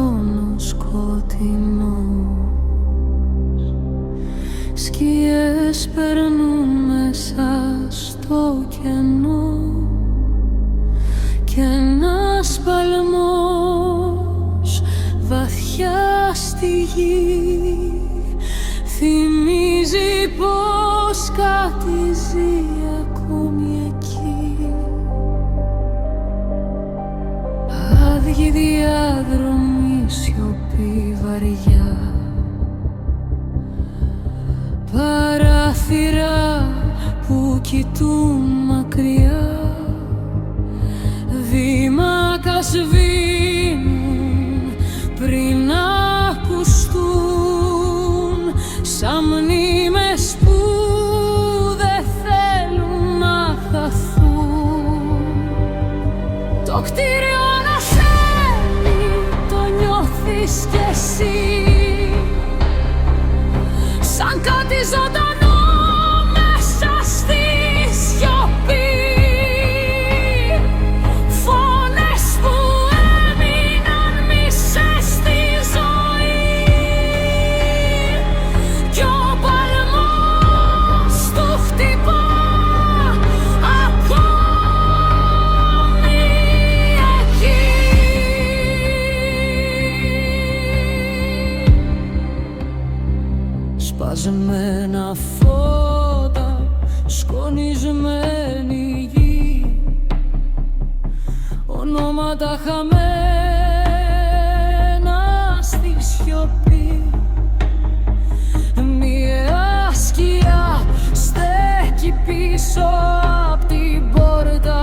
ουρανό σκοτεινό, σκιές περνούν μέσα στο κενό κι ένας παλμός βαθιά στη γη θυμίζει πως κάτι ζει ακόμη εκεί. Άδειοι διάδρομοι, σιωπή βαριά, παράθυρα που κοιτούν μακριά, βήματα σβήνουν πριν ακουστούν, σαν μνήμες που δεν θέλουν να χαθούν. Το κτίριο ανασένει, το νιώθεις κι εσύ, σαν κάτι ζωντανό μέσα στη σιωπή. Φωνές που έμειναν μισές στη ζωή κι ο παλμός του χτυπά ακόμη εκεί. Σπασμένα φώτα, σκονισμένη γη, ονόματα χαμένα στη σιωπή. Μια σκιά στέκει πίσω απ' την πόρτα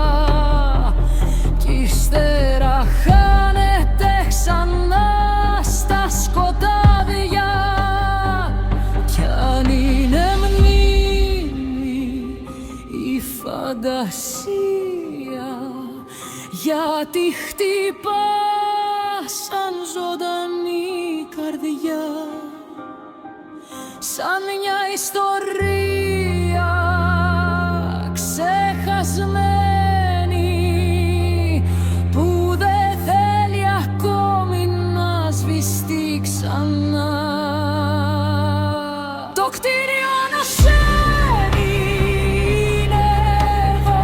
κι ύστερα χάνεται ξανά στα σκοτάδια. Κι αν είναι μνήμη η φαντασία, γιατί χτυπά σαν ζωντανή καρδιά, σαν μια ιστορία ξεχασμένη που δεν θέλει ακόμη να σβηστεί ξανά. Το κτίριο ανασένει, είναι εδώ,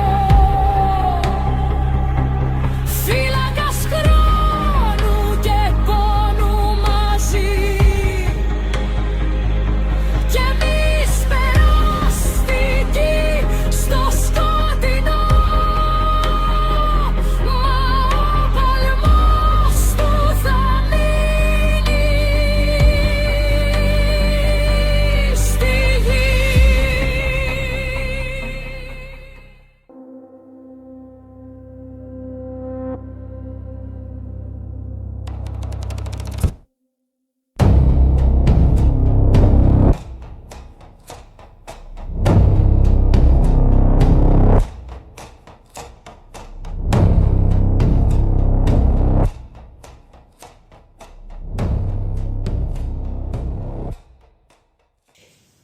φύλακας χρόνου και πόνου μαζί, κι εμείς περαστικοί στο σκοτεινό. Μα ο παλμός του θα μείνει στη γη.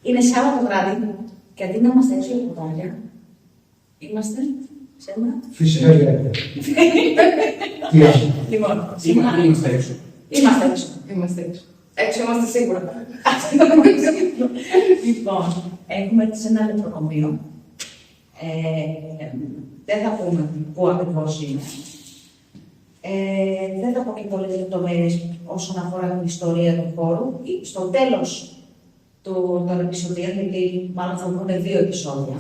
Είναι Σάββατο βράδυ και αντί να είμαστε έξω για ποτάρια, είμαστε σε ένα. Φυσικά και όχι. Τι άλλο. Λοιπόν, Είμαστε έξω. Είμαστε έξω. Είμαστε έξω. Έξω είμαστε σίγουρα. Λοιπόν, έχουμε σε ένα νεκροκομείο. Δεν θα πούμε πού ακριβώς είναι. Δεν θα πω και πολλές λεπτομέρειες όσον αφορά την ιστορία του χώρου. Στο τέλος των επεισοδίων, γιατί μάλλον θα βγουν 2 επεισόδια.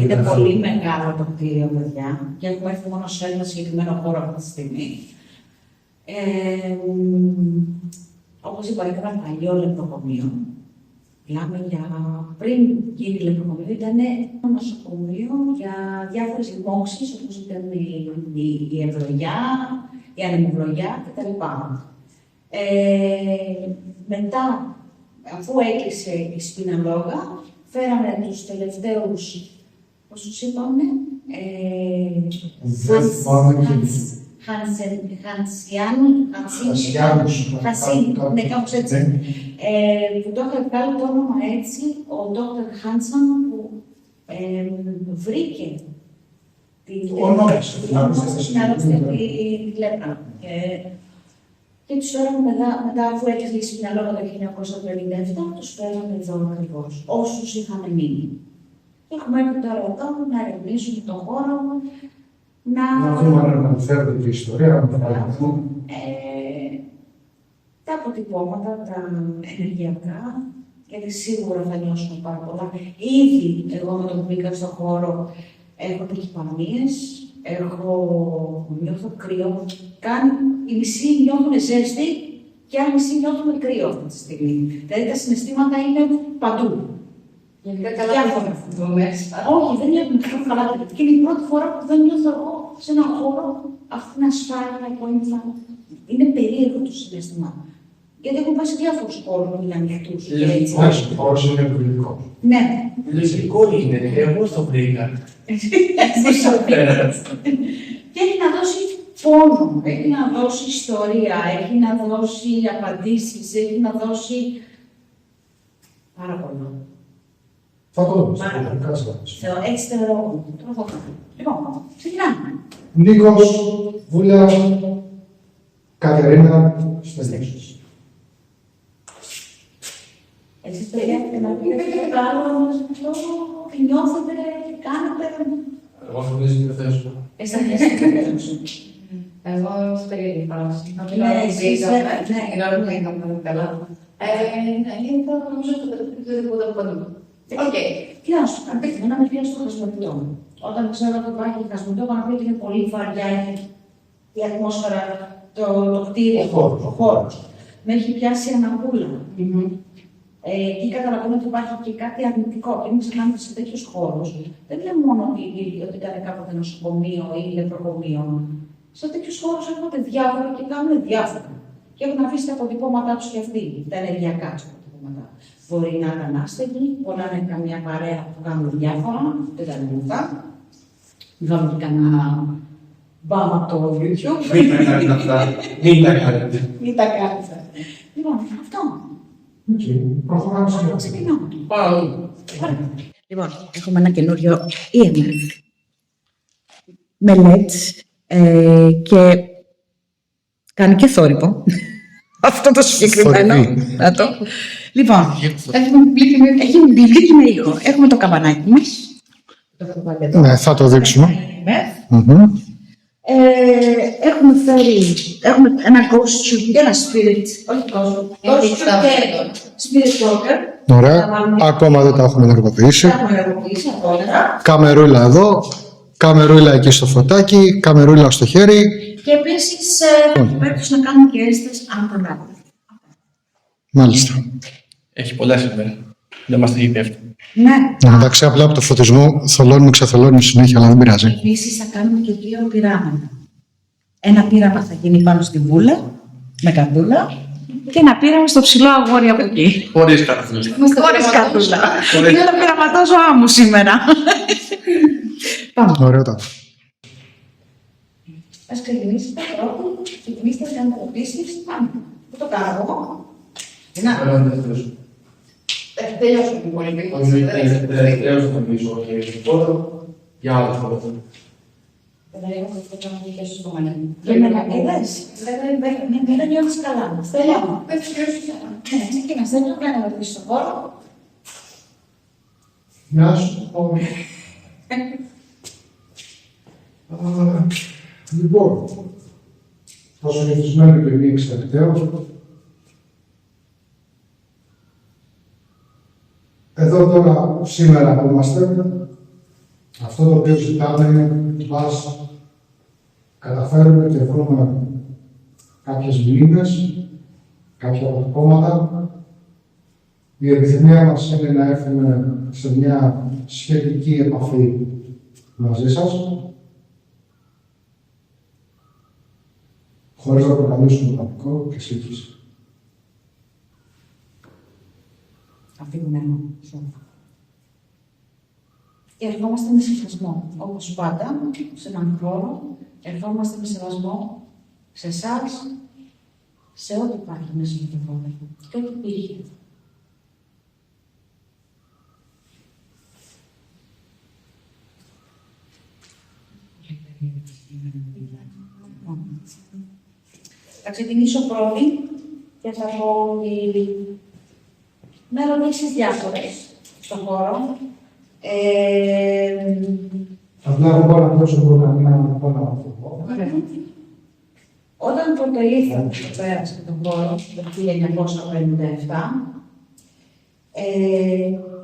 Είναι πολύ μεγάλο το κτίριο, παιδιά, και έχουμε έρθει μόνο σε ένα συγκεκριμένο χώρο αυτή τη στιγμή. Όπως είπα, ήταν ένα παλιό λεπτοκομείο. Μιλάμε για πριν γίνει λεπτοκομείο, ήταν ένα νοσοκομείο για διάφορες λοιμώξεις, όπως ήταν η ευλογιά, η ανεμοβλογιά κτλ. Μετά, αφού έκλεισε η Σπιναλόγα, φέραμε τους τελευταίους, πώς τους είπαμε, ναι, κάπως έτσι, που το είχα βγάλει το όνομα έτσι, ο Dr. Hansen, που βρήκε την αρρώστια τη λέπρα. Και τους φέραμε μετά αφού έχει λύσει μυαλό το 1957, τους φέραμε εδώ ακριβώς, όσους είχαν μείνει. Και έχουμε έρθει τώρα εδώ να ερευνήσουμε τον χώρο, Να δούμε αν αναφέρεται και η ιστορία, να το παρακολουθούμε. Τα αποτυπώματα, τα ενεργειακά, γιατί σίγουρα θα νιώσουμε πάρα πολλά. Ήδη εγώ με το που μπήκα στον χώρο έχω ταχυπανίες, νιώθω κρύο. Οι μισοί νιώθουν ζέστη και άλλοι μισοί νιώθουν κρύο αυτή τη στιγμή. Δηλαδή τα συναισθήματα είναι παντού. Γιατί δεν καλά αυτό μέσα. Όχι, δεν νιώθουν καλά. Και είναι η πρώτη φορά που δεν νιώθω εγώ σε έναν χώρο αυτή την ασφάλεια που είναι περίεργο το συναίσθημα. Γιατί έχω πάει σε διάφορους χώρους που είναι ανοιχτούς. Εντάξει, ο χώρος είναι επιβλητικό. Ναι. Λογικό είναι, εγώ το βρήκα. Και έχει να δώσει πόνο, έχει να δώσει ιστορία, έχει να δώσει απαντήσεις, έχει να δώσει πάρα πολλά. Θα το δούμε, κάτσε να δεις. Έτσι θεωρώ. Τώρα θα το δούμε. Λοιπόν, ξεκινάμε. Νίκος, Βούλια, Κατερίνα, Στέλιος. Εσείς θέλετε να πείτε κάτι άλλο μαζί με αυτό, τι νιώθετε, τι κάνετε. Εγώ φοβίζει την θέση σου. Εσείς θα νιώσετε. Εγώ στην περίεργη φάση. Ναι, εσείς, ναι. Ενώ δεν είχαμε καλά. Είναι το νομίζω το τίποτα από παντού. Οκ. Τι να σου κάνω, να με πιάσει το χασμετό. Όταν ξέρω ότι υπάρχει χασμετό, πάνω απ' όλα είναι πολύ βαριά η ατμόσφαιρα, το κτίριο, ο χώρος. Με έχει πιάσει αναγούλα. Εκεί καταλαβαίνω ότι υπάρχει και κάτι αρνητικό. Και μην ξεχνάμε ότι σε τέτοιου χώρου δεν είναι μόνο ότι ήταν κάποτε νοσοκομείο ή ηλεκτροκομείο. Σε τέτοιου χώρου έρχονται διάφορα και κάνουν διάφορα. Και έχουν αφήσει τα αποτυπώματά του και αυτοί, τα ενεργειακά του αποτυπώματα. Μπορεί να ήταν άστεγοι, μπορεί να είναι καμιά παρέα που κάνουν διάφορα, δεν τα λένε αυτά. Βγάλουν και κανένα μπάμα από το YouTube. Μην τα κάνετε αυτά. Μην τα κάνετε. Μην τα κάνετε. Λοιπόν, αυτό. Προχωράμε σε αυτό. Ξεκινάμε. Πάμε. Λοιπόν, έχουμε ένα καινούριο EMF με LED και κάνει και θόρυβο. Αυτό το συγκεκριμένο. Να το. Λοιπόν, έχει μπλήκι με ήχο. Έχουμε το καμπανάκι μας. Το έχω βάλει εδώ. Ναι, θα το δείξουμε. Έχουμε ένα ghost tube και ένα spirit, όχι ghost tube και spirit walker. Ωραία. Ακόμα δεν τα έχουμε ενεργοποιήσει. Τα έχουμε ενεργοποιήσει, απόλυτα. Καμερούλα εδώ, καμερούλα εκεί στο φωτάκι, καμερούλα στο χέρι. Και επίσης θα πρέπει να κάνουμε και αίσθηση αν προλάβουμε. Μάλιστα. Έχει πολλά σήμερα. Δεν μας έχει πέφτει. Ναι. Εντάξει, απλά από το φωτισμό θολώνουμε, ξεθολώνουμε συνέχεια, αλλά δεν πειράζει. Επίσης θα κάνουμε και 2 πειράματα. Ένα πείραμα θα γίνει πάνω στη βούλα, με καρδούλα, και ένα πείραμα στο ψηλό αγόρι από εκεί. Χωρίς καρδούλα. Χωρίς καρδούλα. Είναι ένα πειραματόζω άμμου σήμερα. Πάμε. Ωραία, τα. Ας ξεκινήσετε πρώτα, ξεκινήστε να κάνετε ερωτήσεις. Πάμε. Πού το κάνω εγώ. Τελειώσαμε πολύ λίγο. Τελευταίος θα μιλήσω και τώρα για άλλο χώρο. Δεν νιώθεις καλά. Στέλνω. Ξεκινάς, δεν νιώθω κανένα ερωτήσεις στον χώρο. Γεια σου. Λοιπόν, το συνηθισμένο και μη εξαρτηταίο. Εδώ τώρα σήμερα που είμαστε, αυτό το οποίο ζητάμε είναι μας καταφέρουμε και βρούμε κάποιες μνήμες, κάποια αποτυπώματα. Η επιθυμία μας είναι να έρθουμε σε μια σχετική επαφή μαζί σας, χωρίς να προκαλέσουμε πανικό και σύγχυση. Αφήνουμε και ερχόμαστε με σεβασμό. Όπως πάντα, σε έναν χώρο, ερχόμαστε με σεβασμό σε εσάς, σε ό,τι υπάρχει μέσα στο χώρο και ό,τι υπήρχε. Θα ξεκινήσω πρώτη και θα πω ότι με ερωτήσεις διάφορες στον χώρο. Απλά εγώ μπορώ να δώσω εγώ καμία από αυτό. Όταν πρώτο ήρθα στο πέρασε τον χώρο, το 1957,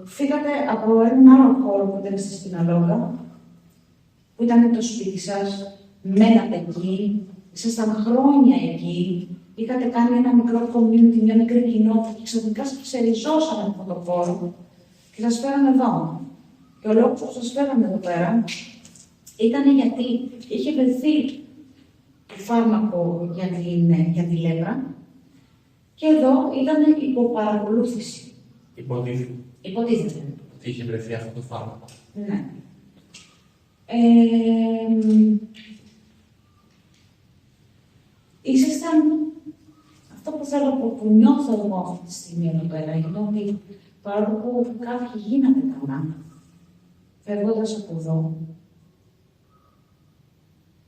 φύγατε από έναν άλλο χώρο που ήταν στη Σπιναλόγα, που ήταν το σπίτι σας, μένατε εκεί, ήσασταν χρόνια εκεί, είχατε κάνει ένα μικρό community, μια μικρή κοινότητα και ξαφνικά σας ξεριζώσαμε από τον χώρο και σας φέραμε εδώ. Και ο λόγος που σας φέραμε εδώ πέρα ήταν γιατί είχε βρεθεί το φάρμακο για τη λέπρα και εδώ ήταν υπό παρακολούθηση. Υποτίθεται. Ότι είχε βρεθεί αυτό το φάρμακο. Ναι. Ήσασταν αυτό που θέλω που νιώθω εγώ αυτή τη στιγμή εδώ πέρα, είναι ότι παρόλο που κάποιοι γίνατε καλά, φεύγοντας από εδώ,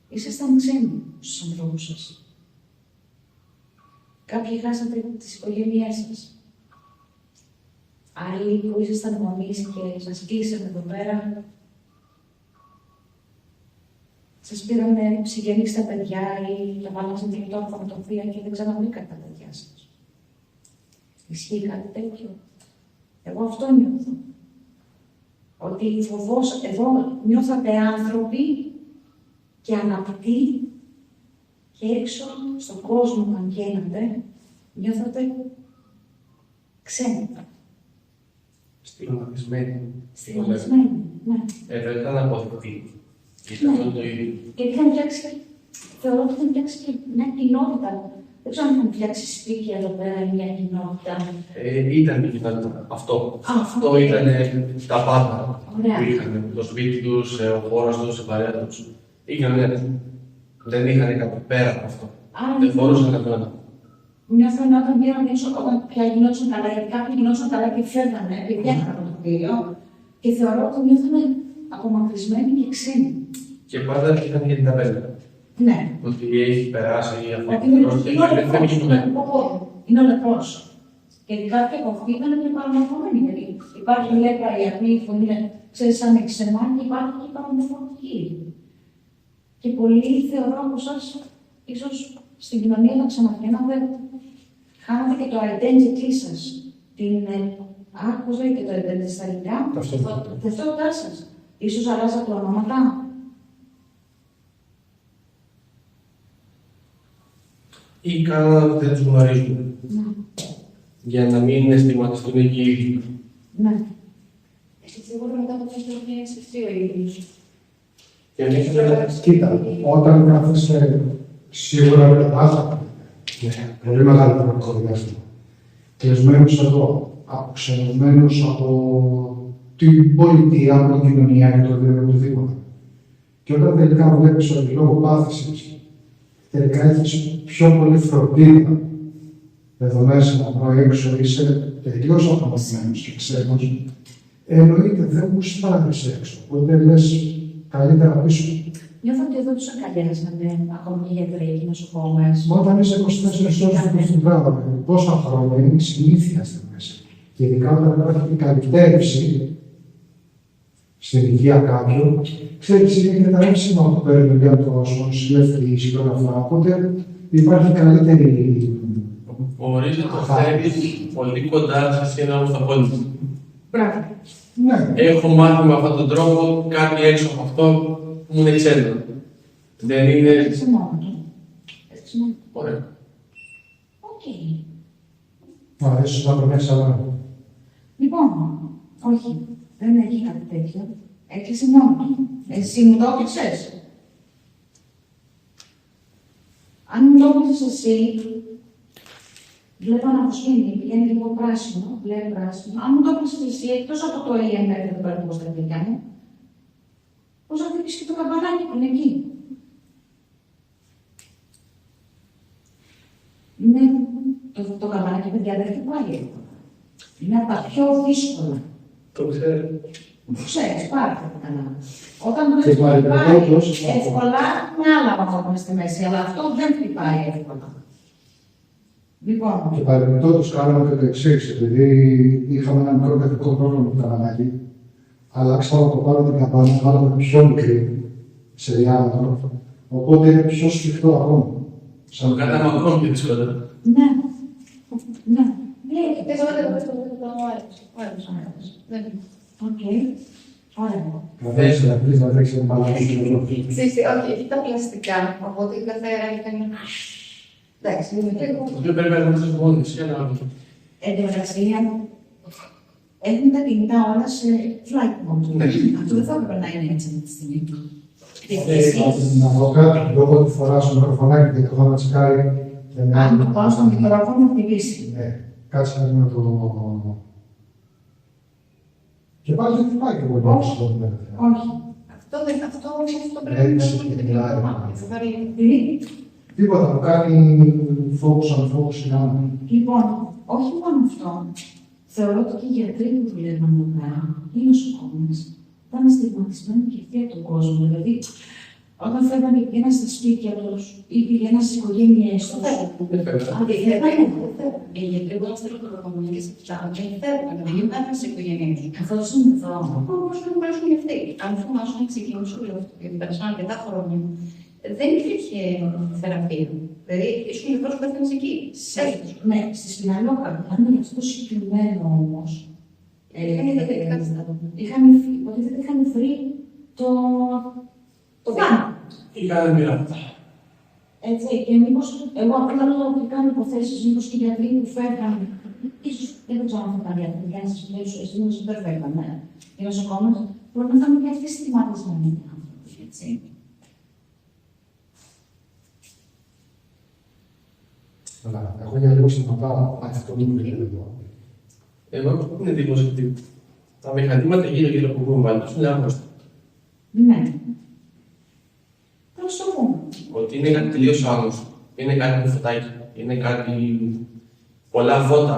ήσασταν ξένοι στους ανθρώπους σας. Κάποιοι χάσατε τις οικογένειές σας. Άλλοι που ήσασταν γονείς και σας κλείσανε εδώ πέρα, σας πήρανε συγγενείς τα παιδιά ή τα βάλανε σε τηλεοπτική φωτογραφία και δεν ξαναβρήκατε τα παιδιά σας. Ισχύει κάτι τέτοιο? Εγώ αυτό νιώθω. Ότι εδώ νιώθατε άνθρωποι και αναπτοί και έξω στον κόσμο που βγαίνατε, νιώθατε ξένοι. Στιγματισμένοι. Στιγματισμένοι, ναι. Εδώ ήταν αποδεκτή. Ήταν αυτό το ίδιο. Γιατί είχαν φτιάξει, θεωρώ ότι είχαν φτιάξει και μια κοινότητα. Δεν ξέρω αν είχαν φτιάξει σπίτια εδώ πέρα ή μια κοινότητα. Ήταν η κοινότητα. Αυτό. Α, Αυτό ήταν τα πάντα ωραία. που είχαν. Το σπίτι τους, ο χώρος τους, η παρέα τους. Δεν είχαν κάτι πέρα από αυτό. Άρα, Δεν μπορούσαν να κάνουν. νιώθω όταν πήγαν έξω, όταν πια γινόντουσαν καλά, γιατί κάποιοι γινόντουσαν καλά και φεύγανε, επειδή έφυγαν από το κτίριο, και θεωρώ ότι νιώθανε απομακρυσμένοι και ξένοι. Και πάντα είχαν και την ταπέλα. Ναι. Ότι έχει περάσει αυτό. Ότι είναι ο λεπρός. Και κάποιοι από αυτοί ήταν και παραμορφωμένοι. Γιατί υπάρχει λέπρα, η ακμή, η φωνή είναι, ξέρεις, σαν εξεμά και υπάρχει και παραμορφωτική. Και πολλοί θεωρώ από εσάς, ίσως στην κοινωνία να ξαναβγαίνατε, χάνατε και το identity σας. Την άκουζα και το identity στα ελληνικά. Ταυτότητά σας. Ίσως αλλάζατε ονόματα. Ή κάναν ότι δεν τους γνωρίζουν. Ναι. Για να μην στιγματιστούν εκεί οι ίδιοι. Ναι. Σίγουρα μετά από αυτό είναι εξαιρετικό ο ίδιος. Και εμείς Κοίτα, όταν κάθεσαι σίγουρα πετάχα, πολύ μεγάλο χρονικό διάστημα, κλεισμένος εδώ, αποξενωμένος από την πολιτεία, από την κοινωνία και το οτιδήποτε. Και όταν τελικά βλέπεις ότι λόγω πάθησης τελικά έχεις πιο πολύ φροντίδα εδώ μέσα, από έξω είσαι τελείως απομακρυσμένος και ξένος, εννοείται δεν γουστάρεις έξω. Οπότε λες καλύτερα πίσω. Νιώθω ότι εδώ τους αγκαλιάζανε ακόμη και γιατροί και νοσοκόμες. Μα όταν είσαι 24 ώρες στην βράδυ, πόσα χρόνια είναι η συνήθεια στη μέση. Και ειδικά όταν υπάρχει καλυτέρευση στην υγεία κάποιου, ξέρεις, είναι και τα έψημα που παίρνουν για το νοσηλεύτη η συντροφιά. Οπότε υπάρχει καλύτερη. μπορείς να το φέρεις πολύ κοντά σε σχέση με τα πόλη. Μπράβο. Ναι. Έχω μάθει με αυτόν τον τρόπο κάτι έξω από αυτό που μου είναι ξένο. Δεν είναι. Έδειξε μόνο του. Έδειξε μόνο του. Ωραία. Οκ. Μα ίσως να πρέπει να Λοιπόν, όχι, δεν έχει κάτι τέτοιο. Έκλεισε μόνο του. Εσύ μου το έκλεισες. Αν μου το έκλεισες εσύ, βλέπω να αποσχήνει, πηγαίνει λίγο πράσινο, βλέπει πράσινο. Αν μου το έκλεισες εσύ, εκτός από το EMF δεν παίρνω στα παιδιά μου, πώς θα χτυπήσεις και το καμπανάκι που είναι εκεί. Είναι το καμπανάκι, παιδιά, δεν χτυπάει εύκολα. Είναι από τα πιο δύσκολα. Το ξέρω. Το ξέρεις πάρα πολύ καλά. Όταν το Και χτυπάει παρεμπιπτόντως, εύκολα, με άλλα πράγματα στη μέση, αλλά αυτό δεν χτυπάει εύκολα. Λοιπόν, Και παρεμπιπτόντως κάναμε και το εξής, επειδή είχαμε ένα μικρό τεχνικό πρόβλημα που κάναμε εκεί, αλλάξαμε από πάνω την καμπάνα, βάλαμε πιο μικρή σε διάμετρο, οπότε είναι πιο σφιχτό ακόμα. Σαν κάναμε ακόμα πιο δύσκολο. ναι, ναι, Δεν ξέρω αν το μου άρεσε. Δεν οκ, ωραία. Καθώς να πεις να τρέξει ένα παλάτι. Ξέρετε, όχι, εκεί τα πλαστικά, οπότε η καθένα ήταν. Εντάξει, είναι λίγο. Το οποίο πρέπει να είμαστε μόνοι σε ένα άλλο. Εν τω μεταξύ, έχουν τα κινητά όλα σε flight mode. Ναι. Αυτό δεν θα έπρεπε να είναι έτσι αυτή τη στιγμή. Να δω κάτι, λόγω ότι φοράς το μικροφωνάκι και το θα τσεκάρει. Αν το πάω στο μικρόφωνο, θα χτυπήσει. Ναι, κάτσε να το... Και πάλι δεν χτυπάει και πολύ. Όχι. Αυτό πρέπει να Έτσι, το πούμε. μιλάει. Θα πάρει. Τι? Τίποτα, μου κάνει focus on focus είναι. Λοιπόν, όχι μόνο αυτό. Θεωρώ ότι και οι γιατροί που δουλεύουν εδώ πέρα, οι νοσοκόμες, ήταν στιγματισμένοι και αυτοί από τον κόσμο. Δηλαδή, όταν φεύγανε και πήγαιναν στα σπίτια του ή πήγαιναν στι οικογένειέ του. Οι γιατροί που ήταν και σε αυτά, δεν φεύγουν, δεν υπάρχουν σε οικογένειες. Καθώ είναι εδώ. Όμως δεν μπορέσουν και αυτοί. Αν θυμάσαι να ξεκινήσω όλο αυτό, γιατί πέρασαν αρκετά χρόνια, δεν υπήρχε θεραπεία. Δηλαδή, ήσουν μικρός που έφτανες εκεί. Ναι, στη Σπιναλόκα, αν είναι αυτό το συγκεκριμένο όμω. Είχαν βρει το γάμο. Ή κάναμε μοιρά. Έτσι, και μήπως, εγώ απλά λέω ότι κάνω υποθέσεις, μήπως και οι γιατροί που φεύγαν, ίσως δεν ξέρω αν θα ήταν γιατροί, για να σας μιλήσω, εσείς δεν φεύγαν, ναι. Οι νοσοκόμες, μπορεί να ήταν και αυτοί στιγματισμένοι άνθρωποι, έτσι. Αλλά εγώ για λίγο σταματάω, αυτό δεν είναι εδώ. Εγώ έχω την εντύπωση ότι τα μηχανήματα γύρω-γύρω που έχουμε βάλει είναι άγνωστα. Ναι. Πώς το πούμε. Ότι είναι κάτι τελείως άγνωστο. Είναι κάτι με φωτάκι. Είναι κάτι. Πολλά φώτα,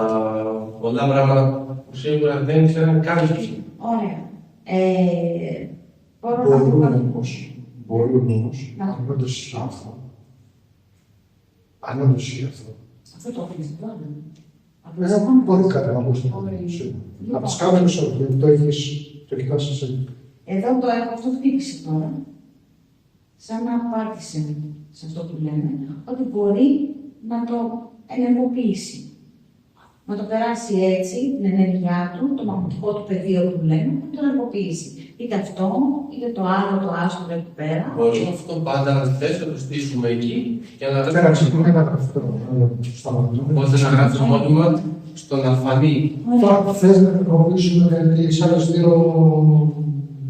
πολλά πράγματα που σίγουρα δεν ήξεραν καν τι είναι. Ωραία. Μπορώ να πω κάτι. Μπορούν όμως, Να. αν όντως ισχύει αυτό. Αν όντως ισχύει αυτό. Αυτό το έχεις τώρα. Μπορεί κάτι να ακούσει. Από τις κάμερες όχι, γιατί το κοιτάς εσύ. Εδώ το έχω, αυτό χτύπησε τώρα. Σαν να απάντησε σε αυτό που λέμε, ότι μπορεί να το ενεργοποιήσει. Να το περάσει έτσι, την ενέργειά του, το μαγνητικό του πεδίο που λέμε, να το ενεργοποιήσει. Είτε αυτό, είτε το άλλο, το άσπρο εκεί πέρα. Μπορούμε αυτό πάντα να θες, να το στήσουμε εκεί και να Πέρα ξεκινάει να γραφτώ. Οπότε να γράψουμε μόνιμα στον αλφαβή. Τώρα θες να χρησιμοποιήσουμε τις άλλες δύο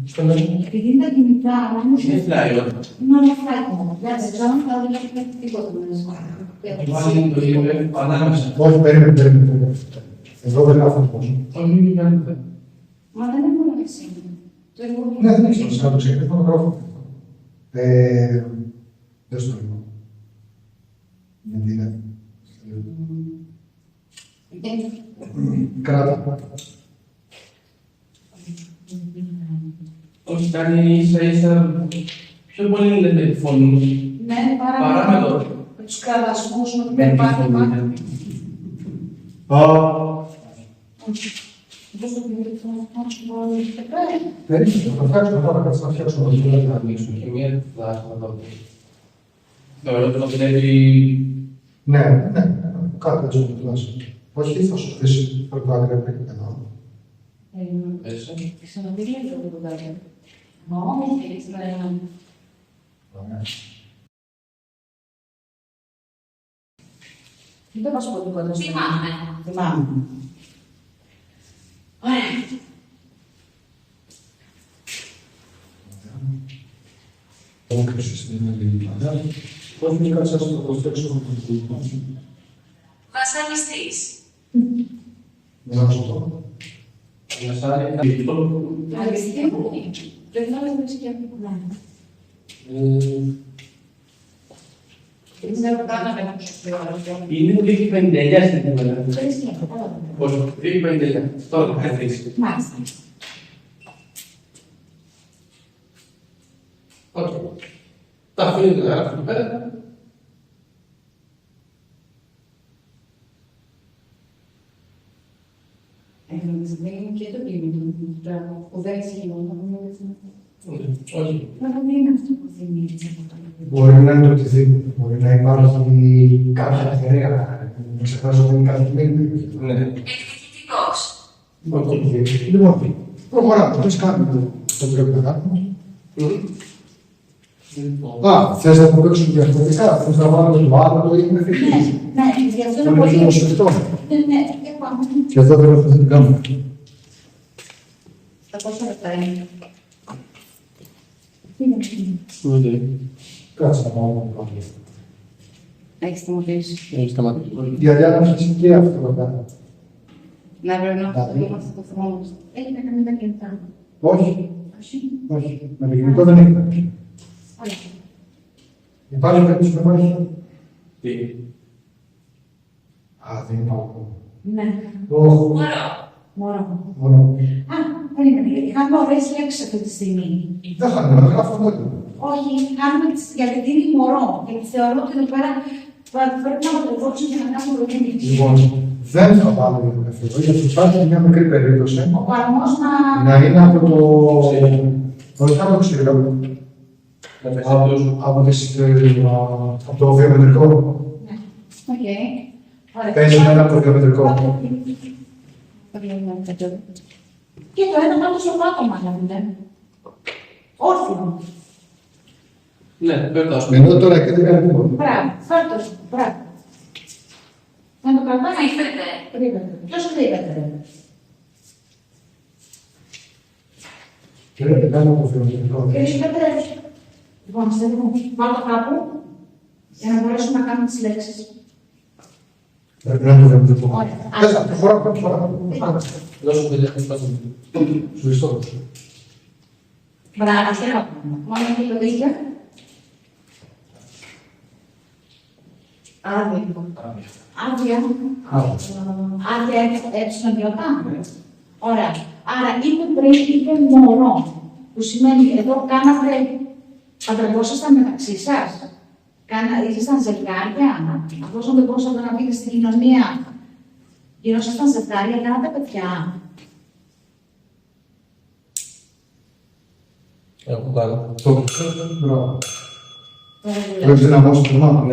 στο μέλλον. Επειδή είναι τα κινητά, όμως Είναι φλάι, όχι. είναι όλα φλάκι μόνο. Δεν ξέρω αν θα δεν έχει τίποτα μέσα. Βάλει το email ανάμεσα. Όχι, περίμενε. Εδώ δεν γράφω πώς. Όχι, μην κάνετε. Μα δεν έχουμε εσύ. Ναι, δεν έχεις να το ξεκινήσει, θα το γράφω. Δεν στο λέω. Γιατί είναι. Κράτα. Όχι, κάνει ίσα-ίσα πιο πολύ λέτε τη φωνή. Ναι, Παρά με το. με τους κραδασμούς, με την Με τη περπάτημα. φωνή. Πώς το δημιουργηθώ, πώς το δημιουργηθώ. Περίμενε, θα το φτιάξουμε τώρα, κάτσε να φτιάξουμε το Όχι, δουλειά. να ανοίξουμε και μία φλάσσα να το δούμε. Θεωρώ ότι το δουλεύει. Ναι, κάτι έτσι το τουλάχιστον. Όχι, θα σου χτίσει το άκρη από εκεί πέρα. Πες. Ξαναδεί λίγο το κουμπάκι. Όχι, Έτσι να είναι. Ωραία. δεν το πας πολύ κοντά στο θυμάμαι. Ωραία. Όποιος στην άλλη πλευρά. Όχι, μην κάτσε να το προσθέξω από το τηλέφωνο. Βασανιστής. Δεν θα σου το. Ανασάρει. Αριστεία που είναι. Πρέπει να είναι και δεν ξέρω καν να με ακούσω. Είναι 2,59 στην ημέρα. Ευχαριστώ, κατάλαβα. Πόσο, 2,59. Τώρα, καθίστε. Μάλιστα. Οκ. Τα αφήνουμε να γράφουμε πέρα. δίνει και το κείμενο που δεν ισχύει. Όχι. Αλλά δεν είναι αυτό που δίνει έτσι από το. Μπορεί να είναι το οτιδήποτε. Μπορεί να υπάρχει κάποια εταιρεία. Να ξεχάσω ότι είναι κάτι μήνυμα. Ναι. Εκδικητικός. Λοιπόν, προχωράμε. Τι κάνουμε το πρέπει να κάνουμε. Α, θες να το παίξουμε διαφορετικά. Θες να βάλουμε το άλλο ή είναι φυσικό. Ναι, γι' αυτό Να είναι το πολύ. δημοσιευτώ. Ναι, και πάμε. Και εδώ δεν έχω την κάμερα. Στα πόσα λεπτά είναι. Κάτσε να πάω να το Έχεις σταματήσει. Έχει σταματήσει. Η Αριάννα έχει και αυτό να κάνει. Να πρέπει να είμαστε το χρόνο μας. Έχει να κάνει τα κινητά. Όχι, Όχι. όχι. Με το κινητό δεν έχει. Ωραία. Υπάρχει περίπτωση που υπάρχει. Τι. Α, δεν υπάρχει. Ναι. Όχι. Μωρό. Μόνο. Α, περίμενε. Είχαμε ωραίες λέξεις αυτή τη στιγμή. Δεν θα είναι, γράφω αυτό. Όχι, κάνουμε γιατί δίνει μωρό. Γιατί θεωρώ ότι εδώ πέρα πρέπει να το δώσουμε για να κάνουμε προτίμηση. Λοιπόν, δεν θα βάλω για τον εφηβό, γιατί υπάρχει μια μικρή περίπτωση Ο παλμός να είναι από το. Όχι από το ξύλο. Να πέσει Από το βιομετρικό. Οκ. Ωραία. Παίζει ένα από το βιομετρικό. Θα βγαίνουμε από το. Και το ένα πάνω στο πάτωμα, δηλαδή. Όρθιο. Ναι, πρέπει να σου Ενώ τώρα και δεν κάνει τίποτα. Μπράβο. Φέρτο. Μπράβο. Να το κρατάμε. Κρύβεται. Κρύβεται. Ποιος κρύβεται. Και δεν κάνει από το βιομετρικό. Κρύβεται. Λοιπόν, βάλω το κάπου για να μπορέσουμε να κάνουμε τις λέξεις. Πρέπει να είναι το βιομετρικό. Ωραία. Μέσα, προχωράμε, προχωράμε. δώσω παιδιά να σπάσω. Σου ιστό. Μπράβο. Μόνο και το δίκιο. Άδεια. Άδεια. Άδεια έψιλον-γιώτα. Ωραία. Άρα είπε πριν, είπε μωρό. Που σημαίνει εδώ κάνατε, παντρευόσασταν μεταξύ σας. Ήσασταν ζευγάρια. Αφού δεν μπορούσατε να μπείτε στην κοινωνία. Γινόσασταν ζευγάρια, κάνατε παιδιά. Έχω κάνει. Μπράβο. Πρέπει να δώσει το μάμα.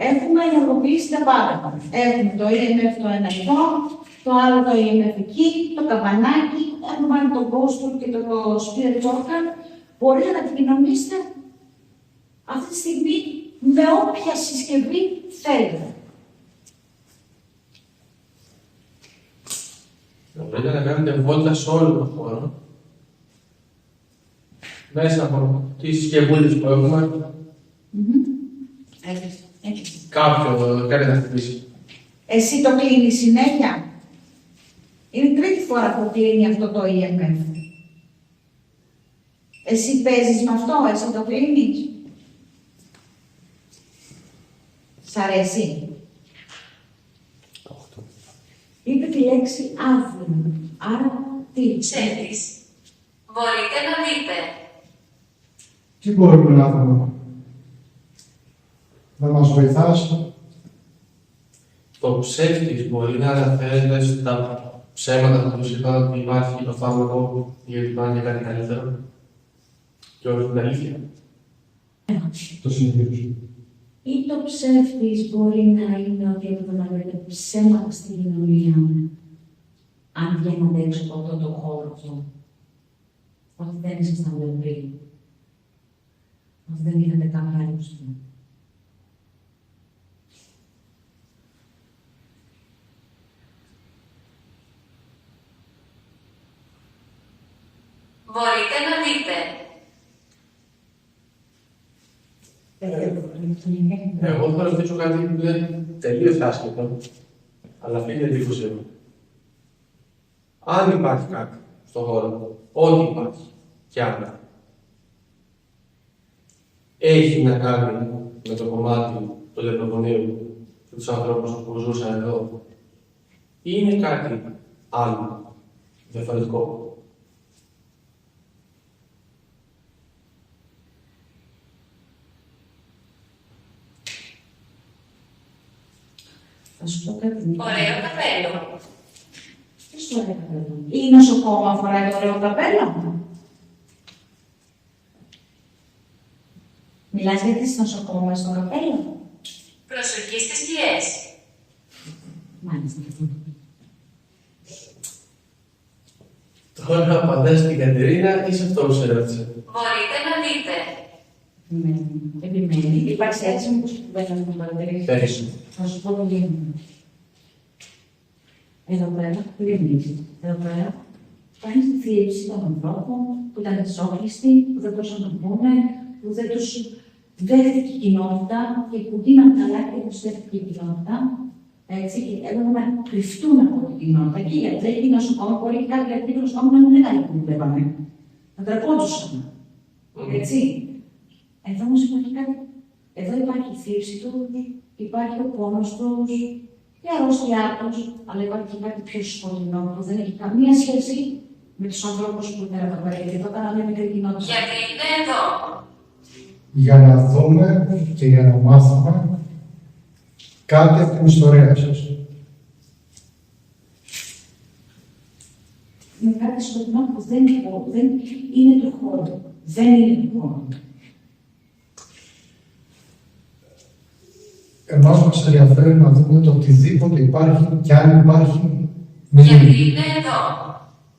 Έχουμε ενεργοποιήσει τα πάρα. Έχουμε το EMF το ένα εδώ, το άλλο το EMF εκεί, το καμπανάκι, έχουμε βάλει το Ghost και το Spirit Organ. Μπορείτε να επικοινωνήσετε αυτή τη στιγμή με όποια συσκευή θέλετε. Μπορείτε να κάνετε βόλτα σε όλο τον χώρο. Μέσα από τις συσκευούλες που έχουμε, Έχεις. κάτι θα χτυπήσει. Εσύ το κλείνεις συνέχεια. Είναι η τρίτη φορά που κλείνει αυτό το EMF. Εσύ παίζεις με αυτό, εσύ το κλείνεις. Σ' αρέσει. Είπε τη λέξη άδεια. Άρα τι. Ψεύτης. Μπορείτε να δείτε. Τι μπορούμε να δούμε. Να μας βοηθάς. Το ψεύτης μπορεί να αναφέρεται στα ψέματα που τους είπαν ότι υπάρχει το φάρμακο γιατί πάνε για κάτι καλύτερο. Και όχι την αλήθεια. Το συνεχίζω. Ή το ψεύτης μπορεί να είναι ότι επαναλαμβάνεται ψέματα στην κοινωνία. Αν βγαίνατε έξω από αυτόν τον χώρο αυτό. Ότι δεν ήσασταν λεμπροί. Ότι δεν είχατε καμπάρι μπροστά. Μπορείτε να δείτε. Εγώ θα ρωτήσω κάτι που είναι τελείως άσχετο, αλλά αυτή είναι εντύπωσή μου. Αν υπάρχει κάτι στον χώρο, ό,τι υπάρχει κι άλλα, έχει να κάνει με το κομμάτι του Λεπροπονίου και τους ανθρώπους που ζούσαν εδώ, ή είναι κάτι άλλο, διαφορετικό. Θα σου πω κάτι. Ωραίο καπέλο. Τι σου ωραίο καπέλο. Η νοσοκόμα φοράει το ωραίο καπέλο. Μιλάς για τις νοσοκόμες στο καπέλο. Προσοχή στις σκιές. Μάλιστα. Τώρα απαντάς στην Κατερίνα ή σε αυτό που σε ρώτησε. Μπορείτε να δείτε. Ναι, επιμένει. Υπάρχει έτσι μήπως που κουβέντα να τον παρατηρήσει. Πες. Θα σου πω το λίγο. Εδώ πέρα, λύνει. Εδώ πέρα, κάνει στη θλίψη των ανθρώπων που ήταν εξόχληστοι, που δεν μπορούσαν να το πούνε, που δεν τους δέχτηκε η κοινότητα και που γίνανε καλά και τους δέχτηκε η κοινότητα. Έτσι, και έπρεπε να κρυφτούν από την κοινότητα. Και οι γιατροί, οι νοσοκόμοι, μπορεί και κάποιοι γιατροί και νοσοκόμοι να είναι μεγάλοι που δουλεύανε. Να τρεπόντουσαν. Έτσι. Εδώ όμως υπάρχει κάτι. Εδώ υπάρχει η θλίψη του, υπάρχει ο πόνος τους, η αρρώστια τους, αλλά υπάρχει και κάτι πιο σκοτεινό που δεν έχει καμία σχέση με τους ανθρώπους που είναι εδώ πέρα. Γιατί εδώ κάναμε μικρή κοινότητα. Γιατί είναι εδώ. Για να δούμε και για να μάθουμε κάτι από την ιστορία σας. Είναι κάτι σκοτεινό που δεν είναι του χώρου. Δεν είναι του χώρου. Εμάς μας ενδιαφέρει να δούμε το οτιδήποτε υπάρχει και αν υπάρχει Γιατί μνήμη. είναι εδώ.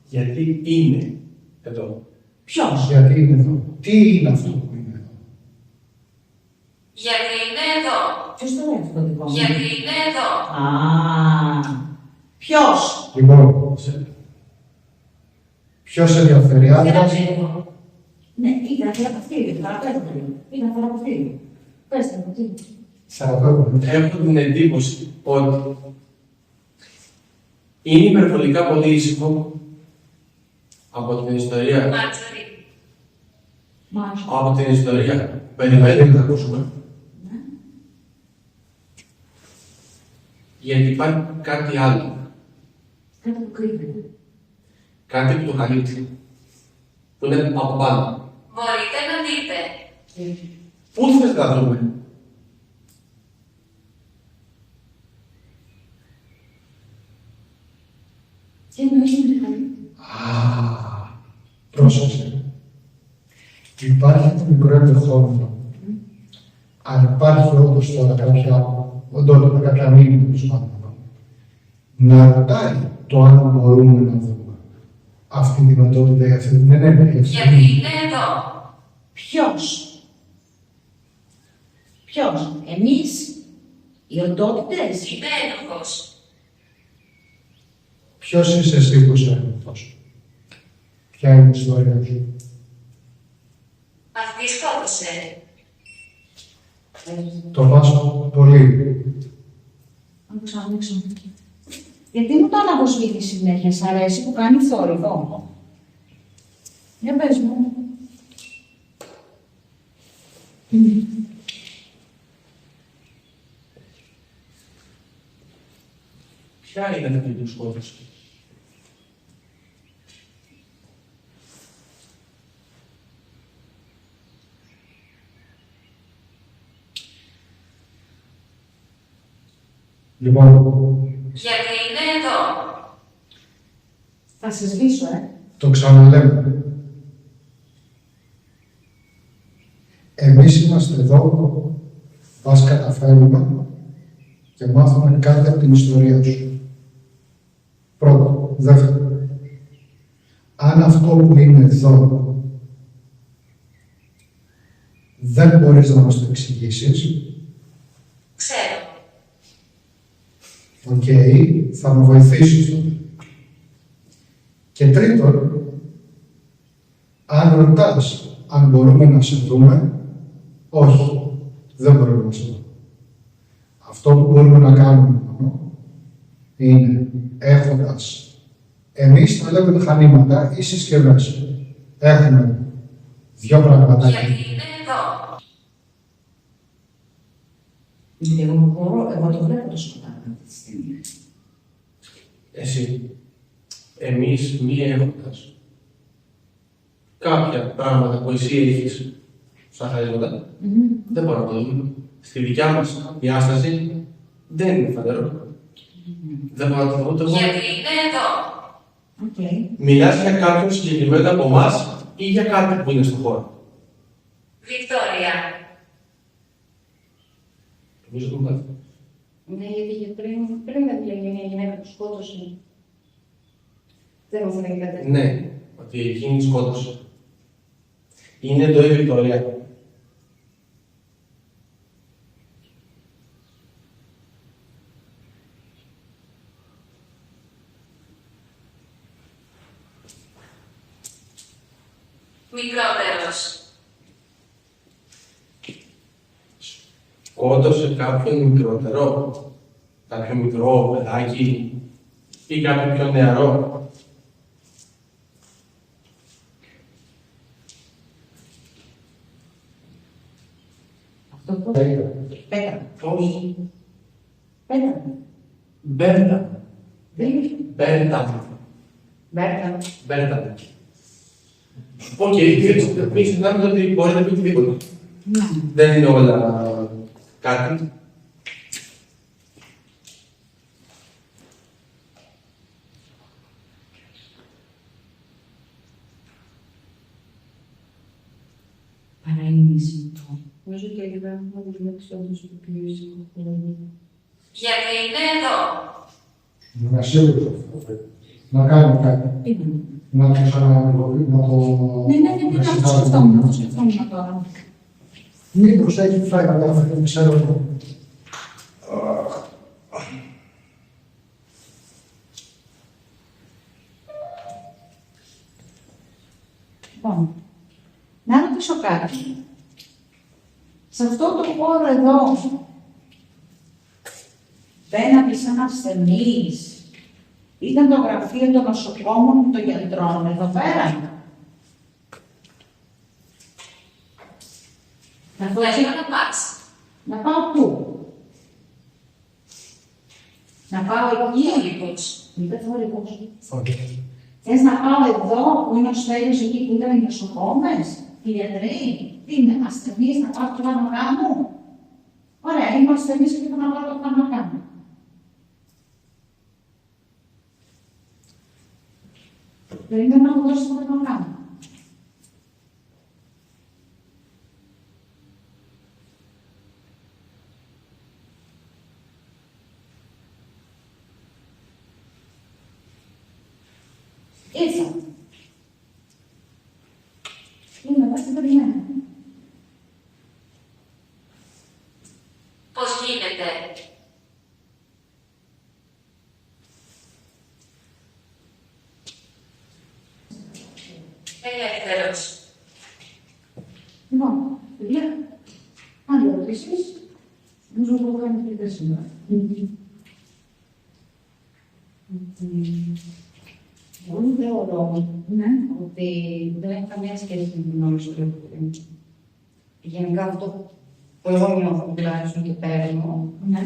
Γιατί είναι εδώ. Ποιος? Γιατί είναι εδώ. Τι είναι αυτό που είναι εδώ. Γιατί είναι εδώ. Ποιος το λέει αυτό το δικό μου? Γιατί είναι εδώ. Α, ποιος? Λοιπόν, ποιος ενδιαφέρει άντρας. Ναι, ήταν θεραπευτήριο. Ήταν θεραπευτήριο. Πες τα, τι. Έχω την εντύπωση ότι είναι υπερβολικά πολύ ήσυχο από την ιστορία. Μάρτζορι. Μάλιστα. Από την ιστορία. Περιμένετε να ακούσουμε. Γιατί υπάρχει κάτι άλλο. Κάτι που κρύβεται. Κάτι που το καλύπτει. Που είναι από πάνω. Μπορείτε να δείτε. Πού θες να δούμε. Τι εννοείς με το καλύπτει? Πρόσεξε. Υπάρχει το μικρό ενδεχόμενο. Αν υπάρχει όντως τώρα κάποια οντότητα, κάποια μήνυμα τέλος πάντων, να ρωτάει το αν μπορούμε να δούμε αυτή την οντότητα ή αυτή την ενέργεια. Γιατί είναι εδώ. Ποιος? Ποιος? Εμείς? Οι οντότητες? Είμαι ένοχος. Ποιος είσαι εσύ που είσαι ένοχος? Ποια είναι η ιστορία σου? Αυτή σκότωσε. Το βάζω πολύ. Να το ξανανοίξω. Γιατί μου το αναβοσβήνει συνέχεια, σ' αρέσει που κάνει θόρυβο. Για πες μου. Ποια είναι αυτή που σκότωσε. Λοιπόν, Γιατί είναι εδώ. Θα σε σβήσω, το ξαναλέμε. Εμείς είμαστε εδώ, μας καταφέρουμε και μάθουμε κάτι από την ιστορία σου. Πρώτο. Δεύτερο. Αν αυτό που είναι εδώ δεν μπορείς να μας το εξηγήσεις, Ξέρω. οκ, θα με βοηθήσεις τότε. Και τρίτον, αν ρωτάς αν μπορούμε να σε δούμε, όχι, δεν μπορούμε να σε δούμε. Αυτό που μπορούμε να κάνουμε είναι έχοντας εμείς τα λέμε μηχανήματα ή συσκευές. Έχουμε δύο πραγματάκια. Γιατί είναι εδώ. Εγώ το βλέπω το σκοτάδι αυτή τη στιγμή. Εσύ. Εμείς μη έχοντας κάποια πράγματα που εσύ έχεις σαν χαρίσματα, δεν μπορούμε να το δούμε. Στη δικιά μας διάσταση δεν είναι φανερό. Δεν μπορώ να το δω ούτε εγώ. Γιατί είναι εδώ. Οκ. Μιλάς για κάποιον συγκεκριμένο από εμάς ή για κάποιον που είναι στον χώρο. Βικτόρια. Νομίζω το μάθω. Ναι, γιατί και πριν δεν πήγε μια γυναίκα που σκότωσε. Δεν μου φαίνεται κάτι. Ναι, ότι εκείνη σκότωσε. Είναι εδώ η Βικτόρια. Μικρότερος. Σκότωσε κάποιον μικρότερο. Κάποιο μικρό παιδάκι ή κάποιον πιο νεαρό. Αυτό το πέτρα. Όχι. Πέτρα. Μπέρτα. Δεν είναι. Μπέρτα. Μπέρτα. Μπέρτα. Οκ, μην ξεχνάμε ότι μπορεί να πει οτιδήποτε. Ναι. Δεν είναι όλα κάτι. Παρά είναι συμπτώ. Νομίζω ότι έλεγα να δουλέψει όντως το πιο ήσυχο. Γιατί είναι εδώ. Να σίγουρος αυτό. Να κάνουμε κάτι. Είναι. Να το ξαναγωγεί, να το... Ναι, αυτό σκεφτόμουν, αυτό σκεφτόμουν τώρα. Μήπως έχει φάει κατά δεν ξέρω εγώ. Λοιπόν, να ρωτήσω κάτι. Σε αυτό το χώρο εδώ, μπαίνατε σαν ασθενείς. Ήταν το γραφείο των νοσοκόμων των γιατρών εδώ πέρα. Να Θέλω πω να πας. να πάω πού. Να πάω εκεί. Θόρυβος. Δεν θόρυβος. Όχι. Θες να πάω εδώ που είναι ο Στέλιος εκεί που ήταν οι νοσοκόμες, οι γιατροί, τι είναι, ασθενείς να πάω το φάρμακά μου. Ωραία, είμαι ασθενής και θέλω να πάω το φάρμακά μου. Περίμενα να μου δώσει το φάρμακά μου. Ήρθα. Είμαι εδώ στην περιμένω. Πώς γίνεται. Ελεύθερος. Λοιπόν, παιδιά, αν ερωτήσεις, νομίζω ότι έχω κάνει πλήρες σήμερα. Εγώ θεωρώ Ναι. ότι δεν έχει καμία σχέση με την όλη ιστορία. Γενικά αυτό που εγώ νιώθω τουλάχιστον και παίρνω, Ναι.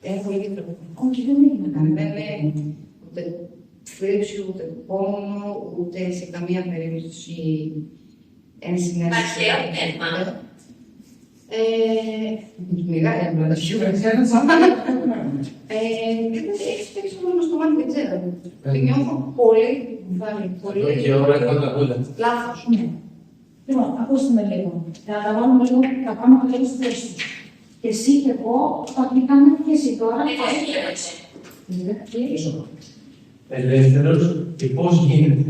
είναι πολύ different. Όχι, δεν έχει να κάνει. Δεν είναι ούτε θλίψη, ούτε πόνο, ούτε σε καμία περίπτωση ενσυναίσθηση. Αρχαίο πνεύμα. Μεγάλη απλά σίγουρα ξέρω. Έχει παίξει μόνο στο μάτι, δεν ξέρω. Το νιώθω πολύ βαρύ, πολύ Εδώ και ώρα έχω τα κούλα. λάθος. Ναι. Λοιπόν, ακούστε με λίγο. Καταλαβαίνουμε λίγο τα πάμε από λίγο στη θέση του. Και εσύ και εγώ, θα κάνουμε και εσύ τώρα. Τι πώς γίνεται. Ελεύθερος και πώς γίνεται.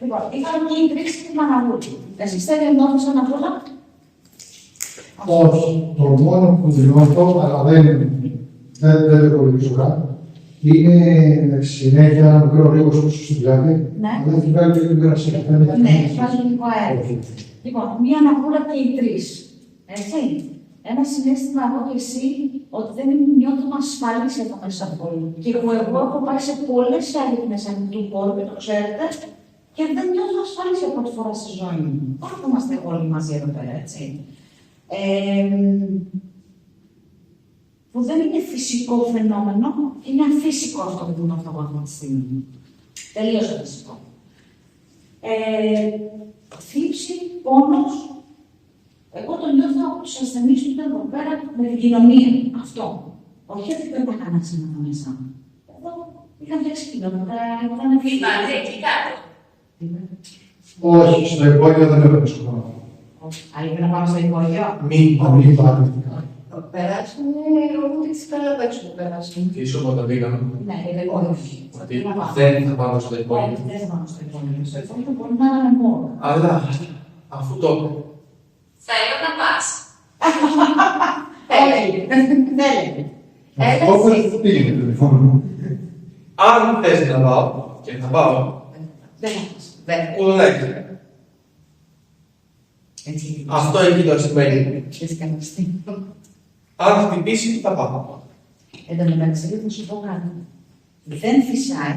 Λοιπόν, είχαμε και οι τρεις στην Αναβούλη. Εσείς θέλετε να νιώθεις Αναβούλα. Όχι, το μόνο που δηλώνω, αλλά δεν το πολύ σοβαρά, είναι συνέχεια ένα μικρό ρίγο στην πλάτη. Ναι. Αλλά δεν βγάλει και την κρασία. Ναι, βάζει λίγο αέρα. Λοιπόν, μία Αναβούλα και οι τρεις. Έτσι. Ένα συνέστημα εγώ και εσύ ότι δεν νιώθουμε ασφαλείς εδώ μέσα από πολύ. Και που εγώ έχω πάει σε πολλές έρευνες ανοιχτού χώρου και το ξέρετε, και δεν νιώθω ασφαλής για πρώτη φορά στη ζωή μου. Όχι που είμαστε όλοι μαζί εδώ πέρα, έτσι. Που δεν είναι φυσικό φαινόμενο, είναι αφύσικο αυτό που νιώθω εγώ αυτή τη στιγμή. Τελείως αφύσικο. Θλίψη, πόνος. Εγώ το νιώθω από τους ασθενείς που ήταν εδώ πέρα με την κοινωνία. Αυτό. Όχι ότι δεν τα έκανα ξανά τα μέσα. Εδώ είχαν φτιάξει κοινότητα, ήταν Είπατε εκεί κάτω. Όχι, στο υπόγειο δεν έπρεπε σχολείο. Άλλη να πάμε στο υπόγειο. Μην πάτε. Περάσαμε, εγώ δεν ξέρω απ' έξω που περάσαμε. Τι σου όταν πήγαμε. Ναι, όχι. Ότι δεν θα πάμε στο υπόγειο. Όχι, δεν θα πάμε στο υπόγειο. Στο υπόγειο μπορεί να είναι μόνο. Αλλά αφού το. Θέλω να πας. Όχι, δεν λέγεται. Όπου δεν πήγαινε το τηλεφώνο μου. Αν θες να πάω, και θα πάω, Δεν θα πας. ουδέν. Έτσι. Αυτό εκεί το σημαίνει. Έτσι καναστεί. Αν χτυπήσει, θα πάω. Εν τω μεταξύ, θα σου πω κάτι. Δεν φυσάει.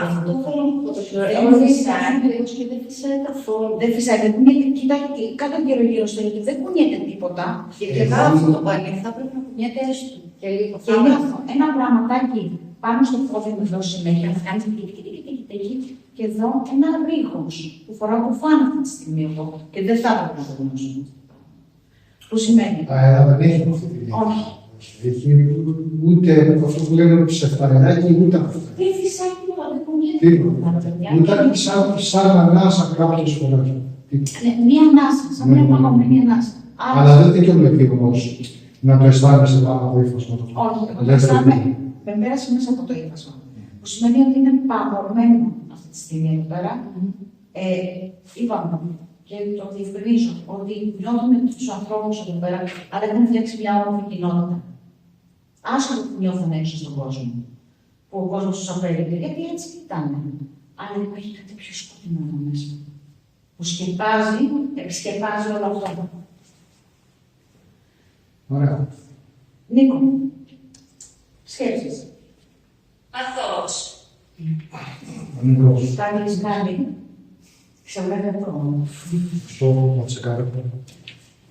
Αυτό θέλω να πω το χειρότερο. Δεν Εγώ φυσάει. και δεν φυσάει καθόλου. Δεν φυσάει, δεν κουνιέται. Κοίτα, κάτω γύρω-γύρω στο ίδιο, δεν κουνιέται τίποτα. Και ειδικά αυτό το πανί θα πρέπει να κουνιέται έστω και λίγο. Και είναι αυτό, ένα πραγματάκι πάνω στο πόδι μου εδώ συνέχεια, να κάνει και εδώ ένα ρίγος που φοράω κουφάνα αυτή τη στιγμή εγώ και δεν θα έπρεπε να το γνώσω. Που σημαίνει. Αέρα δεν έχει αυτή τη διάρκεια. Όχι. Έχει ούτε αυτό που λένε ψευταρεδάκι, ούτε αυτό. Δεν φυσάει τίποτα, δεν κουνιέται Τίποτα. τίποτα. Ούτε σαν ανάσα κάποιες φορές. Ναι, μία ανάσα, σαν μια παγωμένη ανάσα. Αλλά δεν δικαιολογεί όμως να το αισθάνεσαι πάνω από ύφασμα. Όχι, εγώ το αισθάνομαι. Με πέρασε μέσα από το ύφασμα. Που σημαίνει ότι είναι παγωμένο αυτή τη στιγμή εδώ πέρα. Είπαμε και το διευκρινίζω ότι νιώθω με του ανθρώπου εδώ πέρα, αλλά έχουν φτιάξει μια όμορφη κοινότητα. Άσχετο που νιώθουν έξω στον κόσμο. Που ο κόσμο του απέλεγε, γιατί έτσι ήταν. Αλλά υπάρχει κάτι πιο σκοτεινό εδώ μέσα. Που σκεπάζει, επισκεπάζει όλο αυτό. Ωραία. Νίκο, σκέψεις. Αθώος. Αμυγός. Τα έχεις κάνει. Ξεβρέχει αυτό. Αυτό να τσεκάρω.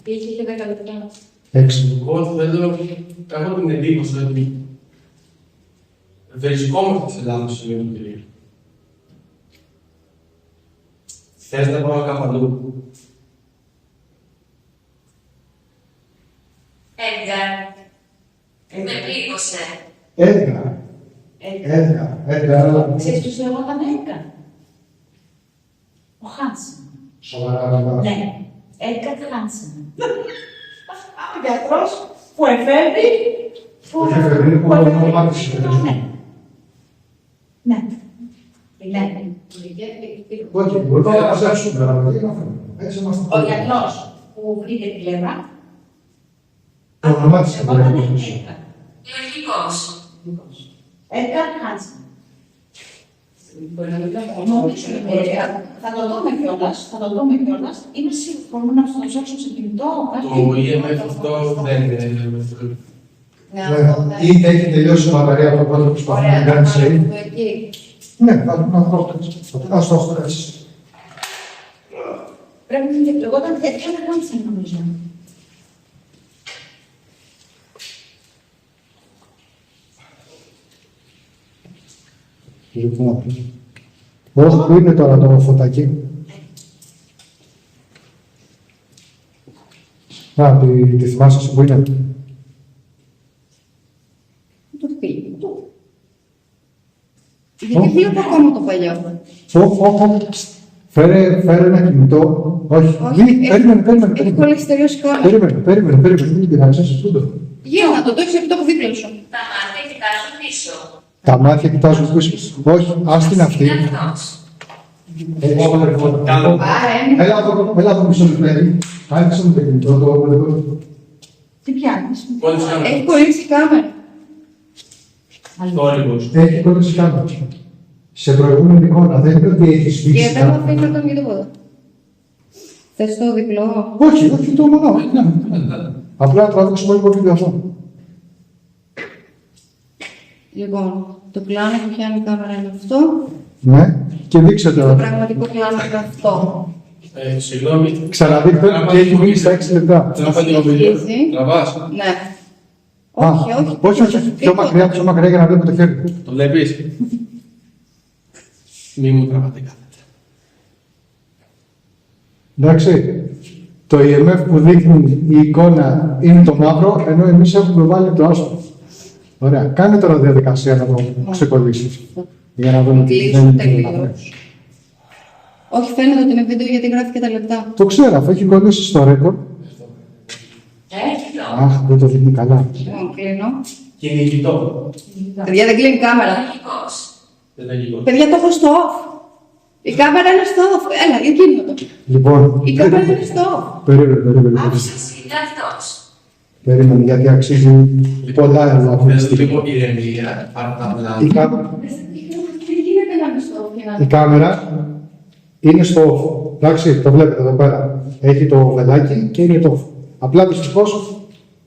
Είχε και 10 λεπτά. 6. Εγώ θέλω, έχω την εντύπωση ότι βρισκόμαστε σε λάθος σημείο του κυρίου. Θες να πάω κάπου αλλού. Έγκαρ. Με πλήγωσε. Έδρα. Έδρα. Ξέρεις ποιος λεγόταν Έγκαρ. Ο Χάνσεν. Σοβαρά. Ναι, Έγκαρ Χάνσεν. Ο γιατρός που εφεύρει. Που εφεύρει, που ονομάτισε. Ναι. Ναι. Όχι, μπορεί να μαζέψουμε. Έτσι είμαστε. Ο γιατρός που βρήκε τη πλευρά. Το ονομάτισε. Λεγόταν Έγκαρ. Λογικός. Έγκαρ Χάνσεν. Μπορεί να μην κάνω. Θα το δούμε κιόλας. Είμαι σίγουρη που μπορούμε να το ψάξουμε σε κινητό. Το EMF αυτό δεν είναι μεθοδικό. Ναι, αυτό θα Είτε έχει τελειώσει η μπαταρία από το πρώτο που προσπαθεί να κάνει save. εκεί. Ναι, θα το βρω. Ας το έχω έτσι. Πρέπει να είναι λεγόταν Έγκαρ Χάνσεν νομίζω. Λοιπόν, πώς που είναι τώρα το φωτάκι. Α, τη θυμάσαι εσύ που είναι. Το φίλο του. Γιατί δύο το ακόμα το παλιό. Φέρε ένα κινητό. Όχι, περίμενε. Έχει κολλήσει τελείως η κόλλα. Περίμενε, μην πειράζει, σε τούτο. Γύρνα το, το έχεις επί τόπου δίπλα σου. Τα μάτια κοιτάζουν πίσω. Τα μάτια κοιτάζουν πίσω. Όχι, ας την αυτή. Είναι αυτός. Έλα εδώ πίσω λεπτάκι. Άνοιξε μου το κινητό, το Τι πιάνεις. Μόλις κάνω. Έχει κολλήσει η κάμερα. Θόρυβος. έχει κόλληση κάμερα. Σε προηγούμενη εικόνα δεν είναι ότι έχει Και σβήσει. δεν μου αφήνει να τον για τίποτα. Θες το διπλό. Όχι, το μονό. Απλά τραβήξουμε λίγο βίντεο αυτό. Λοιπόν, το πλάνο που πιάνει η κάμερα είναι αυτό. Ναι, και δείξτε Το τώρα. πραγματικό πλάνο είναι αυτό. Συγγνώμη. Ξαναδείχτε και έχει μείνει στα 6 λεπτά. Τραβά λίγο βίντεο. Αρχίζει. Τραβάς. Ναι. Α, όχι. Πιο μακριά για να βλέπω το χέρι. Το βλέπεις. Μη μου τραβάτε κάθετα. Εντάξει. Το EMF που δείχνει η εικόνα είναι το μαύρο, ενώ εμείς έχουμε βάλει το άσπρο. Ωραία. Κάνε τώρα διαδικασία να το ξεκολλήσεις. Για να δούμε τι Κλείσω δεν τελείως. Όχι, φαίνεται ότι είναι βίντεο γιατί γράφει και τα λεπτά. Το ξέρω, αφού έχει κολλήσει στο ρεκόρ. Έχει το. Αχ, δεν το δείχνει καλά. Λοιπόν, κλείνω. Κυνηγητό. Παιδιά, δεν κλείνει η κάμερα. Λογικός. Δεν είναι λίγο. Παιδιά, το έχω στο off. Η κάμερα είναι στο off. Έλα, εκείνο το. Λοιπόν, Η κάμερα είναι στο off. περίμενε. Άφησες είναι αυτός. Περίμενε, γιατί αξίζει πολλά εδώ αυτή τη Θέλω στιγμή. λίγο ηρεμία. Πάρε τα Η πλάνα. Δεν γίνεται να είναι στο off και να Η κάμερα είναι στο off. Εντάξει, το βλέπετε εδώ πέρα. Έχει το βελάκι και είναι το off. Απλά δυστυχώς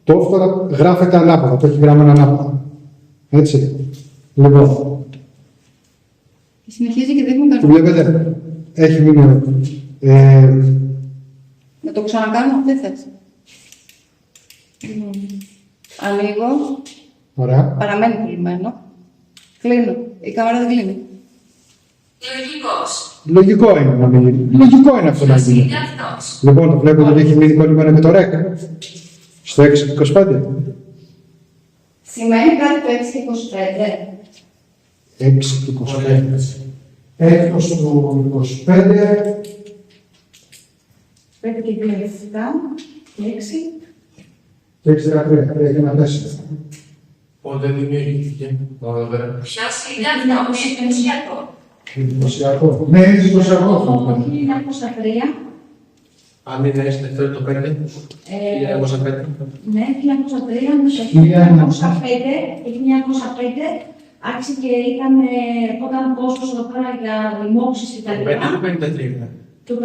το off τώρα γράφεται ανάποδα. Το έχει γραμμένο ανάποδα. Έτσι. Λοιπόν, Και συνεχίζει και δείχνει το κανένα. βλέπετε. Έχει μείνει. Να το ξανακάνω, δεν θες. Ανοίγω. Ωραία. Παραμένει κλειμμένο. Κλείνω. Η κάμερα δεν κλείνει. Λογικός. Λογικό είναι να μην. Λογικό είναι αυτό να Ποιος γίνει. είναι αυτός. Λοιπόν, το βλέπετε ότι έχει μείνει κολλημένο με το ρεκ. Στο 6-25. Σημαίνει κάτι το 6 και 25. 6 του 25. Έκτος του 25. 5 και 2, 7 και 6. Και 6-13. Έχει ένα 4. Πότε δημιουργήθηκε. Εδώ πέρα. Ποιος είναι αυτός. Εντυπωσιακό. Εντυπωσιακό. Ναι, είναι εντυπωσιακό. Το 1903. Αν είναι έστω το 5. 1905. Ναι, 1903, το 1905 άρχισε και ήταν όταν ο κόσμος εδώ πέρα για δημόψεις και τα Το 5 λοιπά. ή το 53. Το 57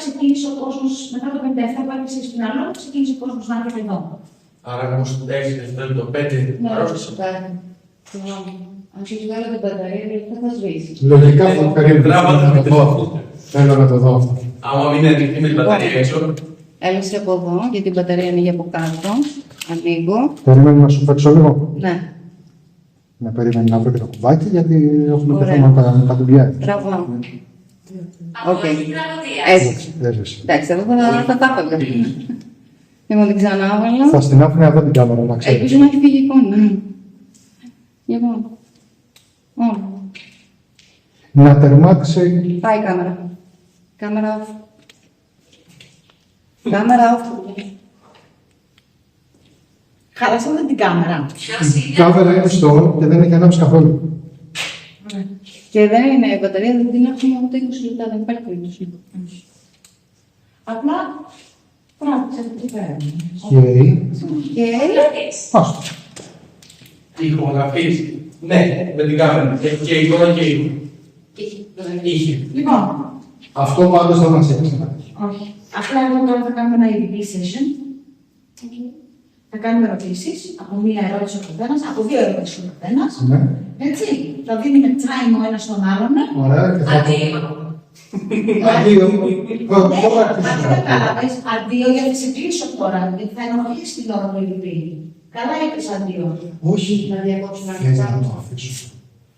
ξεκίνησε ο κόσμος, μετά το 57 που άρχισε στην Αλό, ξεκίνησε ο κόσμος να έρχεται εδώ. Άρα όμως το 6 το 5 αρρώστησε. Αν σου βγάλω την μπαταρία, δεν θα σβήσει. Λογικά θα περίμενα. Τράβατε να με το δω. Θέλω να το δω αυτό. Άμα μην είναι ανοιχτή με την μπαταρία έξω. Έλυσε από εδώ, γιατί η μπαταρία ανοίγει από κάτω. Ανοίγω. Περίμενε να σου παίξω λίγο. Ναι, Να περίμενε να βρω και το κουβάκι, γιατί έχουμε και Ωραία. θέμα με τα δουλειά. τραβάω. Από Οκ. έχει τραγωδία. Έτσι. Έζησε. Εντάξει, εδώ θα τα έφευγα. Λοιπόν, την ξανά Θα έβαλα. στην άφηνα εδώ την κάμερα, να ξέρεις. Ελπίζω να έχει φύγει η εικόνα. Λοιπόν. Όλα. Να τερμάτισε. Πάει η κάμερα. Κάμερα off. Κάμερα off. Χάλασαμε την κάμερα. Ποιος Η είναι κάμερα είναι στο on και δεν έχει ανάψει καθόλου. Και δεν είναι η μπαταρία, δεν την έχουμε ούτε 20 λεπτά, δεν υπάρχει περίπτωση. Απλά τράβηξε εκεί πέρα. Και. Και αυτής. Άστο. Ηχογραφείς. Ναι, με την κάμερα. Έχει και εικόνα και ήχο. Είχε. Λοιπόν, Αυτό πάντως δεν μας έχει. όχι. Απλά εγώ τώρα θα κάνουμε ένα EVP session. Θα κάνουμε ερωτήσεις, από μία ερώτηση ο καθένας, από δύο ερωτήσεις ο καθένας. Ναι. Έτσι. Θα δίνουμε time ο ένας στον άλλον. Ωραία. Και θα Αντίο. Αντίο. Ναι, Τώρα αν αρχίζεις δεν να κατάλαβες, αντίο γιατί σε κλείσω τώρα, γιατί θα ενοχλείς την ώρα του EVP. Καλά είπες αντίο. Όχι. να διακόψουμε ένα Θέλω να λεπτό. το αφήσω.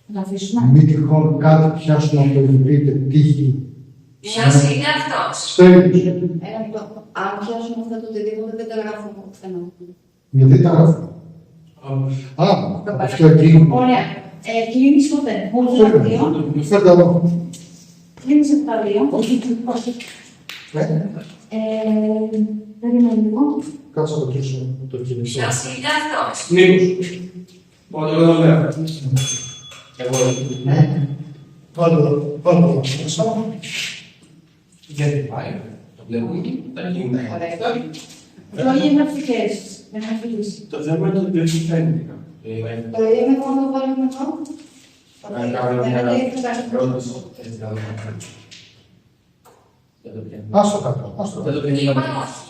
Θα το αφήσουμε. Μην τυχόν κάτι πιάσουμε από το βιβλίο τύχη. Ποιος είναι αυτός. Στέλνεις. Ένα λεπτό. Αν πιάσουμε αυτά το οτιδήποτε, δεν τα γράφουμε πουθενά. Γιατί τα γράφω. Α, αυτό εκεί. Ωραία. Κλείνεις ποτέ. Μόνο τα δύο. Φέρτε εδώ. Κλείνεις τα δύο. Όχι. Περίμενε λίγο. Κάτσε να το κλείσω. Το κινητό. Ποιος είναι αυτός. Νίκος. Πότε εδώ πέρα. Εγώ. Βάλτε εδώ. Γιατί πάει. Το βλέπουμε εκεί. Τα κινητά. Εδώ είναι γραφικές. Δεν θα φύγεις. Το θέμα είναι ότι δεν φαίνεται. Το ίδιο με μόνο το βάλουμε εδώ. Αν κάνω μια πρόταση, έτσι να δούμε. Άστο κάτω. Άστο. Δεν το Είπα πιάνει. όχι.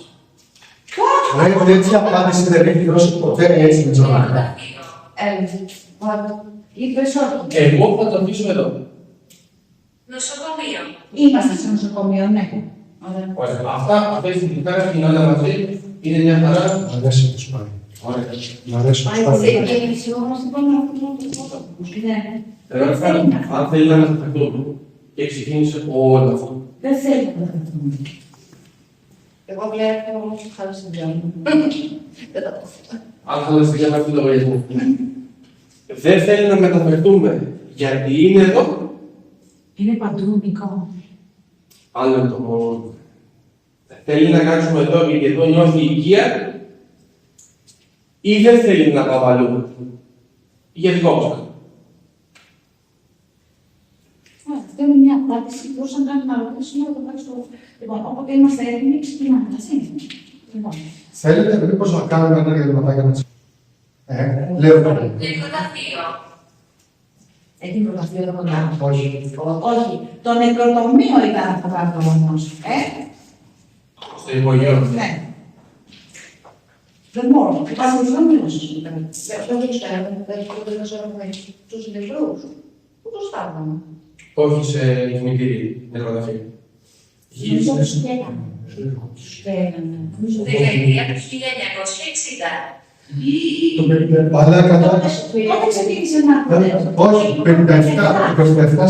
Ρε, τέτοια απάντηση δεν έχει δώσει ποτέ έτσι με τζόνα. Γραφείο. Έλα. Είπες όχι. Εγώ θα το αφήσω εδώ. Νοσοκομείο. Είμαστε σε νοσοκομείο, ναι. Ωραία. Ωραία. Αυτές οι κινητά είναι όλα μαζί. Είναι μια χαρά. Μ' αρέσει πώς πάει. Ωραία. Μ' αρέσει πώς Πάει πάει. πολύ. Ξεκίνηση όμως, λοιπόν, αυτό. Ναι. Αν θέλει να μεταφερθούν και ξεκίνησε όλο αυτό. Δεν θέλει να το Εγώ βλέπω όμως χάρη στην διάλογο. Δεν τα πω. Αν θα δεις για να πει το λογαριασμό. Δεν θέλει να μεταφερθούμε γιατί είναι εδώ. Είναι παντού, Νικό. Άλλο το. Θέλει να κάτσουμε εδώ γιατί εδώ νιώθει οικία ή δεν θέλει να πάω αλλού. Για δικό μας. Αυτό είναι μια απάντηση που μπορούσαν να κάνουμε να ρωτήσουμε να το πάρει στο. Λοιπόν, όποτε είμαστε έτοιμοι, ξεκινάμε. Έτσι. Λοιπόν. Θέλετε μήπως να κάνουμε ένα διαδηματάκι να λέω Νεκροταφείο. Έχει προταθεί εδώ κοντά. Όχι. Όχι. Το νεκροτομείο ήταν αυτό κάτω όμως. Στο υπογείο. Ναι. Δεν μπορώ. Υπάρχει νεκροτομείο. Δεν το ξέρουμε, δεν ξέρουμε τους νεκρούς. Πού τους στάβαμε. Όχι σε κινητήρι νεκροταφείο. Νομίζω τους στέγανε. Τους στέγανε. Δεκαετία του 1960. Παλιά κατάσταση. Πότε ξεκίνησε να έρχονται. Όχι, 57. 57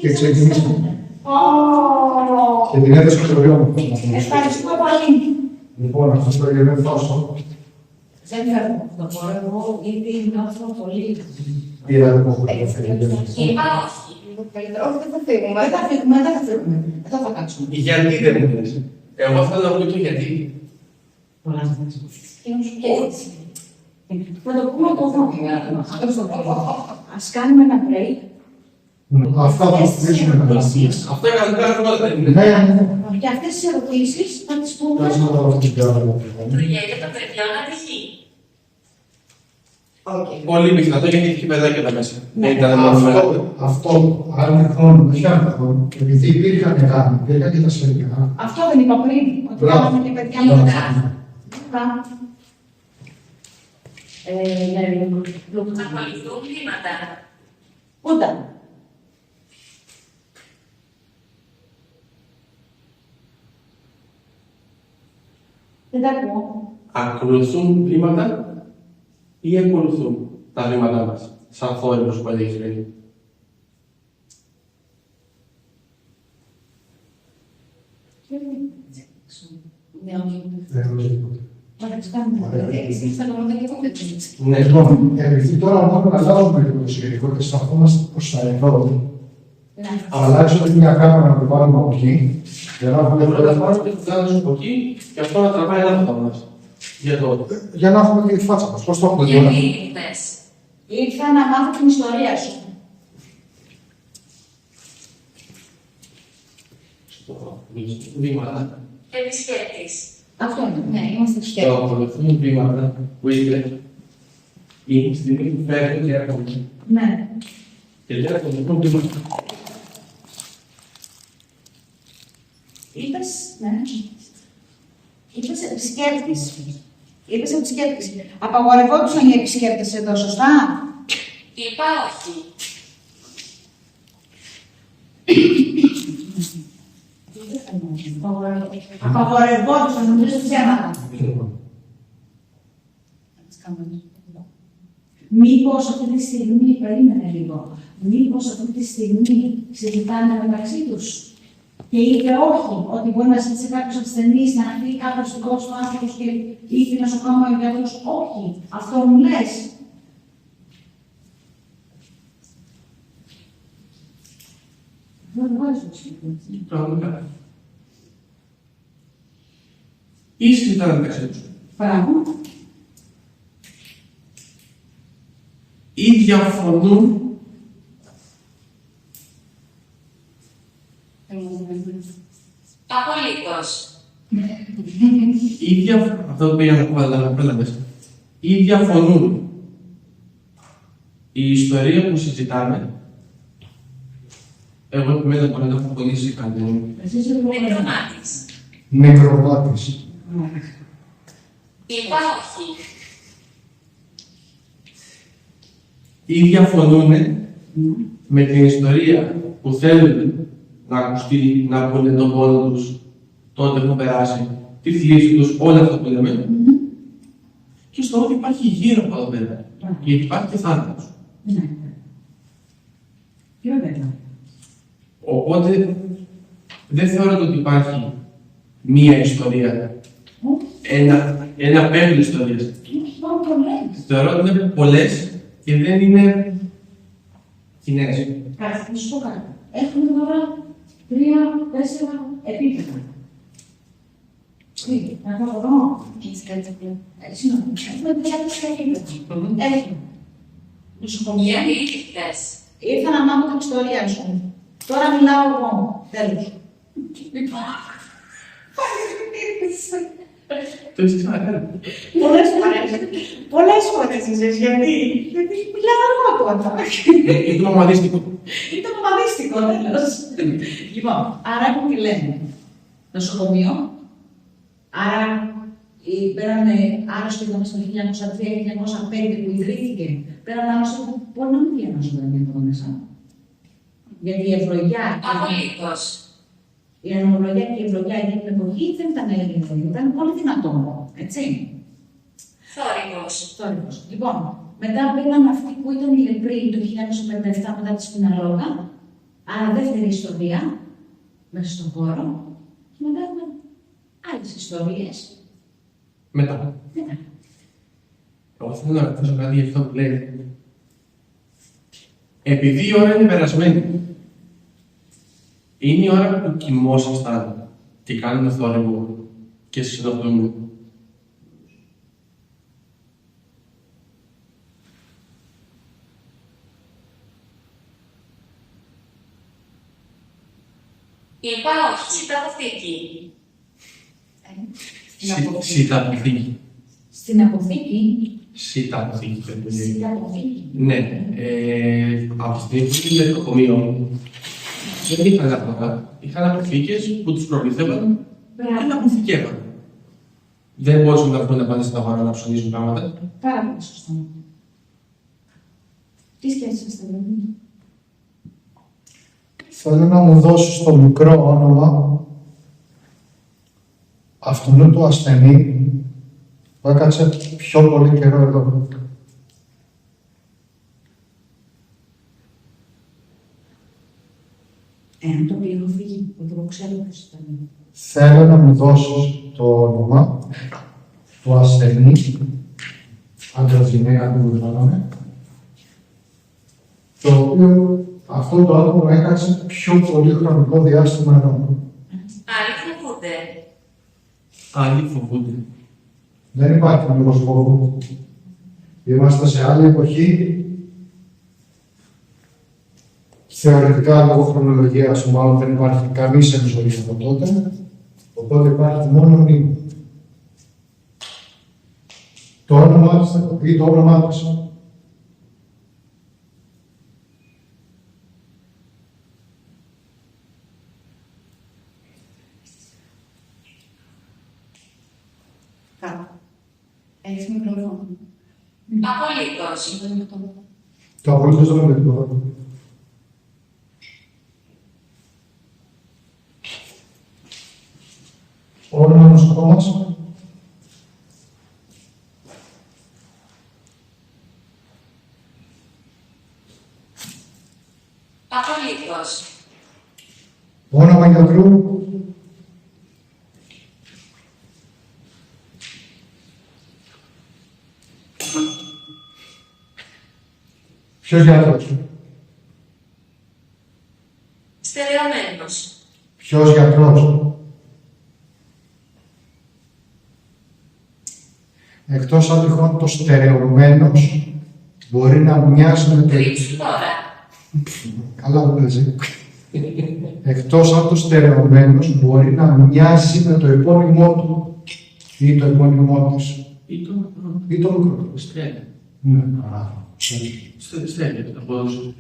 και ξεκινήσαμε. Και την έδωσε στο γιο μου. Ευχαριστούμε πολύ. Λοιπόν, αυτό το γεγονό τόσο. Δεν φέρνω αυτό το μπορώ εγώ, γιατί νιώθω πολύ. Πήρα το κόμμα. Είπα όχι. Όχι, δεν θα φύγουμε. Δεν θα φύγουμε, δεν θα φύγουμε. Εδώ θα κάτσουμε. Γιατί δεν μου λες. Εγώ θέλω να πω το γιατί. Πολλά θα κάτσουμε. Και Θα το πούμε από εδώ. Ας κάνουμε ένα break. Αυτά θα αφήσουμε να δούμε. Αυτό είναι κανονικά πράγματα δεν είναι. Ναι, ναι. Και αυτές τις ερωτήσεις θα τις πούμε. Κάτσε να δω αυτή την ώρα. Του γέλιο των παιδιών ατυχή. Πολύ πιθανό γιατί έχει παιδάκια τα μέσα. Δεν ήταν μόνο μεγάλο. Αυτό, αν χρόνο, όχι άλλο χρόνο, επειδή υπήρχαν γάμοι, υπήρχαν και τα σφαιρικά. Αυτό δεν είπα πριν, ότι Μπράβο. κάναμε και παιδιά Μπράβο. μετά. Ακολουθούν βήματα. Πούντα. Δεν τα ακούω. Ακολουθούν βήματα ή ακολουθούν τα βήματά μας. Σαν θόρυβος που έλεγε πριν. Ναι, όχι. Δεν ρωτήσω τίποτα. Θα τις κάνουμε. Εσείς θα κάνουμε και εγώ έτσι. Ναι. Λοιπόν, επειδή τώρα μόνο να αλλάζουμε λίγο το σφαιρικό και σταθόμαστε προς τα εδώ, Ναι. αλλάξω μια κάμερα να την βάλουμε από εκεί, για να έχουμε Μπορούμε να πάρουμε το πλάνο από εκεί και αυτό να τραβάει ανάποδα μας. Για το. για να έχουμε και τη φάτσα μας. Πώς το έχουμε Γιατί τώρα. ήρθες. Ήρθα να μάθω την ιστορία σου. Στο βήματα. Επισκέπτης. Αυτό είναι. Ναι, είμαστε Στο σχέδιο. ακολουθούν βήματα που είπε η στιγμή που φέρνει και έρχονται. Ναι. Και λέει ακολουθούν βήματα. Είπες, ναι. Είπες επισκέπτης. Είπες επισκέπτης. Απαγορευόντουσαν οι επισκέπτες εδώ, σωστά. Είπα όχι. Απαγορευόντουσαν, νομίζω ψέματα. Μήπως αυτή τη στιγμή, περίμενε λίγο, μήπως αυτή τη στιγμή συζητάνε μεταξύ τους και είπε όχι, ότι μπορεί να ζήτησε κάποιος ασθενής, να έρθει κάποιος δικός του άνθρωπος και ήρθε νοσοκόμα ο γιατρός. Όχι, αυτό μου λες. Δεν βγάζω σχεδόν. Πραγματικά. Ή συζητάνε μεταξύ τους. Πράγμα. Ή διαφωνούν Απολύτως. αυτό που πήγα να πω, αλλά ή διαφωνούν. Η ιστορία που συζητάμε, εγώ επιμένω μπορεί να έχω απολύσει κάτι. Εσύ είσαι λίγο Νεκρομάτης. Νεκροβάτης. Είπα όχι. Ή διαφωνούν με την ιστορία που θέλουν να ακουστεί, να πούνε τον πόνο τους, τότε που περάσει, τη θλίψη τους, όλα αυτά που λέμε. Και στο ότι υπάρχει γύρω από εδώ πέρα. Γιατί υπάρχει και θάνατος. Ναι. Ποιο βέβαια. Οπότε δεν θεωρώ ότι υπάρχει μία ιστορία. Ένα παίρνει ιστορίες. πολλές. Θεωρώ ότι είναι πολλές και δεν είναι κοινές. Κάτσε, να σου πω κάτι. Έχουμε τώρα 3-4 επίπεδα. Τι, να το δω. Έχεις κάτι απλό. Συγγνώμη, έχουμε 4 επίπεδα. Έχουμε νοσοκομεία. Γιατί ήρθες. Ήρθα να μάθω την ιστορία σου. Τώρα μιλάω εγώ. Τέλος. Το έχεις ξανακάνει. Πολλές φορές. Πολλές φορές ξέρεις γιατί. Γιατί μιλάω εγώ τώρα. Είναι το ομαδίστικο. Είναι ομαδίστικο, τέλος. Λοιπόν, άρα έχουμε και λέμε νοσοκομείο. Άρα πέρανε άρρωστοι εδώ μέσα το 1903-1905 που ιδρύθηκε. Πέρανε άρρωστοι που μπορεί να μην διαβάζονταν εδώ μέσα. Γιατί η ευλογιά. Απολύτως. Η ανομολογία και η ευλογιά για την εποχή δεν ήταν ελληνική, ήταν πολύ δυνατό. Έτσι. Θόρυβος. Θόρυβος. Λοιπόν, μετά μπήκαν αυτοί που ήταν οι λεπροί το 1957 μετά τη Σπιναλόγα. Άρα δεύτερη ιστορία μέσα στον χώρο. Και μετά έχουμε άλλες ιστορίες. Μετά. Μετά. Εγώ θέλω να ρωτήσω κάτι για αυτό που λέει. Επειδή η ώρα είναι περασμένη, είναι η ώρα που κοιμόσασταν και κάνουμε θόρυβο και συνοδούμε. Είπα όχι. Συνταγωθήκη. Συνταποθήκη. Στην αποθήκη. Συνταποθήκη. Στην αποθήκη. Ναι. Από τη στιγμή που είναι νεκροκομείο, δεν είχαν απλά. Είχαν αποθήκες που τους προβληθεύαν και να αποθηκεύαν. Δεν μπορούσαν να βγουν να πάνε στα βάρα να ψωνίζουν πράγματα. Πάρα πολύ σωστό. Τι σκέφτεσαι, δηλαδή. Θέλω να μου δώσεις το μικρό όνομα αυτού του ασθενή που έκατσε πιο πολύ καιρό εδώ. Εάν το πληροφορεί, ότι εγώ ξέρω ποιος ήταν. Θέλω να μου δώσεις το όνομα του ασθενή, άντρας γυναίκα που μιλάμε, το οποίο αυτό το άτομο έκατσε πιο πολύ χρονικό διάστημα εδώ. Άλλοι φοβούνται. Άλλοι φοβούνται. Δεν υπάρχει λόγος φόβου. Είμαστε σε άλλη εποχή. Θεωρητικά, λόγω χρονολογίας, μάλλον δεν υπάρχει καμία ζωή από τότε. Οπότε υπάρχει μόνο μνήμη. Το όνομά της θα πει το όνομά της. Έχεις μικρόφωνο. Απολύτως. Το απολύτως δεν είναι το. Όνομα νοσοκόμας. Απολύτως. Όνομα γιατρού. Ποιος γιατρός. Στερεωμένος. Ποιος γιατρός. Εκτός αν τυχόν το στερεωμένος μπορεί να μοιάζει με το... Κρύψου τώρα. Καλά μου παίζει. Εκτός αν το στερεωμένος μπορεί να μοιάζει με το επώνυμό του ή το επώνυμό της. Ή το Ή το μικρό. Στέλνει. Ναι, καλά. Στέλνει το πόδι.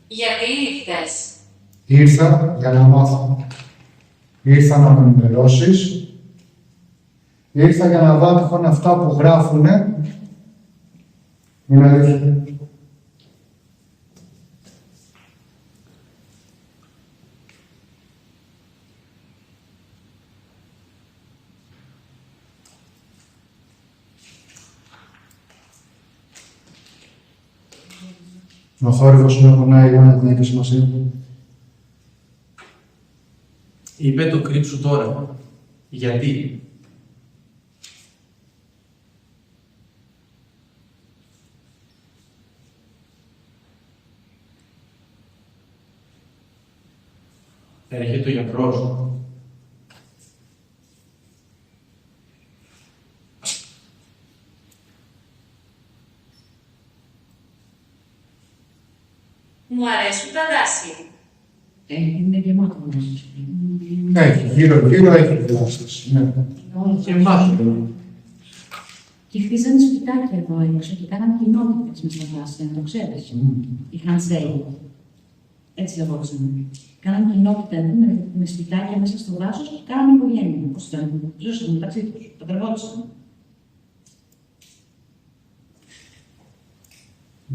Γιατί ήρθες. Ήρθα για να μάθω. Ήρθα να με ενημερώσεις. Ήρθα για να δω τυχόν αυτά που γράφουνε είναι αλήθεια. Ο θόρυβος είναι γονάει για να δεν έχει σημασία. Είπε το κρύψου τώρα. Γιατί? Έρχεται ο γιατρός. Μου αρέσουν τα δάση. Είναι γεμάτο γνώσεις. Έχει, γύρω-γύρω έχει γλάσσες. Ναι. Και εμάς. Και χτίζανε σπιτάκια εδώ έξω και κάνανε κοινότητες με στα δάση, να το ξέρεις. Οι Χανσέοι. Έτσι λεγόντουσαν. Κάνανε κοινότητα εδώ με σπιτάκια μέσα στο δάσος και κάνανε οικογένεια. Πώς ήταν, ζούσαν μεταξύ τους, παντρευόντουσαν.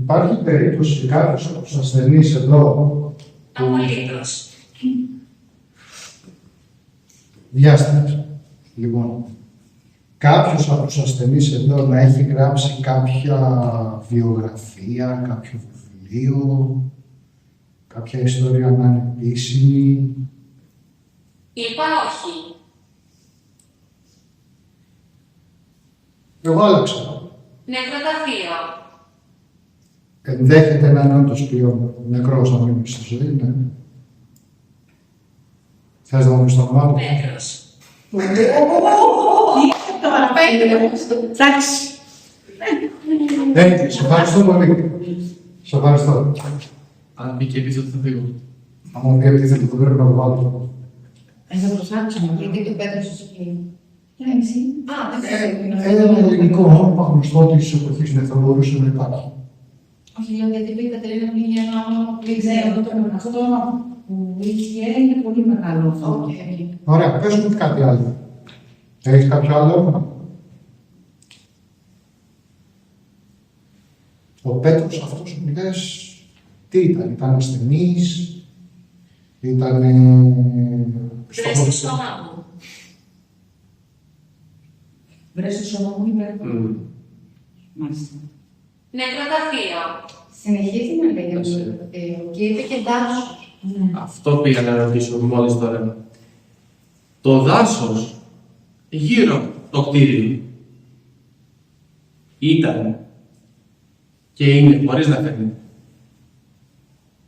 Υπάρχει περίπτωση κάποιος από τους ασθενείς εδώ Απολύτως. διάσταση. Λοιπόν, κάποιος από τους ασθενείς εδώ να έχει γράψει κάποια βιογραφία, κάποιο βιβλίο, κάποια ιστορία να είναι επίσημη. Είπα όχι. Εγώ άλλαξα. Νεκροταφείο. Ενδέχεται να είναι όντως πλέον νεκρός να μείνει στη ζωή, ναι. Θες να μου πεις το όνομά του? Μέτρος. Εντάξει. Σε ευχαριστώ πολύ. Σε ευχαριστώ. Αν πει και επίθετο θα φύγω. Αν μου πει ότι το πρέπει να το βάλω. Θα το ψάξουμε. Γιατί το πέτρεψε εκεί. Και εσύ. Α, δεν ξέρω. Ένα ελληνικό όνομα γνωστό της εποχής, ναι, θα μπορούσε να υπάρχει. Όχι, λέω γιατί η Κατερίνα μου είναι ένα όνομα που δεν Ξέρω ξέρω. το όνομα. Αυτό το όνομα που είχε είναι πολύ μεγάλο. Οκ. Ωραία, πες μου κάτι άλλο. Έχεις κάποιο άλλο όνομα? Ο Πέτρος αυτός που λες, τι ήταν ασθενής, ήταν... Βρες στο σώμα μου. Βρες το σώμα μου, είπε. Μάλιστα. Νεκροταφείο. Συνεχίζει να λέει για το νεκροταφείο και είπε και δάσος. Αυτό πήγα να ρωτήσω μόλις τώρα. Το δάσος γύρω από το κτίριο ήταν και είναι, χωρίς να φαίνεται,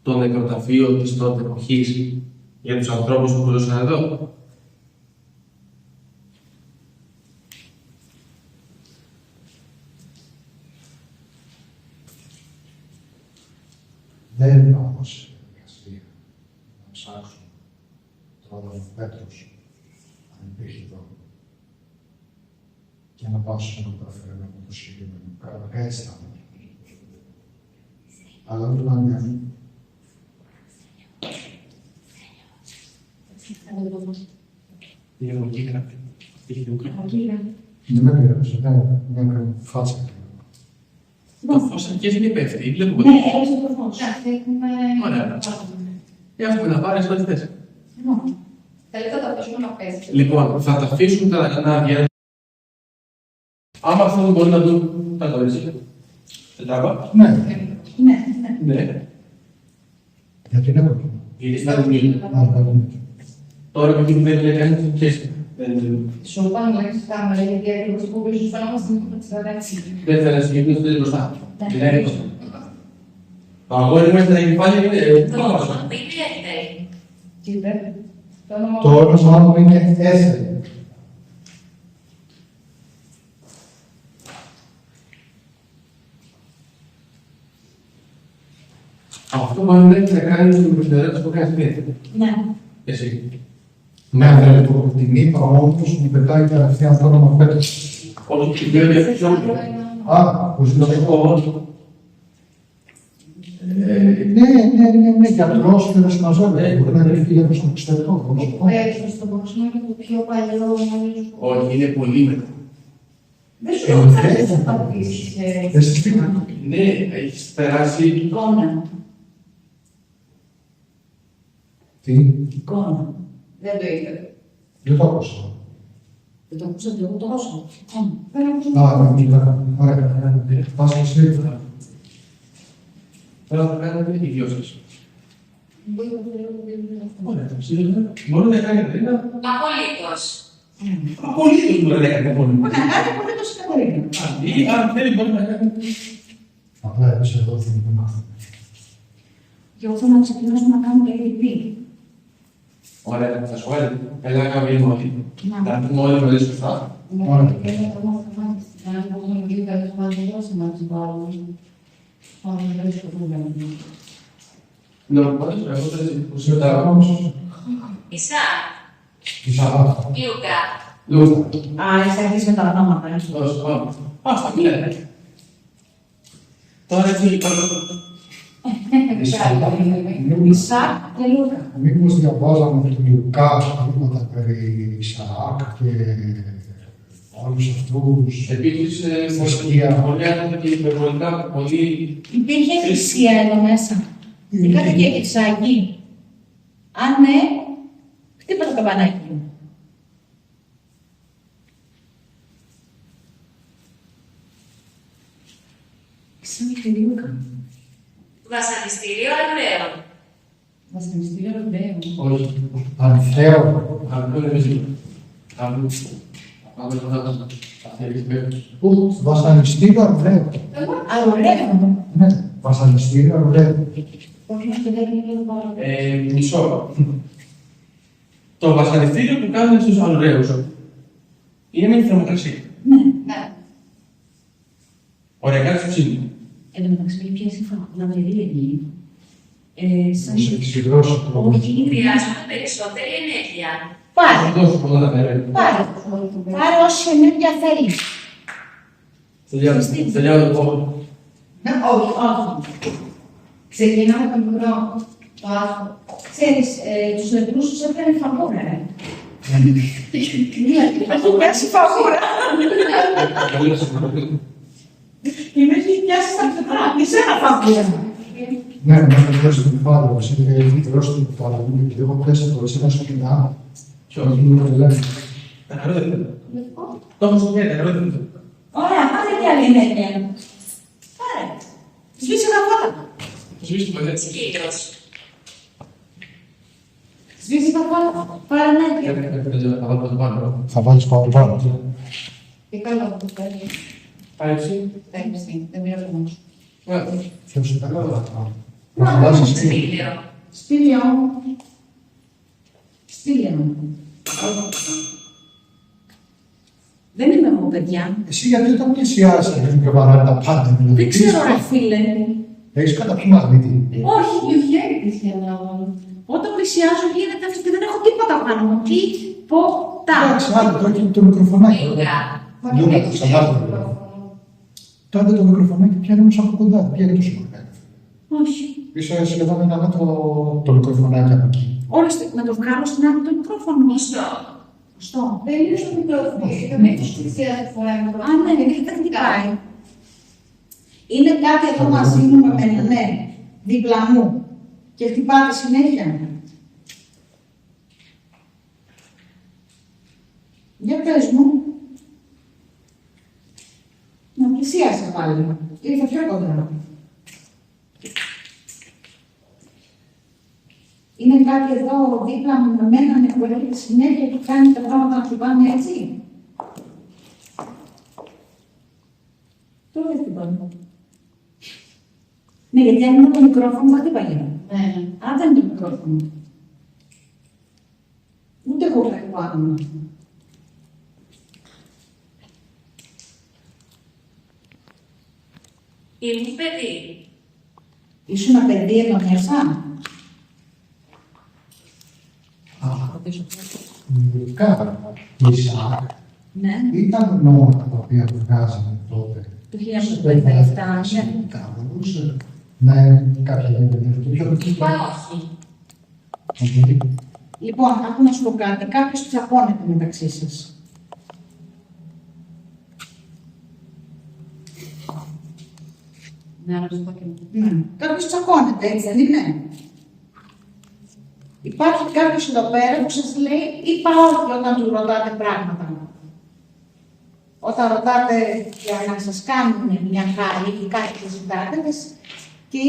το νεκροταφείο της τότε εποχής για τους ανθρώπους που ζούσαν εδώ. Δεν είναι όμως διαδικασία να ψάξουν τώρα ο Πέτρος, αν υπήρχε εδώ, και να πάω σε ένα προφέρω από το συγκεκριμένο. Πραγματικά έτσι θα είναι. Αλλά δεν το κάνει. Η αγωγή γράφει. Δεν με πειράζει, δεν με φάτσα. Το φως αρχίζει και πέφτει, βλέπουμε. Ναι, έλειψε το φως. Εντάξει, έχουμε. Ωραία. Έχουμε να πάρεις ό,τι θες. Θέλετε να τα αφήσουμε να πέσει. Λοιπόν, θα τα αφήσουμε τα κανάλια. Άμα θέλουν μπορεί να δουν τα κορίτσια. Τετράβα. Ναι, Ναι. γιατί είναι κόκκινο. Γιατί στα δουν. Τώρα που δεν λέει κανένας δεν ξέρει. Σου είπα να αλλάξεις κάμερα γιατί ακριβώς που πίσω φαινόμαστε με τις ραδάξεις. Δεν θα συγκεκριμένως το τέλει μπροστά. Είναι έξω. Το αγόρι μέσα στα κεφάλια είναι... Το όνομα μου είναι Εύτερη. Τι είπε. Το όνομα Το όνομα μου είναι Έθερη. Αυτό μάλλον έχει να κάνει με την ερώτηση που κάνεις πριν. Ναι. Εσύ. Ναι, αλλά το την είπα όμως μου πετάει κατευθείαν το όνομα Πέτρος. Όχι, την λέω για ποιο. Α, που ζητάς εγώ. Ναι, γιατρός και ρεσμαζόρ. Μπορεί να είναι φίλος στον εξωτερικό. Ο Πέτρος θα μπορούσε να είναι το πιο παλιό νομίζω. Όχι, είναι πολύ μετά. Δεν σου έχω κάποιες απαντήσεις. Δεν στις πήγα. Ναι, έχεις περάσει. Εικόνα. Τι, Εικόνα. Δεν το είπε. δεν το άκουσα. Δεν το ακούσατε, εγώ το άκουσα. Εικόνα. Δεν άκουσα. Α, ναι, κοίτα. Ωραία. Πας στο σπίτι. Τώρα θα κάνετε οι δυο σας. Μπορεί να το λέω. Ωραία, μπορεί να κάνετε ένα. Απολύτως. Απολύτως μπορεί να κάνει πόλεμο. Που να κάνει απολύτως η Κατερίνα. Ή αν θέλει μπορεί να κάνει. Απλά έπεσε εδώ, δεν το μάθαμε. Και εγώ θέλω να ξεκινήσουμε να κάνουμε το ADP. Ωραία, θα σου έλεγα. Έλα να κάνουμε λίγο όλοι. Να πούμε όλοι μαζί σωστά. Ωραία. Και είναι το μόνο θέμα της αν μπορούμε να γίνει καλές μας δώσουμε να τις βάλουμε. Πάμε να βρίσκω πρόβλημα. Ναι, πάντως, εγώ θα Σιωτά συζητάω. όμως, Ισαάκ, Ισαάκ. Λούκα, Λούκα. Α, είσαι αρχίσει με τα ονόματα. Δώσε, πάμε. Ας τα μιλάμε. Τώρα έτσι, Ισαάκ και Λούκα. Μήπως διαβάζαμε του Λουκά πράγματα περί Ισαάκ και όλους αυτούς. επίσης, Θρησκεία. πολλοί άνθρωποι και υπερβολικά πολύ. Υπήρχε εκκλησία εδώ μέσα. Είχατε και εκκλησάκι. Αν ναι, χτύπα το καμπανάκι μου. Σαν και Λούκα. βασανιστήριο Αρουραίων, Βασανιστήριο Ροντέου. Όχι. Ανθέο. Αυτό είναι φυσικό. Πάμε τώρα. Πού, βασανιστήριο Αρουραίο. Αρουραίο. Ναι, βασανιστήριο Αρουραίο. Όχι, αυτό δεν είναι λίγο παραπάνω. Μισό. Το βασανιστήριο που κάνουν στους Αρουραίους είναι με τη θερμοκρασία. Ναι. Ωραία, κάτι σου είναι. Εν τω μεταξύ, έχει πιάσει φαγωλαμερή εκεί. Σαν Σε εξηγρώσει το όχι, χρειάζονται περισσότερη ενέργεια. πάρε. Θα δώσω πολλά τα πέρα. Πάρε. Πάρε όση ενέργεια θέλεις. Τελειώνω το κόμμα. Ναι, όχι, όχι. Ξεκινάμε με το μικρό. Το άσπρο. Ξέρεις, τους νεκρούς τους έφερε φαγούρα, Έχει πιάσει φαγούρα. Και με έχει πιάσει στα πλευρά. Εσένα φαγούρα. Ναι, να με δώσει την πάντα, μας είχε δώσει την πάντα, και εγώ 4 φορές είχα σου την άμυνα. Ποιο? Είναι ελεύθερο. Τα νερό δεν θέλω. Το έχω στο χέρι, τα νερό δεν θέλω. Ωραία, πάρε και άλλη ενέργεια. Πάρε. Σβήσε τα φώτα. Σβήσει το παιδί. Σκύλος, Σβήσε τα φώτα. Πάρε ενέργεια. Θα βάλω το πάνω. Θα βάλεις παραπάνω. Και καλό αυτό το παίρνει. Πάει εσύ. Εντάξει, δεν πειράζει όμως. Ποιος ήταν καλά. Να φαντάζεσαι εσύ. σπήλαιο, Σπήλιο. Σπήλιο. Δεν είμαι εγώ, παιδιά. Εσύ γιατί όταν πλησιάζεις δεν και βαράνε τα πάντα. δηλαδή. Δεν ξέρω, ρε φίλε. Έχεις καταπιεί μαγνήτη. Όχι, Γιουχέρι σχεδόν. όταν πλησιάζω γίνεται αυτό και δεν έχω τίποτα πάνω μου. Τίποτα. Εντάξει, άντε τώρα και το μικροφωνάκι. Λούκα, Λούκα, το ξαλάβω. Τότε το μικροφωνάκι πιάνει όμως από κοντά, δεν πιάνει τόσο μακριά. Όχι. Είσαι σχεδόν ένα το μικροφωνάκι από εκεί. Όλα να το βγάλω στην άκρη το μικρόφωνο. μουστό, Στο. Δεν είναι στο μικρόφωνο. Δεν έχει πλησιάσει φορά με το Α, ναι, δεν χτυπάει. Είναι κάτι εδώ μαζί μου με μένα, ναι. Δίπλα μου. Και χτυπάτε συνέχεια. Για πες μου. Να πλησίασε πάλι. Ήρθε πιο κοντά. Είναι κάτι εδώ δίπλα μου με μένα που έρχεται συνέχεια και κάνει τα πράγματα να χτυπάνε έτσι. Τώρα δεν χτυπάνε. Ναι, γιατί αν είναι το μικρόφωνο θα χτυπάγε. Ναι. Αν δεν είναι το μικρόφωνο. Ούτε εγώ κάτι πάνω. ήμουν παιδί, Ήσουν ένα παιδί εδώ μέσα. Λουκά, Ισαάκ, Ναι. ήταν ονόματα τα οποία βγάζανε τότε. Το 1957. Ναι. Θα μπορούσε να είναι κάποια γενική πιο είπα όχι, δική. Λοιπόν, άκου να σου πω κάτι. Κάποιος τσακώνεται μεταξύ σας. Ναι, να σου πω και εγώ. Ναι. Κάποιος τσακώνεται, έτσι δεν είναι. Υπάρχει κάποιος εδώ πέρα που σας λέει είπα όχι όταν του ρωτάτε πράγματα. Όταν ρωτάτε για να σας κάνουν μια χάρη ή κάτι που ζητάτε και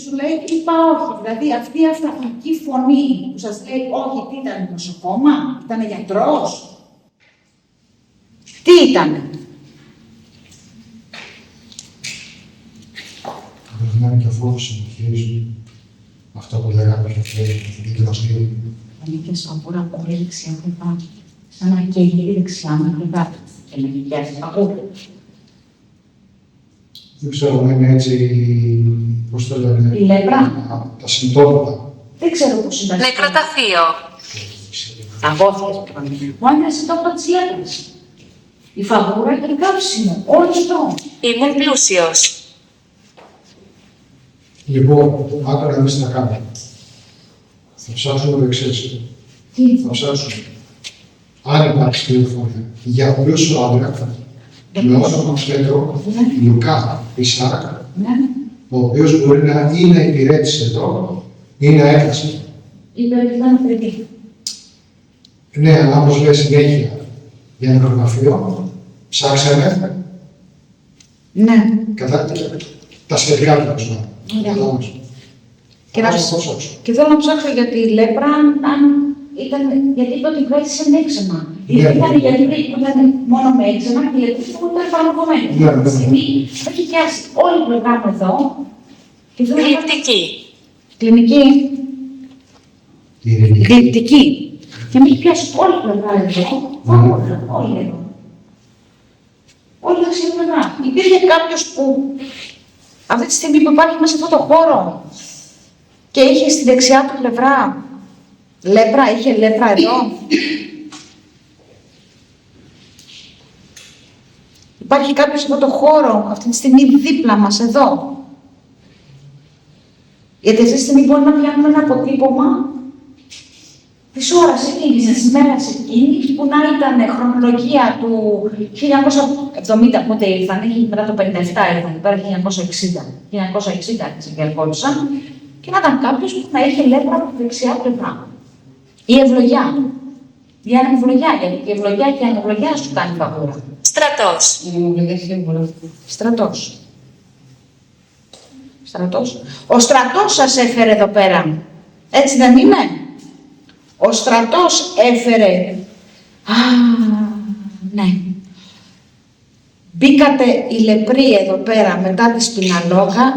σου λέει είπα όχι. Δηλαδή αυτή η αυταρχική φωνή που σας λέει όχι, τι ήταν νοσοκόμα, ήταν γιατρός. ήτανε. Πρέπει να είναι και ο φόβος συνεχίζει. Αυτό που λέγαμε και χθες, η δικαστή. Ανήκε σαμπούρα πολύ δεξιά κρυβά. Σαν να καίγει δεξιά με κρυβά. Και με νοικιάζει παγούρα. Δεν ξέρω αν είναι έτσι, πώς το λένε, Η λέπρα. τα συμπτώματα. Δεν ξέρω πώς είναι. Νεκροταφείο. Τα γόθια. Μου είναι συμπτώματα της λέπρας. Η φαγούρα και το κάψιμο. Όλο αυτό. Ήμουν πλούσιος. Λοιπόν, άκουρα να δεις τι θα κάνουμε. Θα ψάξουμε το εξής. Τι. Θα ψάξουμε. Αν υπάρχει πληροφορία για πλούσιο άντρα, με όσο μέτρο, Λουκά Ισάκ, Ναι. ο οποίος μπορεί να ή να υπηρέτησε εδώ ή να έχασε. Είπε ότι ήταν παιδί. Ναι, αλλά όπως λέει συνέχεια για νεκροταφείο, ψάξαμε Ναι. κατά τα σχετικά του προσωπικά. Ωραία. Και, Θα να... το ψάξω. και θέλω να ψάξω για τη λέπρα, αν ήταν, γιατί είπε ότι βρέθηκε με έξαιμα. Ναι. Ήταν γιατί ήταν μόνο με έξαιμα και γιατί ήταν παραγωγμένο. Ναι, ναι, ναι. Έχει πιάσει όλη την πλευρά μου εδώ. Και θέλω να Γλυπτική. κλινική. Ειρηνική. Γλυπτική. Και με έχει πιάσει όλη την πλευρά εδώ. Όλη εδώ. Όλη την πλευρά. Υπήρχε κάποιο που αυτή τη στιγμή που υπάρχει μέσα σε αυτό το χώρο και είχε στη δεξιά του πλευρά λέπρα, είχε λέπρα εδώ. Υπάρχει κάποιος σε αυτό το χώρο, αυτή τη στιγμή δίπλα μας, εδώ. Γιατί αυτή τη στιγμή μπορεί να πιάνουμε ένα αποτύπωμα της ώρας εκείνης, της ημέρας εκείνης, που να ήταν χρονολογία του 1970, πότε ήρθαν, μετά το 57 ήρθαν, τώρα 1960. 1960 εξεγερκόντουσαν, και να ήταν κάποιος που να είχε λέπρα από τη δεξιά πλευρά. Η ευλογιά. Η ανευλογιά, γιατί η ευλογιά και η ανευλογιά σου κάνει φαγούρα. Στρατός. Στρατός. Στρατός. Ο στρατός σας έφερε εδώ πέρα. Έτσι δεν είναι? Ο στρατός έφερε. Α, ναι. Μπήκατε οι λεπροί εδώ πέρα μετά τη σπιναλόγα,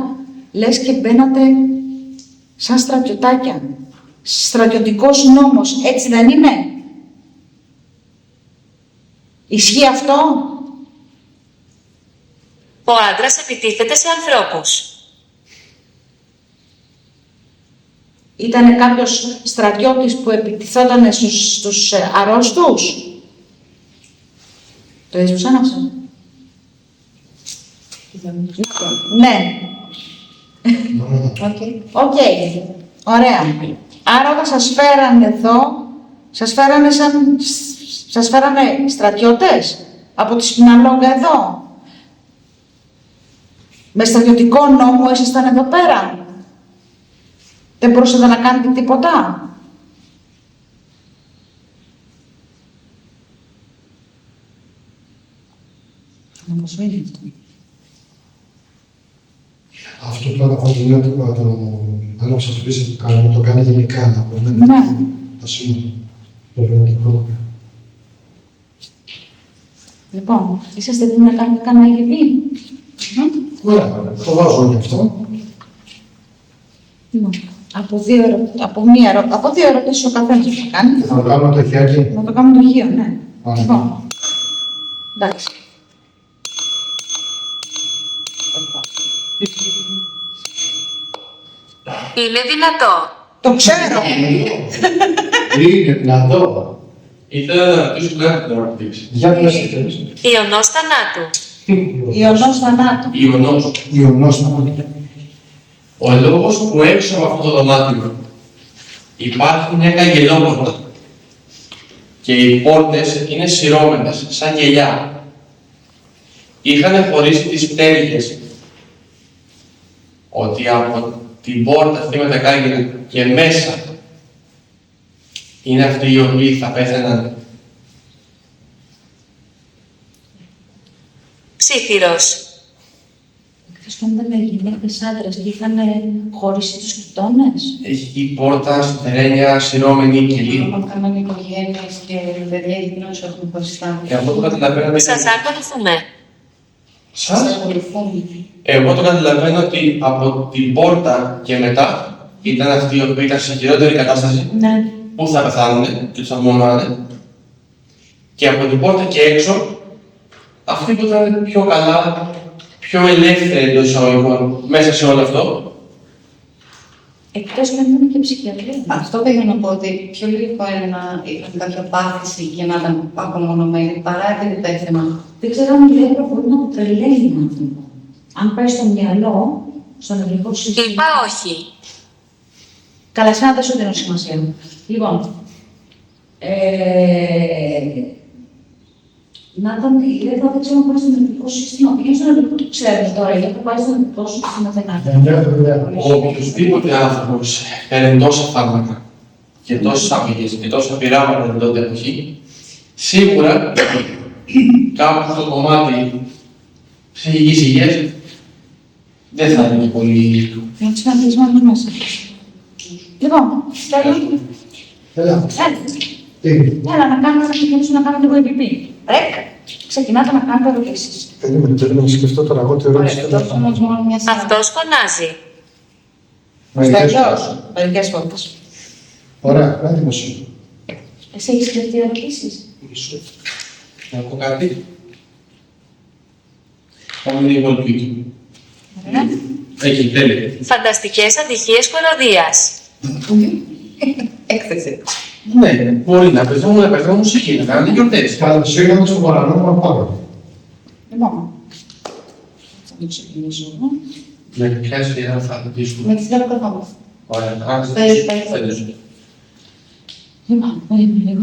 λες και μπαίνατε σαν στρατιωτάκια. Στρατιωτικός νόμος, έτσι δεν είναι? Ισχύει αυτό? Ο άντρας επιτίθεται σε ανθρώπους. Ήτανε κάποιος στρατιώτης που επιτιθόταν στους αρρώστους? Το είδες που σ' Ναι. Οκ. Ωραία. Άρα όταν σας φέρανε εδώ, σας φέρανε στρατιώτες από τη Σπιναλόγκα εδώ. Με στρατιωτικό νόμο ήσασταν εδώ πέρα. Δεν μπορούσατε να κάνετε τίποτα. Όμως δεν είναι αυτό. Αυτό τώρα θα το λέτε, αν σας το πεις, να το κάνει γενικά, να πούμε. Ναι. Τα σύνορα. Το βελτικό. Λοιπόν, είσαστε έτοιμοι να κάνετε κανένα αγγελί? Ωραία, το βάζω γι' αυτό. Λοιπόν, από δύο ερωτήσεις ο καθένας θα κάνει. Και θα το κάνουμε το χέρι. Να το κάνουμε το χείο, ναι. Ωραία. Λοιπόν, εντάξει. Είναι δυνατό. Το ξέρω. Είναι δυνατό. Ήθελα να ρωτήσω κάτι να ρωτήσει. Για πες τι θέλεις. Ιωνός θανάτου. Ιωνός θανάτου. Ιωνός. Ιωνός θα πω. Ο λόγος που έξω από αυτό το δωμάτιο υπάρχει μια καγγελόπορτα και οι πόρτες είναι σειρώμενες σαν γυαλιά. Είχαν χωρίσει τις πτέρυγες ότι από την πόρτα αυτή με τα κάγκελα και μέσα είναι αυτοί οι οποίοι θα πέθαναν. Ψήθυρος. φαίνεται με γυναίκες άντρες και είχαν χωρίσει τους γειτόνες. Έχει πόρτα, σιδερένια, σειρώμενη, κελί. Όταν κάνανε οικογένειες και παιδιά γυμνούς έχουν χωριστά. Και αυτό το καταλαβαίνω. Σας ακολουθούμε. Σας ακολουθούν. Εγώ το καταλαβαίνω ότι από την πόρτα και μετά ήταν αυτοί οι οποίοι ήταν σε χειρότερη κατάσταση, Ναι. που θα πεθάνουν και τους αμονάνε. Και από την πόρτα και έξω, αυτοί που ήταν πιο καλά, πιο ελεύθεροι εντός εισαγωγικών μέσα σε όλο αυτό. Εκτός και αν ήταν και ψυχιατρία. Αυτό πήγα να πω ότι πιο λίγο είναι να είχαν κάποια πάθηση και να ήταν απομονωμένοι παρά επειδή πέθαιναν. Δεν ξέρω αν η λέπρα μπορεί να τρελαίνει έναν άνθρωπο. Αν πάει στο μυαλό, στο νευρικό σύστημα. Είπα όχι. Καλά, εσένα δεν σου δίνω σημασία. Λοιπόν, να ήταν η λέπρα δεν ξέρω αν πάει στο νευρικό σύστημα. Πήγαινε στο νευρικό, το ξέρεις τώρα, γιατί πάει στο νευρικό σύστημα δεν είναι. Οποιοδήποτε άνθρωπος παίρνει τόσα φάρμακα και τόσες άπηγες και τόσα πειράματα την τότε εποχή, σίγουρα κάπου στο κομμάτι ψυχικής υγείας δεν θα είναι και πολύ. Να τους κάνεις μόνος μέσα. Λοιπόν, Έλα. Τι. Έλα να κάνουμε να ξεκινήσουμε να κάνουμε λίγο EPP. Ρεκ, ξεκινάτε να κάνετε ερωτήσεις. Περίμενε να σκεφτώ τώρα εγώ τι ερώτηση Ωραία, θέλω να δώσε κάνω. όμως μόνο μια σειρά. Αυτός φωνάζει. Στέλιος, μερικές φορές. Ωραία, έτοιμος είμαι. Εσύ έχεις σκεφτεί ερωτήσεις. Μισό. Να πω κάτι. Πάμε λίγο Twitter. Ωραία. Έχει τέλεια. Φανταστικές ατυχίες κοροδίας. Έκθεση. Ναι, μπορεί να παίζουμε μουσική, να κάνουμε γιορτές. Καλώς ήρθατε στο παρανόμο πάρω. Λοιπόν, θα το ξεκινήσω εγώ. Με ποια σειρά θα αρχίσουμε. Με τη σειρά που καθόμαστε. Ωραία, Θέλεις. Λοιπόν, περίμενε λίγο.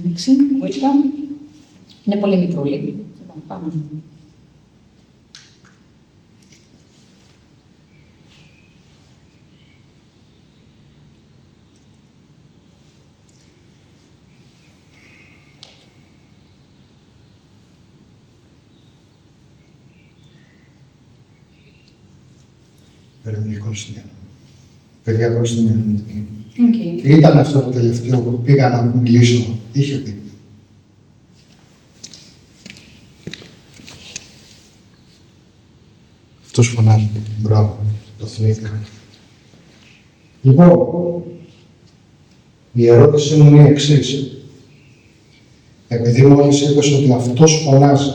Ανοίξει, βοήθεια. Είναι πολύ μικρούλη. Λοιπόν, πάμε. Περίμενε Κωνσταντίνα. Παιδιά Κωνσταντίνα. Οκ. Τι ήταν αυτό το τελευταίο που πήγα να μιλήσω, είχε πει. Αυτός φωνάζει. Μπράβο, το θυμήθηκα. Λοιπόν, η ερώτηση μου είναι η εξής. Επειδή μόλις είπες ότι αυτός φωνάζει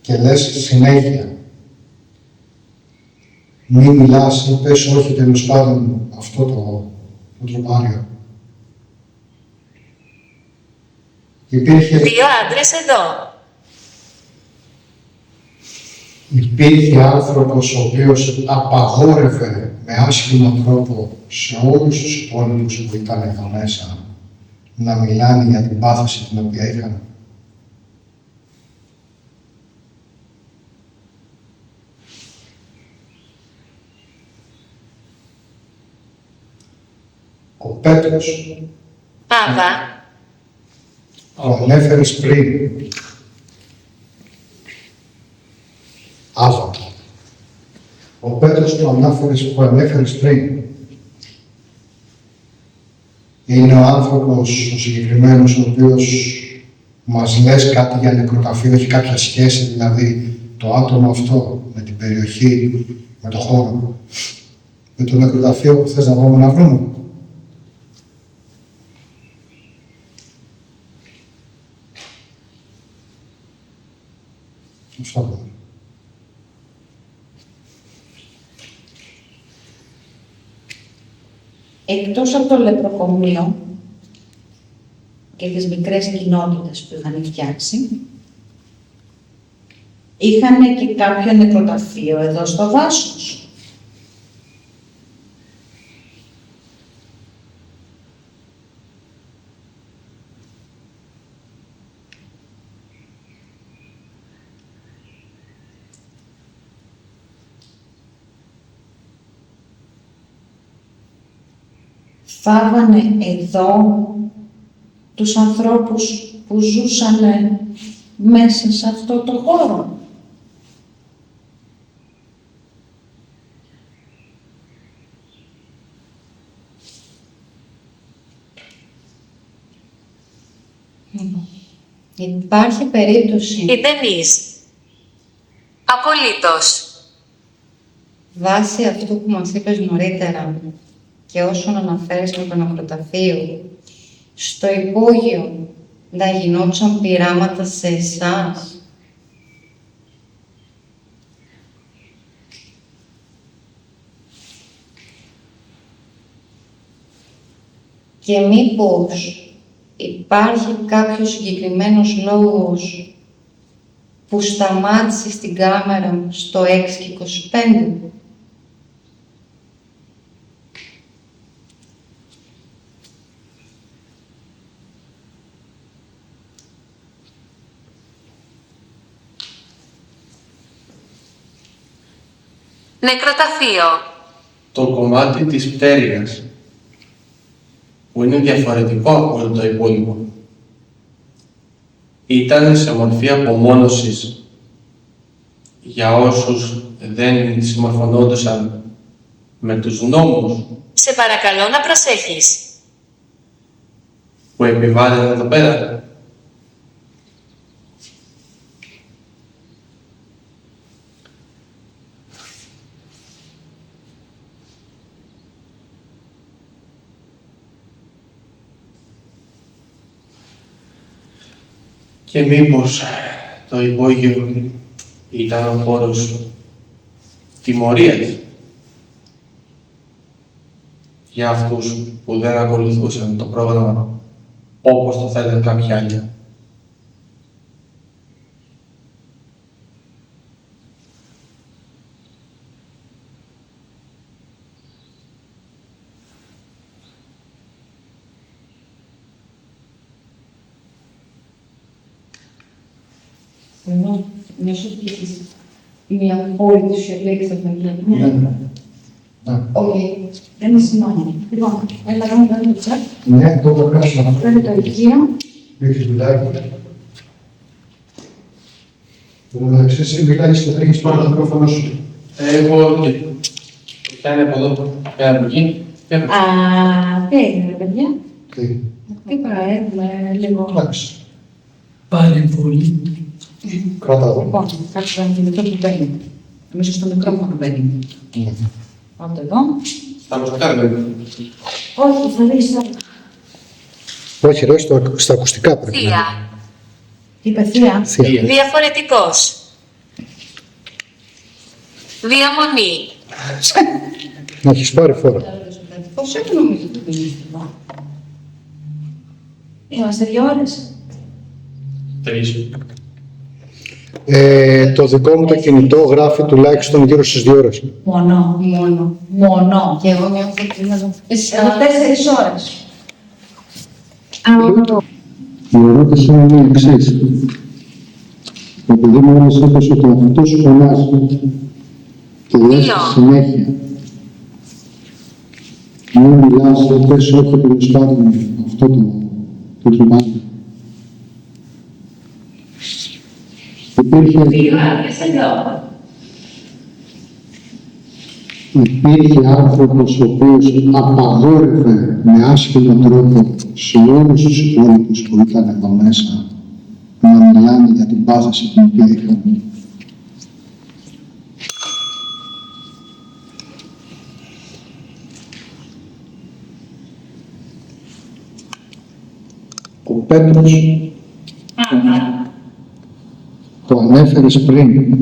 και λες συνέχεια μη μιλάς ή πες όχι τέλος πάντων αυτό το τροπάριο. Υπήρχε 2 άντρες εδώ. άνθρωπος ο οποίος απαγόρευε με άσχημο τρόπο σε όλους τους υπόλοιπους που ήταν εδώ μέσα να μιλάνε για την πάθηση την οποία είχαν. Ο Πέτρος, Άβα. που ανέφερες πριν, Άβα. Ο Πέτρος που ανέφερες πριν, είναι ο άνθρωπος ο συγκεκριμένος, ο οποίος μας λες κάτι για νεκροταφείο, έχει κάποια σχέση δηλαδή το άτομο αυτό με την περιοχή, με το χώρο, με το νεκροταφείο που θες να πάμε να βρούμε. Αυτό. Εκτός από το λεπροκομείο και τις μικρές κοινότητες που είχαν φτιάξει, είχαν και κάποιο νεκροταφείο εδώ στο δάσος. Θάβανε εδώ τους ανθρώπους που ζούσαν μέσα σε αυτό το χώρο. Υπάρχει περίπτωση, Η Ντενίζ. Απολύτως. βάσει αυτού που μας είπες νωρίτερα και όσον αναφέρεις με το νεκροταφείο, στο υπόγειο να γινόντουσαν πειράματα σε εσάς? Και μήπως υπάρχει κάποιος συγκεκριμένος λόγος που σταμάτησε στην κάμερα στο 6 και 25? Νεκροταφείο. Το κομμάτι της πτέρυγας, που είναι διαφορετικό από το υπόλοιπο, ήταν σε μορφή απομόνωσης για όσους δεν συμμορφωνόντουσαν με τους νόμους Σε παρακαλώ να προσέχεις. που επιβάλλεται εδώ πέρα. Και μήπως το υπόγειο ήταν ο χώρος τιμωρίας για αυτούς που δεν ακολουθούσαν το πρόγραμμα όπως το θέλουν κάποιοι άλλοι. Εγώ νιώσω ότι έχεις μια απόλυτη σιωπή ξαφνική. Όχι, δεν είναι συνόνια. Λοιπόν, έλα να κάνουμε το τσακ. Ναι, το περάσαμε. Φέρε το οικείο. Έχεις δουλάκι. Εν τω μεταξύ, εσύ μιλάς και τρέχεις πάνω το μικρόφωνο σου. Εγώ και πιάνε από εδώ, πιάνε από εκεί. Τι έγινε, ρε παιδιά? Τι. Τι παραέχουμε λίγο. Εντάξει. Πάλι πολύ. Κράτα εδώ. Λοιπόν, κάτσε να κινητό που μπαίνει. Νομίζω στο μικρόφωνο μπαίνει. Πάτε εδώ. Θα μας το κάνουμε. Όχι, θα δεις τώρα. Όχι, ρε, στα ακουστικά πρέπει να είναι. Θεία. Τι είπε θεία? Θεία. Διαφορετικός. Διαμονή. Να έχεις πάρει φόρα. Πώς έχω νομίζω ότι μπαίνει εδώ? Είμαστε 2 ώρες. 3. Το δικό μου το κινητό γράφει τουλάχιστον γύρω στις 2 ώρες. Μόνο. Και εγώ νιώθω ότι είναι εδώ. Εγώ 4 ώρες. Η ερώτηση είναι η εξής. Επειδή μόλις είπες ότι αυτός φωνάζει και λες Ποιο? συνέχεια, μην μιλάς, δεν πες όχι τέλος πάντων αυτό το κομμάτι. Υπήρχε άνθρωπος ο οποίος απαγόρευε με άσχημο τρόπο σε όλους τους υπόλοιπους που ήταν εδώ μέσα να μιλάνε για την πάθηση την οποία είχαν. Ο Πέτρος το ανέφερες πριν.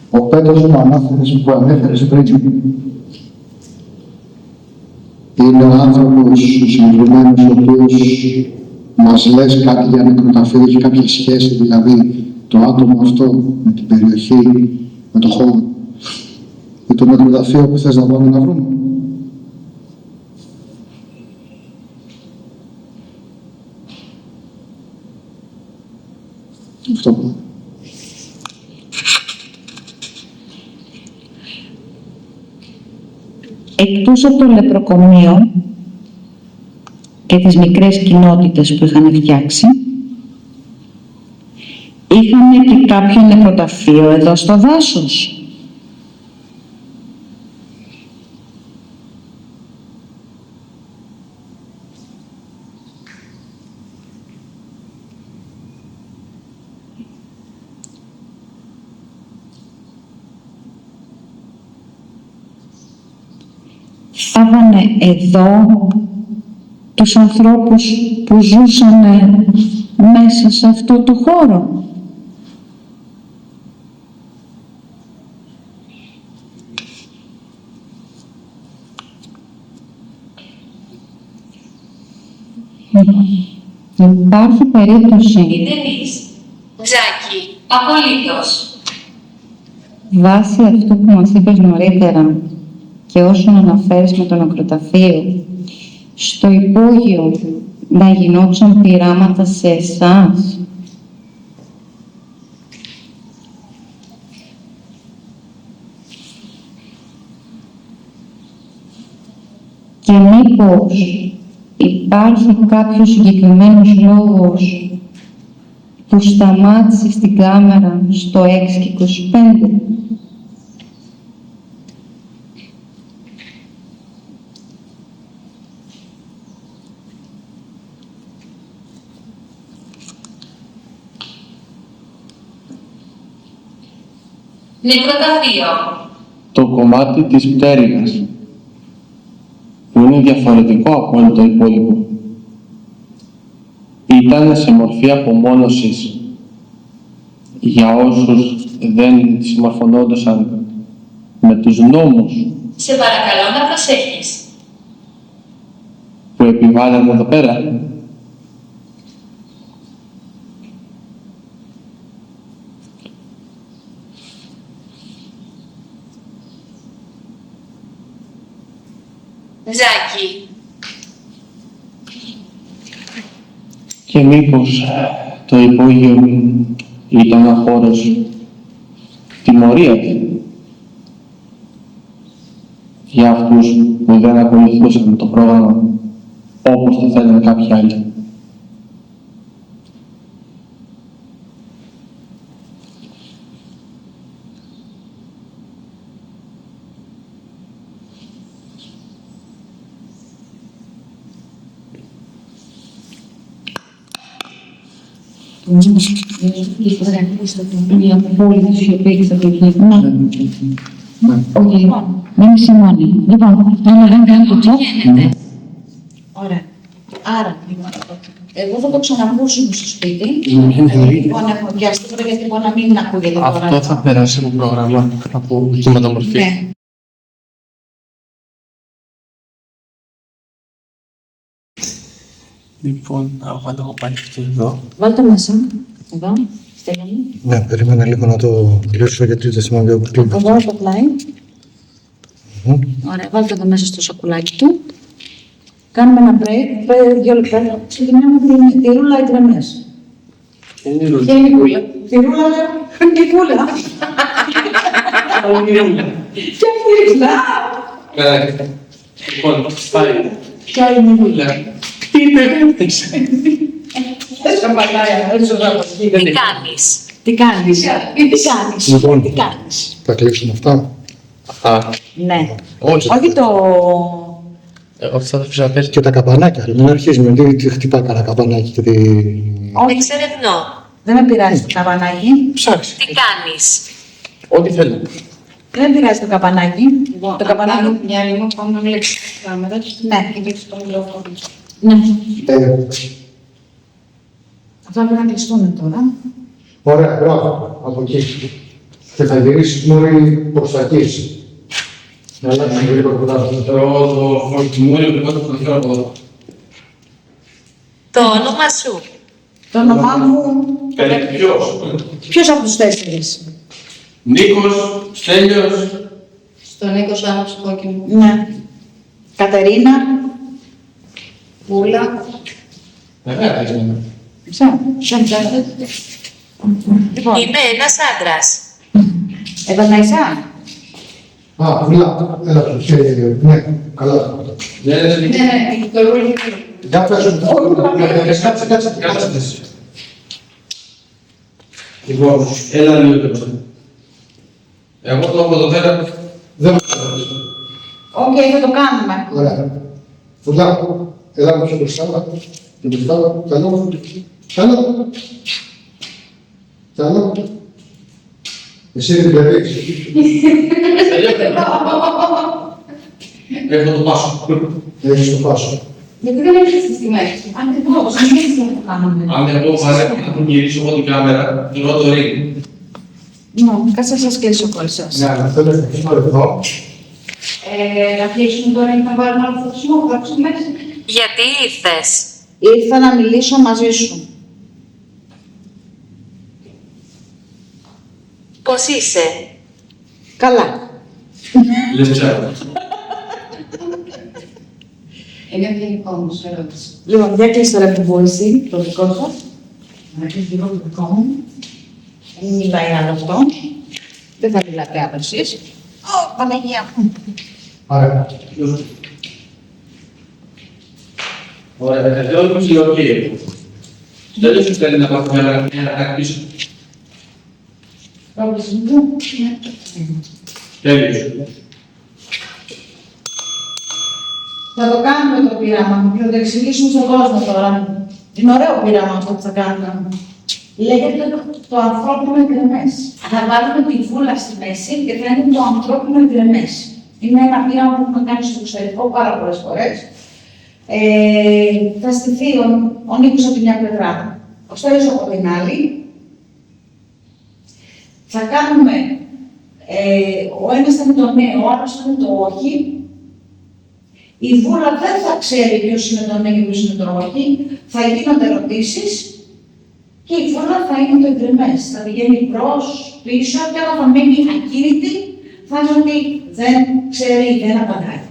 Ο Πέτρος που ανέφερες πριν είναι ο άνθρωπος ο συγκεκριμένος ο οποίος μας λες κάτι για νεκροταφείο, έχει κάποια σχέση δηλαδή το άτομο αυτό με την περιοχή, με το χώρο, με το νεκροταφείο που θες να πάμε να βρούμε. Αυτό που Εκτός από το λεπροκομείο και τις μικρές κοινότητες που είχαν φτιάξει, είχαν και κάποιο νεκροταφείο εδώ στο δάσος. θάβανε εδώ τους ανθρώπους που ζούσαν μέσα σε αυτό το χώρο. Υπάρχει περίπτωση Η Ντενής. Τζάκι. Απολύτως. βάσει αυτού που μας είπες νωρίτερα και όσον αναφέρεις με το νεκροταφείο, στο υπόγειο να γινόντουσαν πειράματα σε εσάς? Και μήπως υπάρχει κάποιος συγκεκριμένος λόγος που σταμάτησε στην κάμερα στο 6:25? Νεκροταφείο. Το κομμάτι της πτέρυγας, που είναι διαφορετικό από όλο το υπόλοιπο, ήταν σε μορφή απομόνωσης για όσους δεν συμμορφωνόντουσαν με τους νόμους Σε παρακαλώ να προσέχεις. που επιβάλλανε εδώ πέρα. Τζάκι. Και μήπως το υπόγειο ήταν ένα χώρος τιμωρίας για αυτούς που δεν ακολουθούσαν το πρόγραμμα όπως το θέλουν κάποιοι άλλοι. Η απόλυτη σιωπή και στρατηγική. Όχι, μην είσαι μόνη. Λοιπόν, δεν κάνει το τσάτ. Ωραία. Άρα, εγώ θα το ξανακούσουμε στο σπίτι. Λοιπόν, έχω πιάσει τώρα γιατί μπορεί να μην ακούγεται τώρα. Αυτό θα περάσει από πρόγραμμα, από κύματα μορφή. Ναι. Λοιπόν, να βάλω εγώ πάλι αυτό εδώ. Βάλτε μέσα. Εδώ. Στέλνει. Ναι, περίμενα λίγο να το τελειώσω γιατί δεν θυμάμαι που κλείνει. Εδώ το πλάι. Ωραία, βάλτε εδώ μέσα στο σακουλάκι του. Κάνουμε ένα break, 2 λεπτά. Ξεκινάμε τη ρούλα εκρεμές. Είναι η ρούλα. Ποια είναι η κούλα? Τη ρούλα, η κούλα. Ποια είναι η ρούλα? Καλά. Λοιπόν, πάει. Ποια είναι η ρούλα? Τι είναι Δεν σου πατάει, δεν σου Τι κάνεις? Τι κάνεις? Τι κάνεις? Λοιπόν. Τι κάνεις? Θα κλείσουμε αυτά. Αυτά. Ναι. Όχι. Όχι το... Όχι, θα τα αφήσω να πέσει. Και τα καπανάκια, μην αρχίζουμε. Τι χτυπάει κανένα καπανάκι και τι. Όχι, Εξερευνώ. δεν με πειράζει το καπανάκι. Ψάξει. Τι κάνεις? Ό,τι θέλω. Δεν με πειράζει το καπανάκι. Το καπανάκι. Κάνω διάλειμμα, πάμε να βλέξουμε τις κάμερες. Ναι. Και δείξω το μικρόφωνο. Ναι. Ε, Αυτά πρέπει να κλειστούν τώρα. Ωραία, μπράβο. Από εκεί. Και θα γυρίσεις μόλι προς τα εκεί. Να αλλάξουμε λίγο κοντά. Το φορτιμόνιο πρέπει να το φωτιώ από εδώ. Το όνομα σου. Το όνομά μου, Ποιος? ποιος από τους 4? Νίκος, Στέλιος. Στον Νίκο άναψε κόκκινο. Ναι. Κατερίνα. Πούλα. Μεγάλα έχεις μένα. Δεν ξέρετε. Λοιπόν, Είμαι ένας άντρας. εδώ να είσαι. Α, πουλά. Έλα, ναι, καλά. Δεν είναι. Ναι, το ρούλι. Για πες, κάτσε. Λοιπόν, έλα λίγο τώρα. Εγώ το από εδώ πέρα. Δεν Οκ, θα το κάνουμε. Ωραία. Πουλά, έλα μου πιο μπροστά. Και μπροστά, καλό. Εσύ δεν βλέπεις. Έχω το πάσο. Έχεις το πάσο. Γιατί δεν έχεις τις τιμές. Ακριβώς, δεν έχεις τι να το κάνουμε. Αν εγώ πάρω να τον γυρίσω από την κάμερα, του το ring. Ναι, κάτσε να σας κλείσω χωρίς σας. Ναι, αλλά θέλω να κλείσω εδώ. Να κλείσουμε τώρα ή να βάλουμε άλλο φωτισμό, θα ακούσουμε μέσα. Γιατί ήρθες? Ήρθα να μιλήσω μαζί σου. Πώς είσαι? Καλά. Λες ξέρω. Είναι ευγενικό όμως ερώτηση. Λοιπόν, για κλείσει τώρα που μπορεί εσύ, το δικό σου. Να κλείσει λίγο το δικό μου. Μην μιλάει άλλο αυτό. Δεν θα μιλάτε άλλο εσείς. Ω, Παναγία μου. Άρα, Ωραία, εδώ είμαι στη λογική. Δεν σου θέλει να πάω ένα πίσω. Πρόβληση μου. Τέλειος. Θα το κάνουμε το πείραμα και θα το εξηγήσουμε στον κόσμο τώρα. Είναι ωραίο πείραμα αυτό που θα κάνουμε. Λέγεται το ανθρώπινο εγκρεμές. Θα βάλουμε τη βούλα στη μέση και θα είναι το ανθρώπινο εγκρεμές. Είναι ένα πείραμα που έχουμε κάνει στο εξωτερικό πάρα πολλές φορές. Θα στηθεί ο Νίκος από τη μια πλευρά, ο Στέλιος από την άλλη. Θα κάνουμε, ο ένας θα είναι το ναι, ο άλλος θα είναι το όχι. Η βούλα δεν θα ξέρει ποιος είναι το ναι και ποιος είναι το όχι. Θα γίνονται ερωτήσεις και η βούλα θα είναι το εγκρεμές. Θα πηγαίνει μπρος, πίσω και όταν θα μείνει ακίνητη, θα είναι ότι δεν ξέρει, δεν απαντάει.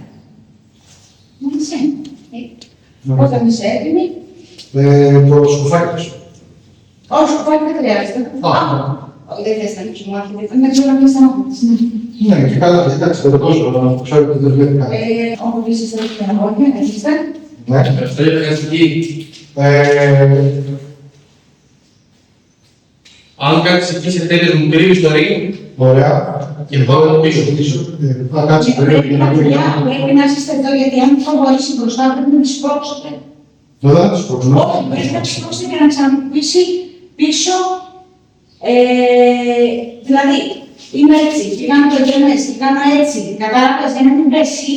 Έτσι. Όταν είσαι έτοιμη, το σκουφάκι σου. όχι, κουφάκι δεν χρειάζεται. Δεν θες να ανοίξουμε άρχιδε. Δεν ξέρω να μην σταματήσεις. Ναι, και καλά, εντάξει, δεν το κόσμο, να ξέρω ότι δεν βλέπει καλά. Όπου είσαι έτοιμη να πω, έχετε. Ναι. Αυτό είναι ευχαριστική. Αν κάτσεις εκεί σε τέλειος μου κρύβεις το ring, Ωραία. Και πάω να πίσω. Θα κάτσεις περίπου για να μην Πρέπει να είστε εδώ, γιατί αν προχωρήσει μπροστά, πρέπει να τη σπρώξετε. Δεν θα τους πρόξουμε. Όχι, πρέπει να τη σπρώξετε και να ξαναπήσει πίσω. Δηλαδή, είμαι έτσι, και κάνω το εγκρεμές, και κάνω έτσι. Κατάλαβες, για να μην πέσει,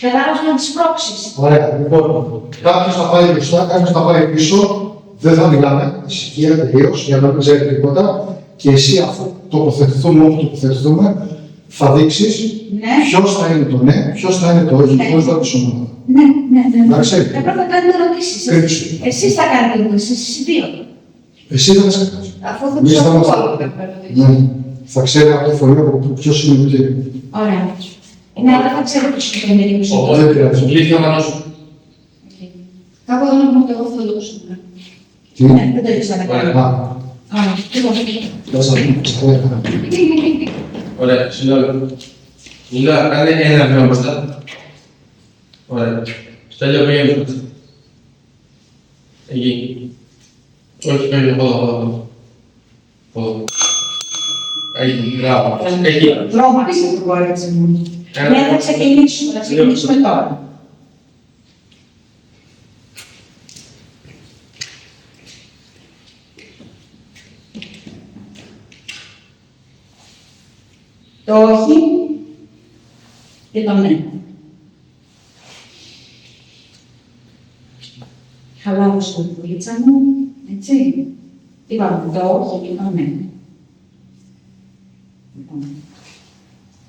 κατάλαβες να τη σπρώξεις. Ωραία, λοιπόν, κάποιος θα πάει μπροστά, κάποιος θα πάει πίσω, δεν θα μιλάμε, ησυχία τελείως, για να μην ξέρει τίποτα. Και εσύ, αφού τοποθετηθούμε όπου τοποθετηθούμε, θα δείξεις Ναι. ποιος θα είναι το ναι, ποιος θα είναι το όχι, ποιος θα πεις ομάδα. Ναι, ναι, ναι. Εντάξει. Πρέπει να κάνετε ερωτήσεις. Κρύψου. Εσείς θα κάνετε ερωτήσεις, εσείς οι δύο. Εσύ δεν θα σε κάνεις. Αφού θα Εμείς τους θα ακούω. είμαστε. Ναι. Θα ξέρει από τη φωνή από ποιος είναι το κύριο. Ωραία. Ναι, αλλά θα ξέρω ποιος είναι το ενεργείο. οπότε δεν πειράζει. λύθει να μανώσω. Κάπου εδώ να πούμε ότι εγώ θα δώσω. Τι. Ναι, δεν το έχεις ανακάνει. Α, Άρα, λοιπόν, δεν θα Ωραία, συγγνώμη. Μιλά, κάνε ένα βήμα μπροστά. Ωραία. Στέλιο πήγαινε μπροστά. Εκεί. Όχι, πήγαινε, εδώ. Εκεί, μπράβο. Εκεί. τρόμαξε το κορίτσι μου. Ναι, θα ξεκινήσουμε τώρα. Το όχι και το ναι. Χαλάρωσε το πουλίτσα μου, έτσι. Είπαμε το όχι και το ναι. Λοιπόν,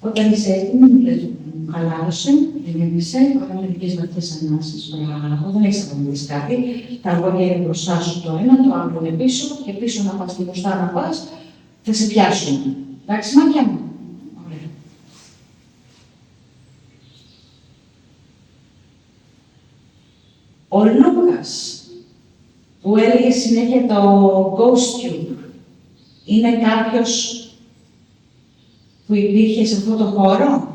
όταν είσαι έτοιμη, μου λες, χαλάρωσε, ηρέμησε, όταν μερικές βαθιές ανάσεις, μπράβο, δεν έχεις απαντήσει κάτι. Τα αγώνια είναι μπροστά σου το ένα, το άλλο είναι πίσω και πίσω να πας και μπροστά να πας, θα σε πιάσουν. Εντάξει, μάτια μου. Ωραία. Ο Λούκας, που έλεγε συνέχεια το Ghost Tube, είναι κάποιος που υπήρχε σε αυτό το χώρο.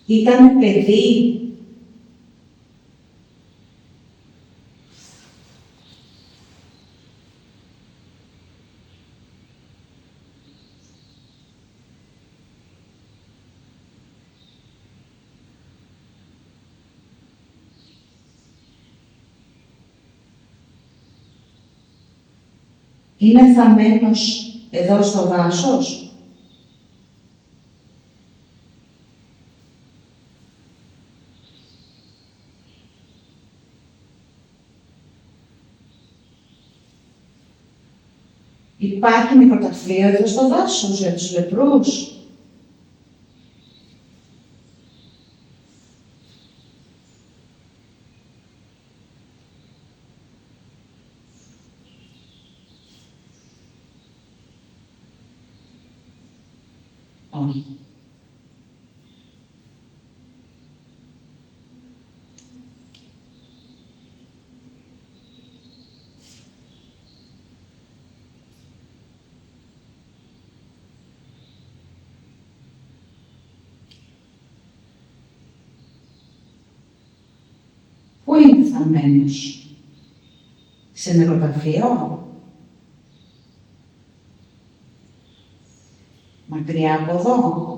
Ήταν παιδί. Είναι θαμμένος εδώ στο δάσος. Υπάρχει νεκροταφείο εδώ στο δάσος για τους λεπρούς. Όχι. Πού είναι θαμμένος? Σε νεκροταφείο? Μακριά από εδώ?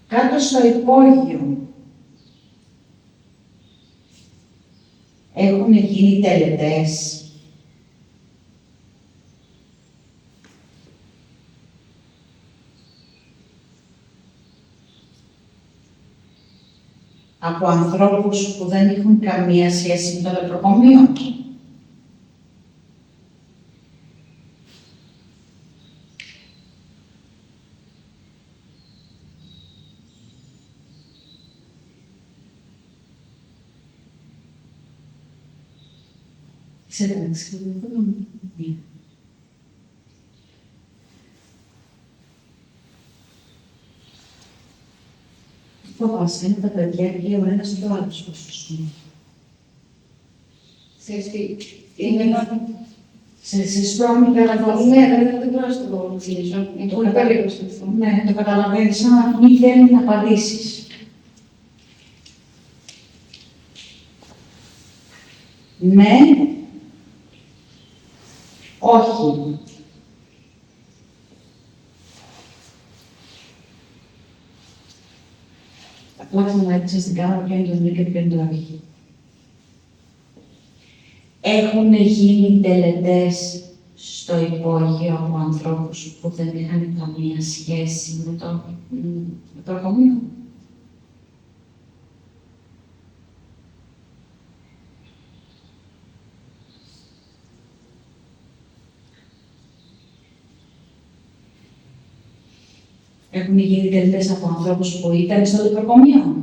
Κάτω στο υπόγειο έχουν γίνει τελετές. Από ανθρώπους που δεν έχουν καμία σχέση με το λεπροκομείο. Ξέρετε, φοβάσαι, είναι τα παιδιά και ο ένας και ο άλλος. Ξέρεις τι, είναι ένα... Σε σπρώχνει πέρα από Ναι, δεν μπορώ να το εξηγήσω. Είναι το πολύ περίπου αυτό. Ναι, το καταλαβαίνεις, σαν να μην θέλει να απαντήσεις. Ναι. Όχι. Απλά ξαναέριξα στην κάμερα ποιο είναι το ναι και ποιο είναι το όχι. Έχουν γίνει τελετές στο υπόγειο από ανθρώπους που δεν είχαν καμία σχέση με το νεκροκομείο. Έχουν γίνει τελετές από ανθρώπους που ήταν στο νεκροκομείο.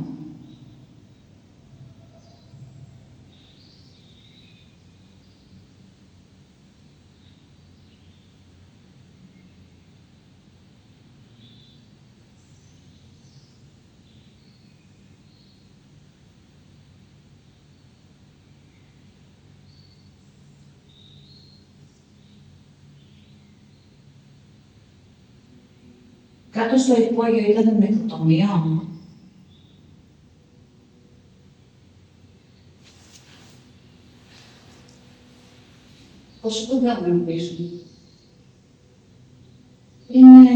Κάτω στο υπόγειο ήταν νεκροτομείο. Πόσο κοντά μου είναι πίσω? Είναι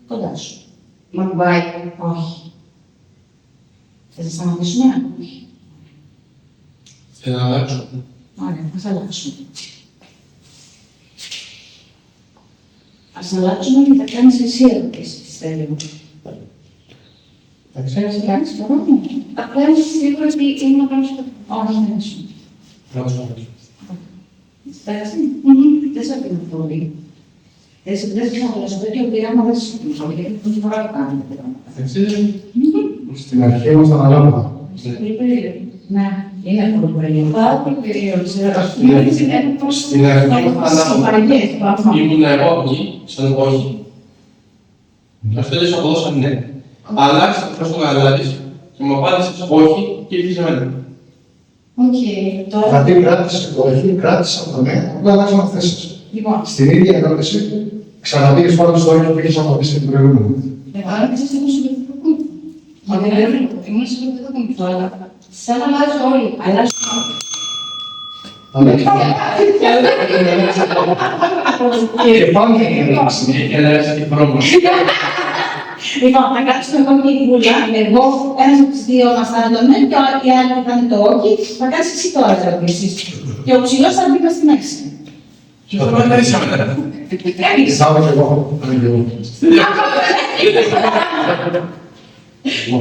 κοντά σου. Μακμπάει. Όχι. Θες να σταματήσουμε? Όχι. Θέλω να αλλάξω. Ωραία, ας αλλάξουμε. Ας αλλάξουμε και θα κάνεις εσύ ερωτήσεις, θέλω. Θα ξέρεις τι Κάνεις το ρόλο. Απλά είμαι σίγουρη ότι είναι να κάνω στο... Όχι, δεν σου. Πέρασε. Δεν σε αφήνω πολύ. Δεν σε αφήνω να σου πω ότι άμα δεν σε αφήνω πολύ, γιατί πρώτη φορά το κάνετε. στην αρχή ήμασταν ανάλογα. Πολύ περίεργο. Ναι, είναι πολύ περίεργο. Πάρα πολύ περίεργο. Στην αρχή ήμουν εγώ εκεί, σαν όχι. Και αυτό δεν σου αποδώσαν ναι. Αλλάξε το στο γαλάζι και μου απάντησε όχι και ήρθε σε μένα. Οκ. Δηλαδή κράτησε το όχι, κράτησε το ναι, απλά αλλάξαμε θέσεις. Λοιπόν, Στην ίδια ερώτηση, ξαναπήγες πάνω στο όχι και πήγες να απαντήσεις την προηγούμενη. Άρα ξέρεις εγώ στο παιδί. Ήμουν σίγουρη ότι δεν θα κάνω αυτό, αλλά Σαν να αλλάζω όλοι. Αλλάζω Και πάλι δεν είναι Έλα, και πρόβλημα. Λοιπόν, θα κάτσουμε εγώ και η Βούλα. Εγώ, ένας από τους δύο μας θα είναι το ναι και οι άλλοι θα είναι το όχι. Θα κάνεις εσύ τώρα τις ερωτήσεις. Και ο ψηλός θα μπει μες στη μέση. Και θα παρατηρήσαμε. Έχεις. θα είμαι εγώ.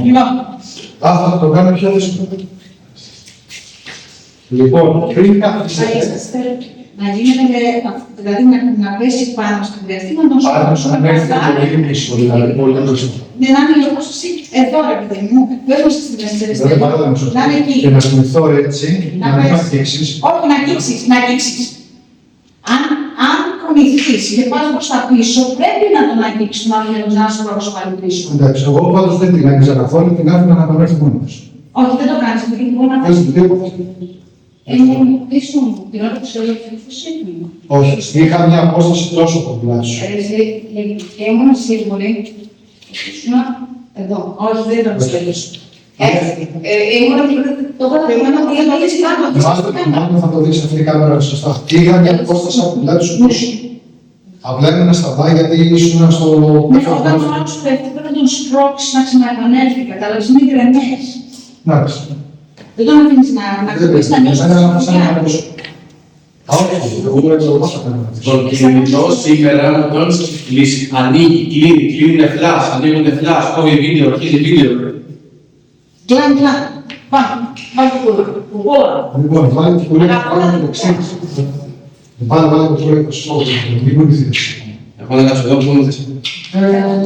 Λοιπόν, Θα το κάνω πιο δύσκολο. Λοιπόν, πριν θα κάθεσαι, είσαστε να γίνεται, δηλαδή να πέσει πάνω στο διαστήμα των πάρε σου να έρθει σώμα. το πολύ πίσω, δηλαδή πολύ πίσω. Ναι, να είναι όπως εσύ, εδώ ρε παιδί μου, δεν είμαστε στην μέση Δεν παράδειγμα μου σωστά. να είναι εκεί. Και να σκεφτώ έτσι, να μην πες. αρχίσεις. Όχι, να αγγίξεις, να αγγίξεις. Αν κονηθείς και πας προς τα πίσω, πρέπει να τον αγγίξεις τον άλλο για να σου προς πάλι πίσω. Εντάξει, εγώ πάντως δεν την άγγιζα καθόλου, την άφηνα να παρέλθει μόνος. Όχι, δεν το κάνεις, γιατί μπορεί να Πες πας. του τίποτα. πίσω μου, την ώρα που σε λέω το σύγχρονο. Όχι, είχα μια απόσταση τόσο κοντά σου. Και ήμουν σίγουρη ότι ήσουν εδώ. Όχι, δεν ήταν στο τέλος. Ήμουν το γραφειμένο ότι δεν το λες πάνω. Μάλλον θα το δεις αυτή η κάμερα σωστά. Είχα μια απόσταση από κοντά σου πίσω. Απλά έμεινα στα βά γιατί ήσουν στο... Ναι, όταν ο άλλος πέφτει, πρέπει να τον σπρώξεις να ξαναεπανέλθει, κατάλαβες, είναι γκρεμές. Εντάξει. Δεν τον αφήνεις να κουμπίσεις να νιώσεις Δεν τη έκανα σαν να σφουγιά. ακούσω. Όχι, εγώ δεν ξέρω πώς θα κάνω. Το κινητό σήμερα με το όλες τις κλήσεις. Ανοίγει, κλείνει φλάς, ανοίγουν φλάς, κόβει βίντεο, αρχίζει βίντεο. Κλάν, κλάν. Πάμε το κούρα. Λοιπόν, βάλε την κουρέκα που κάνω το εξής. Βάλε την κουρέκα στο σώμα, μην βοηθήσεις. Εγώ να κάτσω εδώ που μου θες.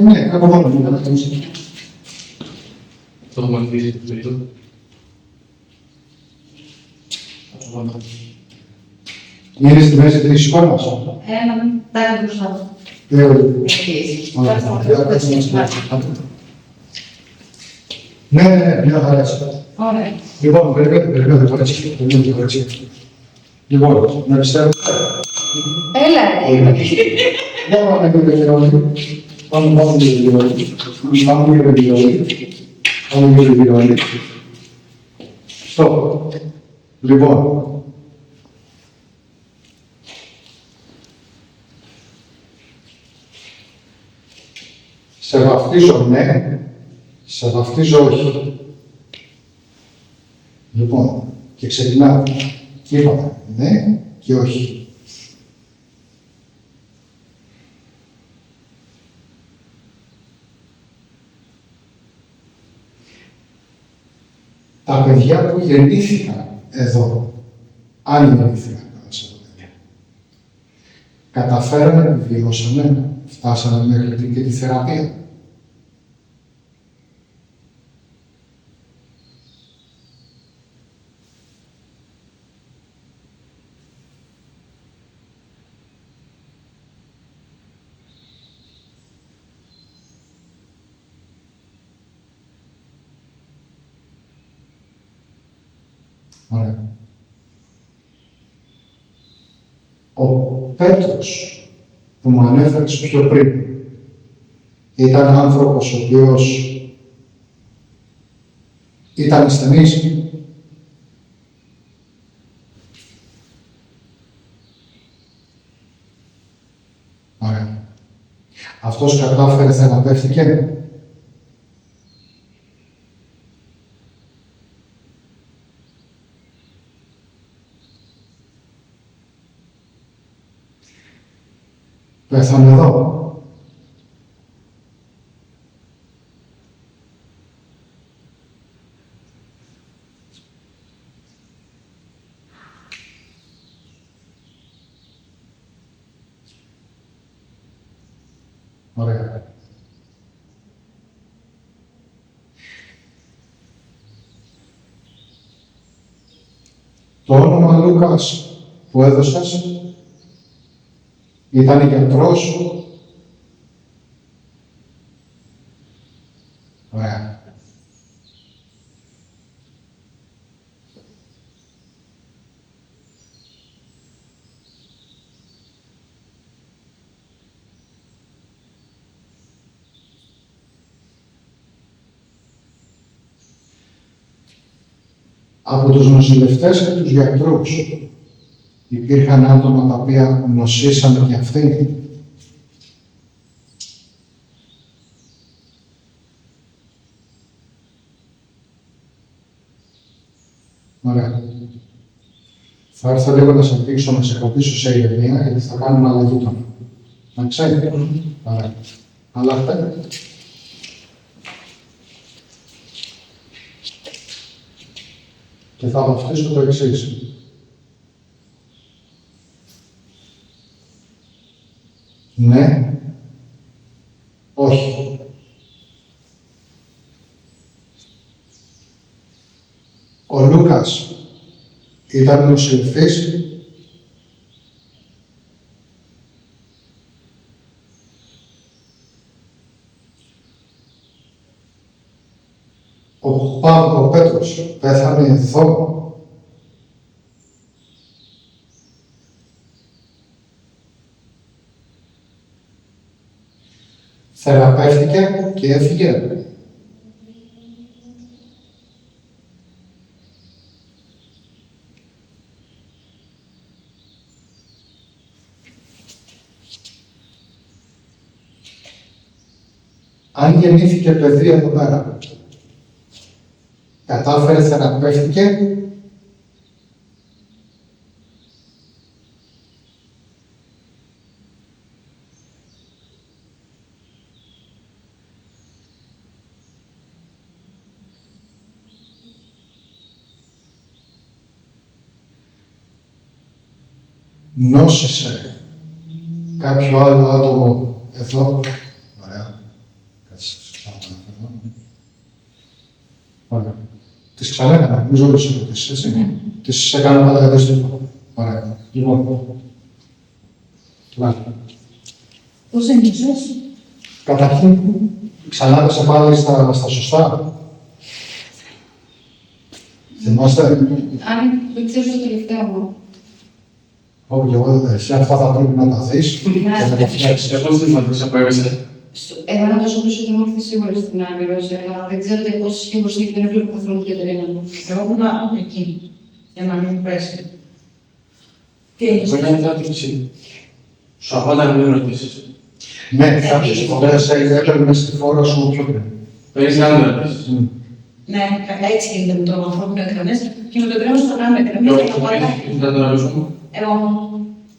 Ναι, κάπου μόνο μου, να κάνεις. Το έχουμε κλείσει το περίπτω. Είναι στη μέση της εικόνας. Ένα τάκι μπροστά. Ναι, μια χαρά. Ωραία. Λοιπόν, περιμένετε, κορίτσι. Λοιπόν, να πιστεύω. Έλα, Πάμε για την βιολί. Πάμε για την βιολί. Πάμε για την βιολί. Πάμε για την βιολί. Στο. Λοιπόν. Σε βαφτίζω ναι, σε βαφτίζω όχι. Λοιπόν, και ξεκινάω. Και είπαμε ναι και όχι. Τα παιδιά που γεννήθηκαν εδώ, αν γεννήθηκαν σε τα παιδιά, καταφέρανε, επιβιώσανε, φτάσανε μέχρι και τη θεραπεία. Ωραία. Ο Πέτρος που μου ανέφερες πιο πριν ήταν άνθρωπος ο οποίος ήταν ασθενής. Ωραία. Αυτός κατάφερε θεραπεύτηκε. Πέθανε εδώ. Ωραία. Το όνομα Λούκας που έδωσες ήταν γιατρός. Ωραία. Από τους νοσηλευτές και τους γιατρούς υπήρχαν άτομα τα οποία νοσήσανε και αυτοί. Ωραία. Θα έρθω λίγο να σε δείξω, να σε κρατήσω σε ηρεμία, γιατί θα κάνουμε αλλαγή τώρα. Να ξέρετε. Ωραία. Αλλάχτε. Και θα βαφτίσω το εξής. Ναι. Όχι. Ο Λούκας ήταν νοσηλευτής. Ο Πέτρος πέθανε εδώ. Θεραπεύτηκε και έφυγε. Αν γεννήθηκε παιδί εδώ πέρα, κατάφερε, θεραπεύτηκε, νόσησε κάποιο άλλο άτομο εδώ. Ωραία. Κάτσε, ωραία. Τις ξανά έκανα, νομίζω όλες τις ερωτήσεις, έτσι. Τις έκανα πάντα καταστροφή. Ωραία. Λοιπόν. Πώς ένιωσες? Καταρχήν, ξανά έπεσε πάλι στα σωστά. Θυμάστε. Αν δεν ξέρω το τελευταίο μου. Όχι, εγώ εσύ αυτά θα πρέπει να τα δεις και να τα φτιάξεις. Εγώ δεν θυμάμαι που έπεσε. Εγώ να τόσο πίσω δεν ήμουν σίγουρη στην Άμυρο, αλλά δεν ξέρω τι πόσο σίγουρη είναι και δεν βλέπω καθόλου την Κατερίνα μου. Εγώ ήμουν εκεί, για να μην πέσει. Τι Εγώ ένιωσες? έκανα μια ερώτηση. Σου απάντα να μην ρωτήσεις. Ναι, κάποιες φορές έπαιρνες τη φόρα σου πιο πριν. Παίρνεις να μην ρωτήσεις. Ναι, έτσι γίνεται με το ανθρώπινο εκκρεμές και με το κρέας το κάνουμε εκκρεμές Και και όχι, το πάντα. δεν το ρωτήσουμε. Εγώ,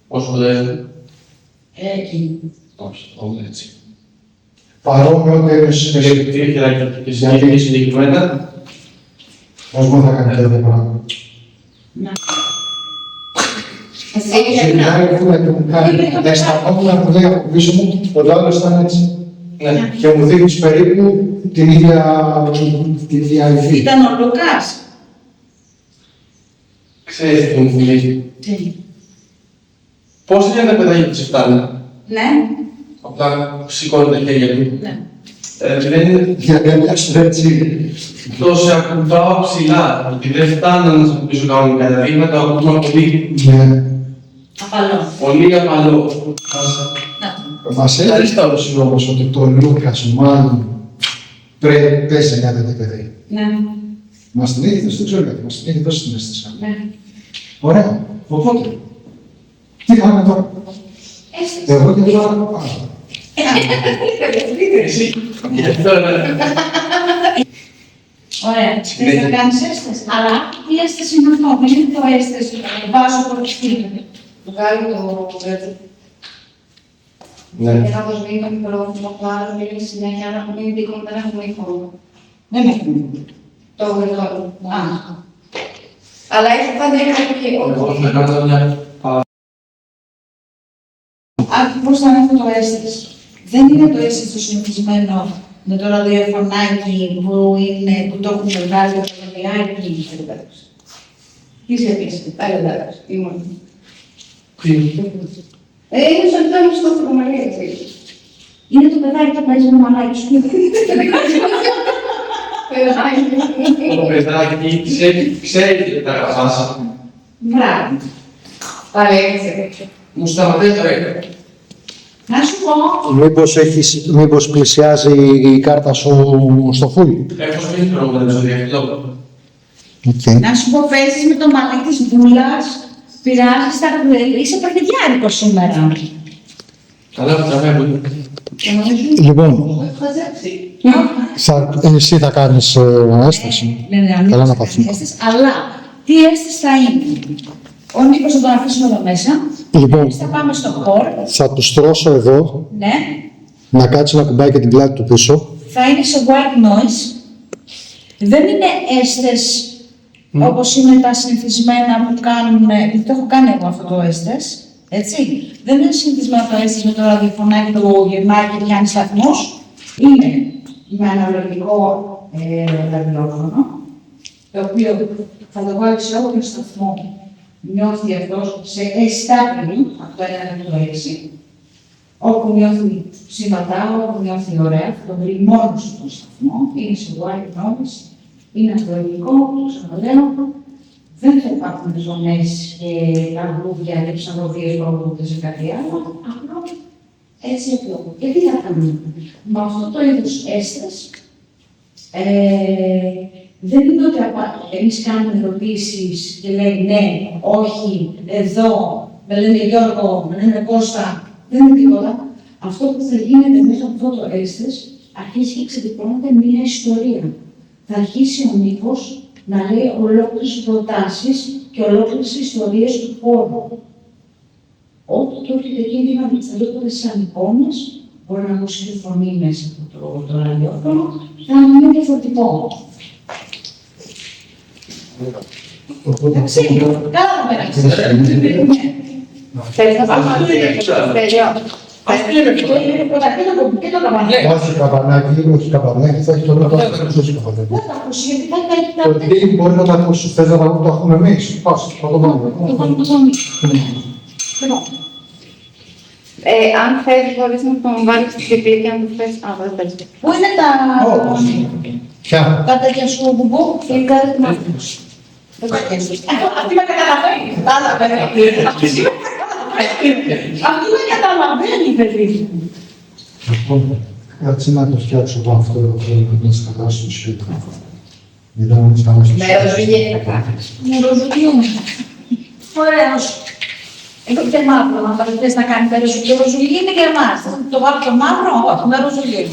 Όσο δεν. εκεί. Όχι, όχι έτσι. Παρόμοιο ότι ένωσες εσύ. Τι χειράκι και συνέχεια συγκεκριμένα. Πώς μου θα κάνει τέτοια πράγματα. Ναι. Και μιλάει που και μου κάνει, τα αισθανόμουν να μου λέει από πίσω μου, ο άλλος ήταν έτσι. Ναι. Και μου δείχνεις περίπου την ίδια υφή. Ήταν ο Λουκάς. Ξέρεις τι μου θυμίζει. Τι? Πώς είναι τα παιδάκια που ξεφτάνε. Ναι, Απλά σηκώνει τα χέρια του. ναι. Δεν είναι Για να μοιάσουν έτσι. τόσο ακουμπάω ψηλά. Ότι δεν φτάνω να σε ακουμπήσω κανονικά. Δηλαδή να το ακούμε πολύ. Ναι. Απαλό. Πολύ απαλό. Να. Μας έλεγε όμως ότι το Λούκας μάλλον πέσει μια τέτοια παιδί. Ναι, Μας την έχει δώσει, δεν ξέρω γιατί, μας την έχει δώσει την αίσθηση. ναι. Ωραία. Οπότε, τι κάνουμε τώρα. Εγώ και τώρα να πάω. Εσύ. Γιατί τώρα. Ωραία. Θες να κάνεις αίσθηση. Αλλά η αίσθηση είναι αυτό. Δεν είναι το αίσθηση. Βάζω προστήμη. Βγάλω το βέρτο. Ναι. Ένα αποσβήνει το μικρόφωνο, βγάλω λίγη συνέχεια, να μην δείχνουμε, δεν έχουμε ήχο. Δεν έχουμε. Το βέρτο. Α, Αλλά έχει πάντα ήχο από εκεί. Εγώ θα κάνω μια. πώς θα είναι αυτό το αίσθηση. Δεν είναι το αίσθηση το συνηθισμένο με το ραδιοφωνάκι που το έχουμε βγάλει από το ραδιάκι. Είσαι επίσης. Εντάξει, ήμουν. Τι. Είναι σαν να ήταν στο Θρομαλία, έτσι. Είναι το παιδάκι που παίζει με μαλάκι σου. Το παιδάκι ξέρει τα καφάσα. Μπράβο. Πάλι έτσι. Μου σταματάει το έκανε. Να σου πω, Μήπως πλησιάζει η κάρτα σου στο φουλ. Έχω σπίτι πρόβλημα στο διαχειτό. Οκ. Να σου πω, παίζεις με το μαλλί της μπούλας, πειράζεις τα κουβέλια, είσαι παιχνιδιάρικο σήμερα. Καλά, θα τραβεύουν. Λοιπόν, εσύ θα κάνεις αίσθηση. Καλά να πάθουμε. Αλλά τι αίσθηση θα είναι. Ο Νίκος θα τον αφήσουμε εδώ μέσα. Λοιπόν, Εμείς θα πάμε στο χώρο. θα του στρώσω εδώ, Ναι. να κάτσει να κουμπάει και την πλάτη του πίσω. Θα είναι σε white noise. Δεν είναι έστες όπως είναι τα συνηθισμένα που κάνουν, γιατί το έχω κάνει εγώ αυτό το έστες, έτσι. Δεν είναι συνηθισμένο το έστες με το ραδιοφωνάκι το γυρνάει και πιάνει σταθμός. Είναι με αναλογικό ραδιόφωνο, το οποίο θα το βάλει σε όποιον σταθμό νιώθει αυτός σε SW από το 1 μέχρι το 6. Όπου νιώθει συμβατά, όπου νιώθει ωραία, θα τον βρει μόνο στον σταθμό, είναι σε white noise, είναι αυτολογικό, το ξαναλέω. Δεν θα υπάρχουν ζωνές και αγγλούδια και ψαγωδίες προβούνται σε κάτι άλλο, απλό έτσι απλό. Και τι θα κάνουμε. Με αυτό το είδος έστες, δεν είναι ότι εμείς κάνουμε ερωτήσεις και λέει ναι, όχι, εδώ, με λένε Γιώργο, με λένε Κώστα, δεν είναι τίποτα. Αυτό που θα γίνεται μέσα από αυτό το έστες, αρχίζει και ξεδιπλώνεται μια ιστορία. Θα αρχίσει ο Νίκος να λέει ολόκληρες προτάσεις και ολόκληρες ιστορίες του χώρου. Ό,τι του έρχεται εκεί δίνονται σαν εικόνες, μπορεί να ακούσει τη φωνή μέσα από το ραδιόφωνο, θα είναι διαφορετικό. Εντάξει, καλά θα περάσει. Θέλεις να πάμε στο στέλιο. Και το καμπανάκι. Όχι καμπανάκι, όχι καμπανάκι, θα έχει το λόγο να ακούσει καμπανάκι. Δεν θα ακούσει, γιατί θα έχει Το τι μπορεί να το ακούσει, θες να το έχουμε εμείς, πάω, θα το βάλουμε. Αν θέλεις, μπορείς να τον βάλεις στην πιπλή και να του θες. Α, δεν θέλεις. Πού είναι τα... Ποια? τα τέτοια σου μπουμπού? Είναι τα έτοιμα. Αυτή με καταλαβαίνει. Αυτή με καταλαβαίνει, παιδί. Λοιπόν, κάτσε να το φτιάξω εγώ αυτό, να σε κατάσω το σχέδιο. Μετά να τις κάνω στο Με ροζουλιέ θα κάνεις. Με ροζουλιέ. Ωραίος. Εγώ και μαύρο, αν θες να κάνει με ροζουλιέ. Ροζουλιέ είναι γερμάς. Το βάλω το μαύρο, όχι, με ροζουλιέ.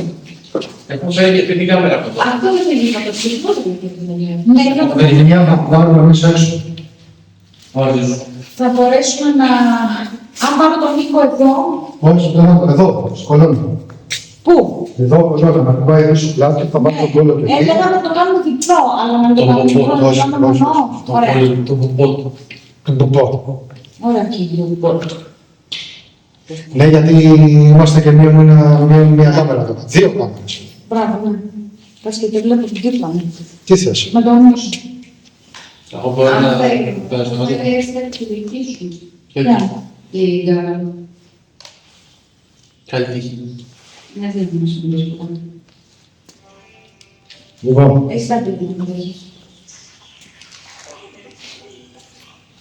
Έχω φέρει και την κάμερα από εδώ. Αυτό δεν είναι το σπίτι, πώς δεν είναι. Είναι μια να βάλουμε εμείς έξω. Όχι. Θα μπορέσουμε να... Αν βάλω τον Νίκο εδώ... Όχι, εδώ, στο κολόνι. Πού? Εδώ, εδώ, να κουμπάει πίσω πλάτη, θα βάλω τον κόλλο του εκεί. Έλεγα να το κάνουμε διπλό, αλλά να το κάνουμε διπλό, να το κάνουμε μονό. Ωραία. Τον πομπό. Ωραία, κύριε διπλό. Ναι, γιατί είμαστε και μία κάμερα εδώ. Δύο κάμερες. Μπράβο, ναι. Πας και βλέπω την δίπλα μου. Τι θες? Με το νου σου. Εγώ μπορώ να πέρασω μαζί. Θέλεις τη δική σου. Ναι. Η κάμερα. Καλή τύχη. Ναι, δεν θα σου πεις τίποτα. Λοιπόν, Έχεις τα πείτε μου.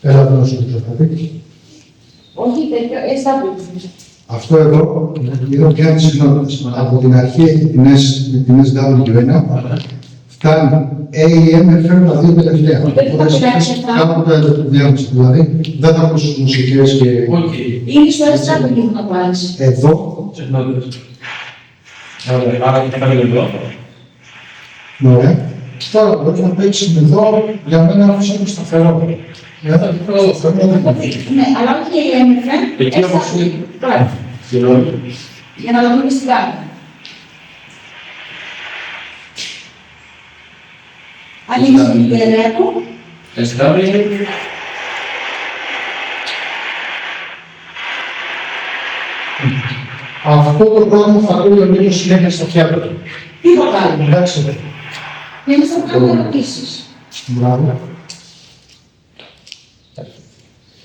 έλα να σου το παιδί. Όχι τέτοιο, έχεις τα πείτε μου. Αυτό εδώ είναι πια τις συχνότητες. Από την αρχή έχει την SW1, φτάνει AM, FM τα δύο τελευταία. Κάπου το διάμεσα. Δηλαδή δεν θα ακούσεις μουσικές και Είναι στο SW που να πάρεις. εδώ. Συχνότητες. Άρα θα κάνουμε εδώ. Ωραία. Τώρα μπορείς να παίξεις εδώ, για μένα αυτό είναι σταθερό. Ναι, αλλά όχι AM, FM. Εκεί όμως είναι. Τώρα, για να το δούμε στην κάμερα. Ανοίξει την πυρενέα του. Εστάβει. Αυτό το πράγμα θα ακούει ο Νίκος συνέχεια στα αυτιά του. Τίποτα άλλο. Εντάξει. Και εμείς θα κάνουμε ερωτήσεις. Μπράβο.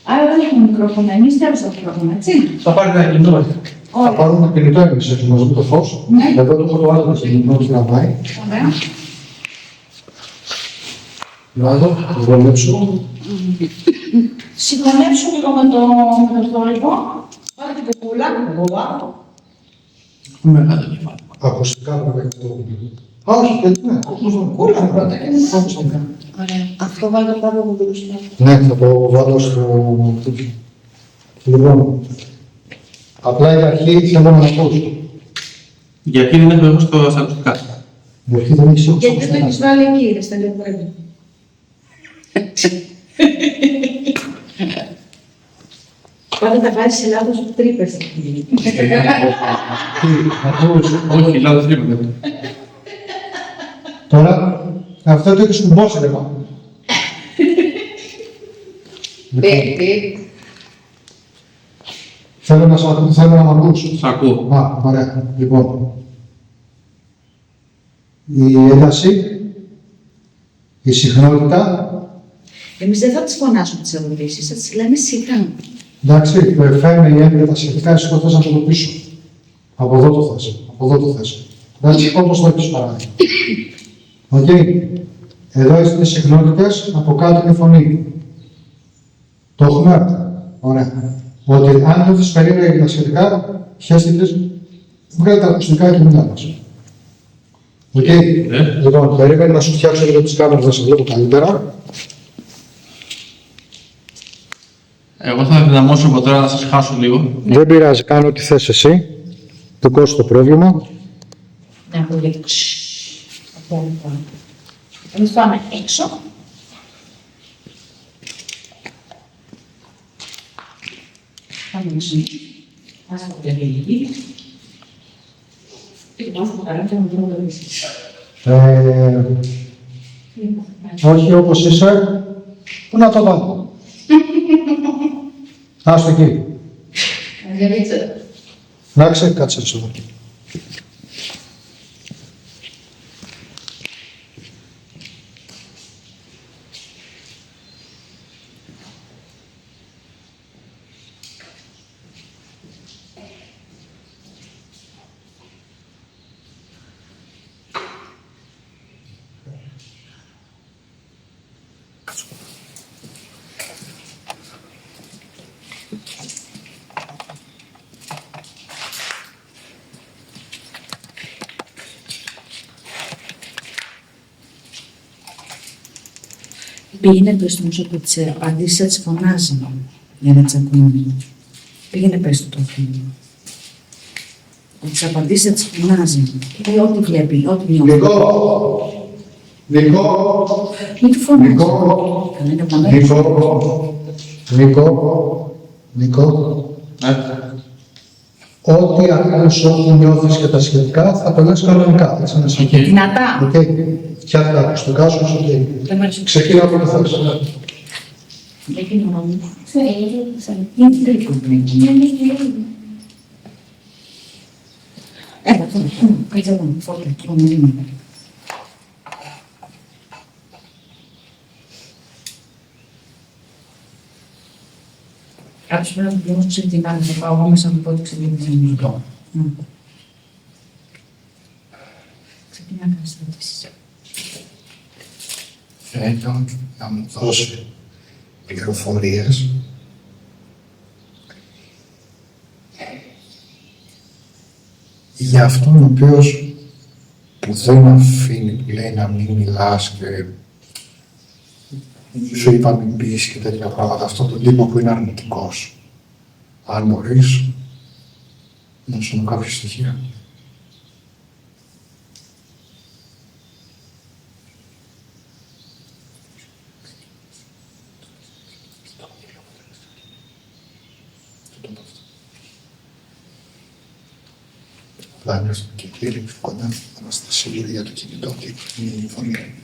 Άρα δεν έχουμε μικρόφωνο, εμείς θέλουμε στο μικρόφωνο, έτσι. Θα πάρει ένα κινητό. Θα πάρουμε το κινητό εμείς, έτσι, μαζί το φως. Ναι. Εδώ το έχω το άλλο το κινητό που να πάει. Ωραία. Μπράβο, το βολέψω. Συγχωνεύσω λίγο με το θόρυβο. Πάρε την κουκούλα, εγώ. Μεγάλο κεφάλι. Ακουστικά να παίξει το. Α, όχι, ναι. Κουκούλα πρώτα και μετά. Ακουστικά. Ωραία. Αυτό βάλω κάτω από το μπροστά. Ναι, θα το βάλω στο... Λοιπόν, απλά για αρχή θέλω να ακούσω. Γιατί δεν έχω εγώ στα ακουστικά. Γιατί δεν έχεις Γιατί δεν το έχεις βάλει εκεί, ρε Στέλιο, πρέπει. Πάντα τα βάζεις σε λάθος τρύπες. Όχι, λάθος τίποτα. Τώρα, αυτό το έχεις κουμπώσει, ρε πάνω. Θέλω να μ' ακούσω. Σ' ακούω. Α, ωραία. Λοιπόν, η ένταση, η συχνότητα, Εμείς δεν θα τις φωνάσουμε τις ερωτήσεις, θα τις λέμε σιγά. εντάξει, το FM, η έννοια, τα σχετικά, εσύ το θες από το πίσω. Από εδώ το θες, από εδώ το θες. Εντάξει, όπως το έχεις παράδειγμα. Οκ. Εδώ είναι οι συχνότητες, από κάτω είναι η φωνή. Το έχουμε. Ωραία. Ότι αν το θες περίεργα για τα σχετικά, χέστηκες, βγάλε τα ακουστικά και μετά μας. Οκ. Λοιπόν, περίμενε να σου φτιάξω λίγο τις κάμερες να σε βλέπω καλύτερα. Εγώ θα δυναμώσω από τώρα να σας χάσω λίγο. Δεν πειράζει, κάνω ό,τι θες εσύ. Δικό σου το πρόβλημα. Ναι, από λίγο. Εμείς πάμε έξω. Πάμε έξω. Ας το παιδί. Και πάμε στο καράβι και να βρούμε το λύσεις. Όχι όπως είσαι, πού να το βάλω. Άστο εκεί. Εντάξει, κάτσε εδώ. Πήγαινε πες του όμως ότι τις απαντήσεις θα τις φωνάζει για να τις ακούμε. Πήγαινε πες του το φίλο. Ότι τις απαντήσεις θα τις φωνάζει. Και ό,τι βλέπει, ό,τι νιώθει. Νικό! Νικό! Μην του φωνάζει. Νικό! Καλά είναι μόνο. Νικό! Νικό! Νικό! Ό,τι ακούς, ό,τι νιώθεις και τα σχετικά, θα το λες κανονικά. Έτσι να σου πει. Δυνατά. Οκ. Φτιάχνει τα ακουστικά σου, οκ. Δεν μ' αρέσει. Ξεκινά από το θες. Δεν είναι μόνο. Είναι τρίκο. Έλα, κάτσε εδώ, φόρτα, κομμενή. Κάποιος πρέπει να του πληρώσει την άλλη, θα πάω εγώ μέσα από πότε ξεκινήσει. Ξεκινά να κάνεις ερωτήσεις. Θέλω να μου δώσει πληροφορίες για αυτόν ο οποίος που δεν αφήνει, που λέει να μην μιλάς και σου είπα μην πεις και τέτοια πράγματα, αυτόν τον τύπο που είναι αρνητικός. Αν μπορείς να σου δω κάποια στοιχεία. Απλά νιώθω και κύριε κοντά, να είμαστε σίγουροι για το κινητό ότι είναι η φωνή.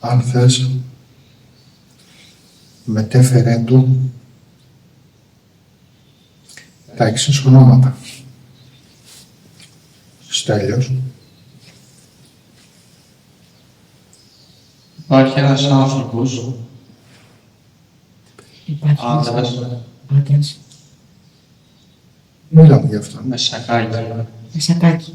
Αν θες, μετέφερε του τα εξής ονόματα. Στέλιος. Υπάρχει ένας άνθρωπος, Υπάρχει άντρας, άντρας. Μίλαμε γι' αυτό. Με σακάκι. Με σακάκι.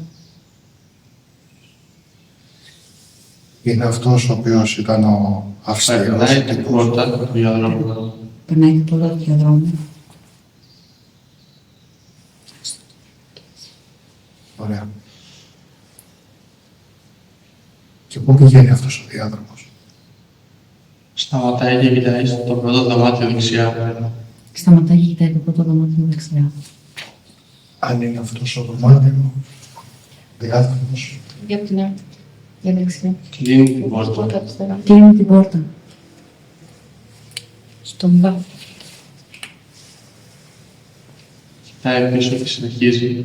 Είναι αυτός ο οποίος ήταν ο αυστηρός Περνάει την τύπος. πόρτα του διαδρόμου. Περνάει την πόρτα του διαδρόμου. Ωραία. Και πού πηγαίνει αυτός ο διάδρομος? Σταματάει και κοιτάει στο πρώτο δωμάτιο δεξιά. Σταματάει και κοιτάει το πρώτο δωμάτιο δεξιά. Αν είναι αυτός ο δωμάτιο διάδρομος. Για την άλλη. Για δεξιά. Κλείνει την πόρτα. Αριστερά. Κλείνει την πόρτα. Στον βάθο. Κοιτάει πίσω και συνεχίζει.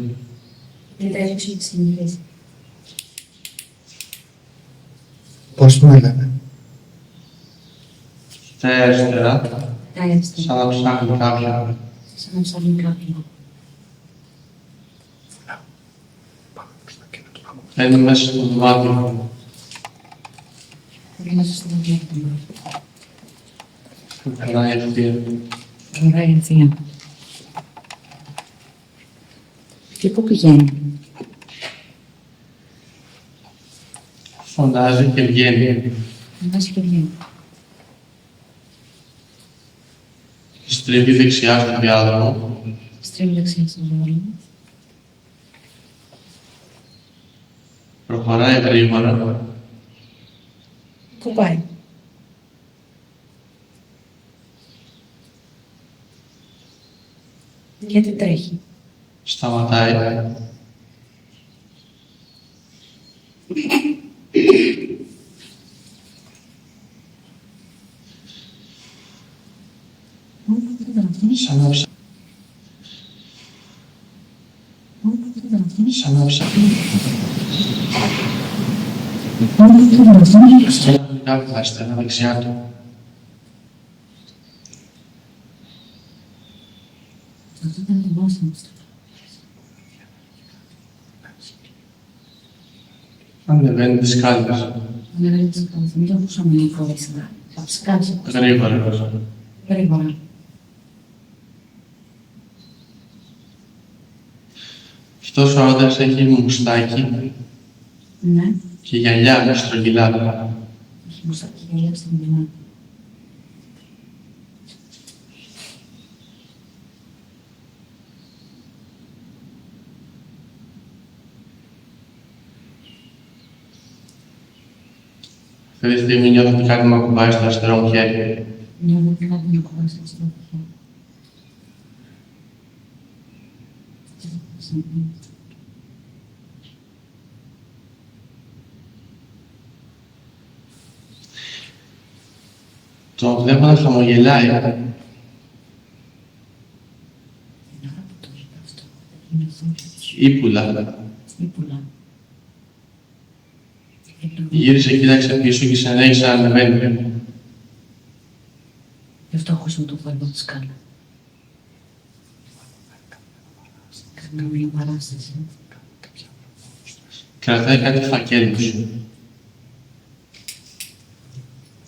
Κοιτάει πίσω και συνεχίζει. Πώς το λένε? Κοιτάει αριστερά, Κοιτάει αριστερά. σαν να ψάχνει κάποιον. Σαν να ψάχνει κάποιον. Μπαίνει μέσα στο δωμάτιο. Μπορεί μέσα στο δωμάτιο. Περνάει ευθεία. Ωραία ευθεία. Και πού πηγαίνει? Φωνάζει και βγαίνει. Βάζει και βγαίνει. Στρίβει δεξιά στο διάδρομο. Στρίβει δεξιά στο διάδρομο. Προχωράει γρήγορα. Πού πάει? Γιατί τρέχει? Σταματάει. Σαν να ψάχνει. Σαν να ψάχνει. Στέλνει κάποια αριστερά δεξιά του. Αυτό ήταν το μάσο μας. Ανεβαίνει τις σκάλες. Ανεβαίνει τις σκάλες. Δεν μπορούσαμε να προχωρήσουμε. Θα ψεκάσει. Γρήγορα. Γρήγορα. Αυτός ο άντρας έχει μουστάκι Ναι. και γυαλιά με στρογγυλά. Έχει μουστάκι γυαλιά στην μηνά. Αυτή τη στιγμή νιώθω ότι κάτι με ακουμπάει στο αριστερό μου χέρι. Νιώθω ότι κάτι με κοβάσει στο αριστερό χέρι. Το βλέπω να χαμογελάει. Είναι αυτό το είπε αυτό. Είναι αυτό. Ήπουλα. Ύπουλα. Γύρισε, κοίταξε πίσω και συνέχισε να ανεβαίνει. Γι' αυτό ακούσαμε το βαρμό της σκάλα. Κάναμε μια παράσταση. Κρατάει κάτι φακέλους.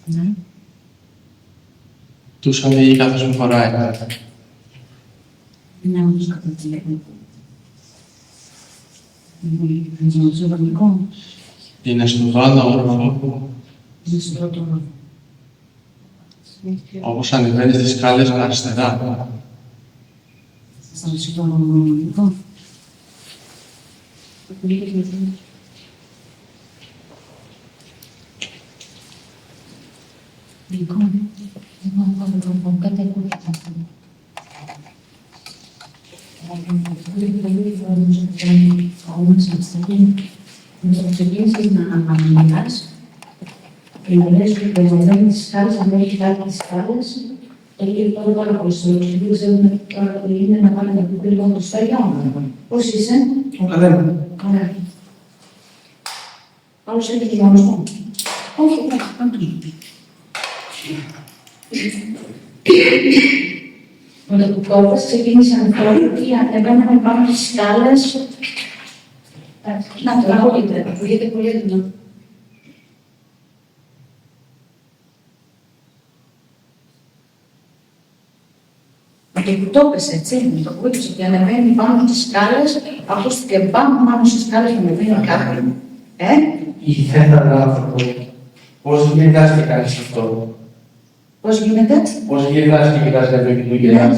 Ναι. Τους ανοίγει καθώς μου χωράει. Είναι όντως κατά τη λέξη. Είναι το ζωβανικό. Είναι στον πρώτο όροφο. Είναι στον πρώτο όροφο. Όπως ανεβαίνει στις σκάλες αριστερά. Σαν το ζωβανικό. Λοιπόν, κάτι ακούω. να μιλάς και να λες ότι το μοντέλο της σκάλας, αν έχει κάτι τις σκάλες, έχει πάρα πάρα πολύ στο λόγο. Δεν ξέρουμε τώρα που είναι να πάνε να πει λίγο το στέλιο. Πώς είσαι? Καλά. Καλά. Άλλος έχει και μόνος μου. Όχι, όχι, πάνω του. Με το που κόβες ξεκίνησαν όλοι και ανεβαίναμε πάνω στις σκάλες. Να το ακούγεται πολύ έντονα. Και που το έπεσε, έτσι, με το κούτσε ότι ανεβαίνει πάνω στις σκάλες, ακούστηκε πάνω στις σκάλες και ανεβαίνει κάποιον. Είχε έναν άνθρωπο. Πώς γυρνάς και κάνεις αυτό? Πώς γίνεται? Πώς γυρνάς και κοιτάς εδώ και του γυρνάς?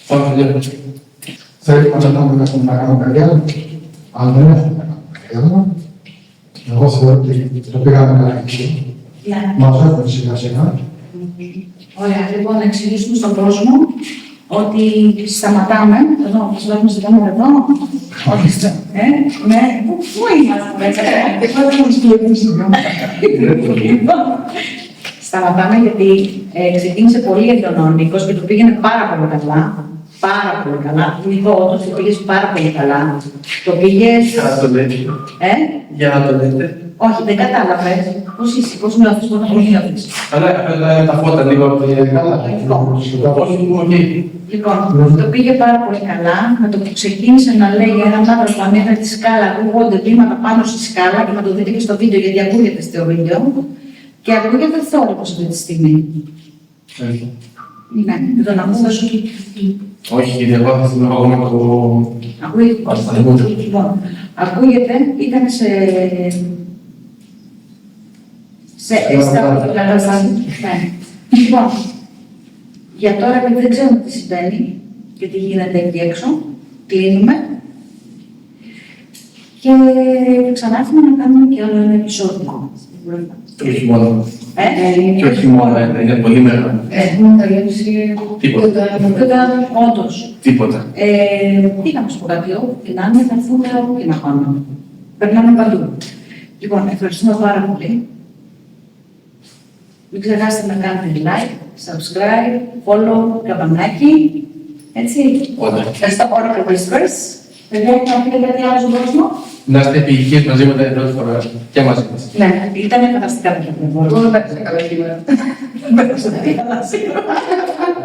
Όχι, δεν. Θέλει να έχουμε να κάνουμε καριέρα. Αν δεν έχουμε να κάνουμε καριέρα, εγώ θεωρώ ότι το πήγαμε καλά εκεί. Μας έχουμε σιγά σιγά. Ωραία, λοιπόν, να εξηγήσουμε στον κόσμο ότι σταματάμε. Εδώ, μας βλέπουμε στην κάμερα εδώ. Όχι, ναι, πού είμαστε, εγώ δεν μας βλέπουμε στην κάμερα. Σταματάμε γιατί ξεκίνησε πολύ έντονο ο Νίκος και του πήγαινε πάρα πολύ καλά. Πάρα πολύ καλά. Νίκο, όντως το πήγες πάρα πολύ καλά. Το πήγες... Για να το λέτε. Για να το λέτε. Όχι, δεν κατάλαβες. Πώς είσαι, πώς νιώθεις, πώς νιώθεις. Αλλά τα φώτα λίγο από την καλά. Λοιπόν, το πήγε πάρα πολύ καλά. Με το που ξεκίνησε να λέει ένα μαύρο που ανέβαινε τη σκάλα, ακούγονται βήματα πάνω στη σκάλα και να το δείτε και στο βίντεο, γιατί ακούγεται στο βίντεο. Και ακούγεται θόρυβος αυτή τη στιγμή. Ναι, δεν τον ακούμε σου. Όχι, γιατί εγώ θα θυμάμαι ακόμα το... Ακούγεται. Λοιπόν, ακούγεται, ήταν σε Λοιπόν, για τώρα επειδή δεν ξέρουμε τι συμβαίνει και τι γίνεται εκεί έξω, κλείνουμε και ξανά έρθουμε να κάνουμε και άλλο ένα επεισόδιο. Και όχι μόνο. Και όχι μόνο, είναι πολύ μεγάλο. Έχουμε τελειώσει Τίποτα. Όντως. Τίποτα. Τι να σου πω κάτι, όπου και να είναι, θα έρθουμε όπου και να πάμε. Περνάμε παντού. Λοιπόν, ευχαριστούμε πάρα πολύ. Μην ξεχάσετε να κάνετε like, subscribe, follow, καμπανάκι. Έτσι. Ευχαριστώ πάρα πολύ, Whispers. Παιδιά, έχετε να πείτε κάτι άλλο στον κόσμο? Να είστε επικοινωνίες μαζί με την πρώτη φορά και μαζί μας. Ναι, ήταν φανταστικά παιδιά. Εγώ δεν πέτυχα καλά σήμερα. Δεν πέτυχα καλά σήμερα.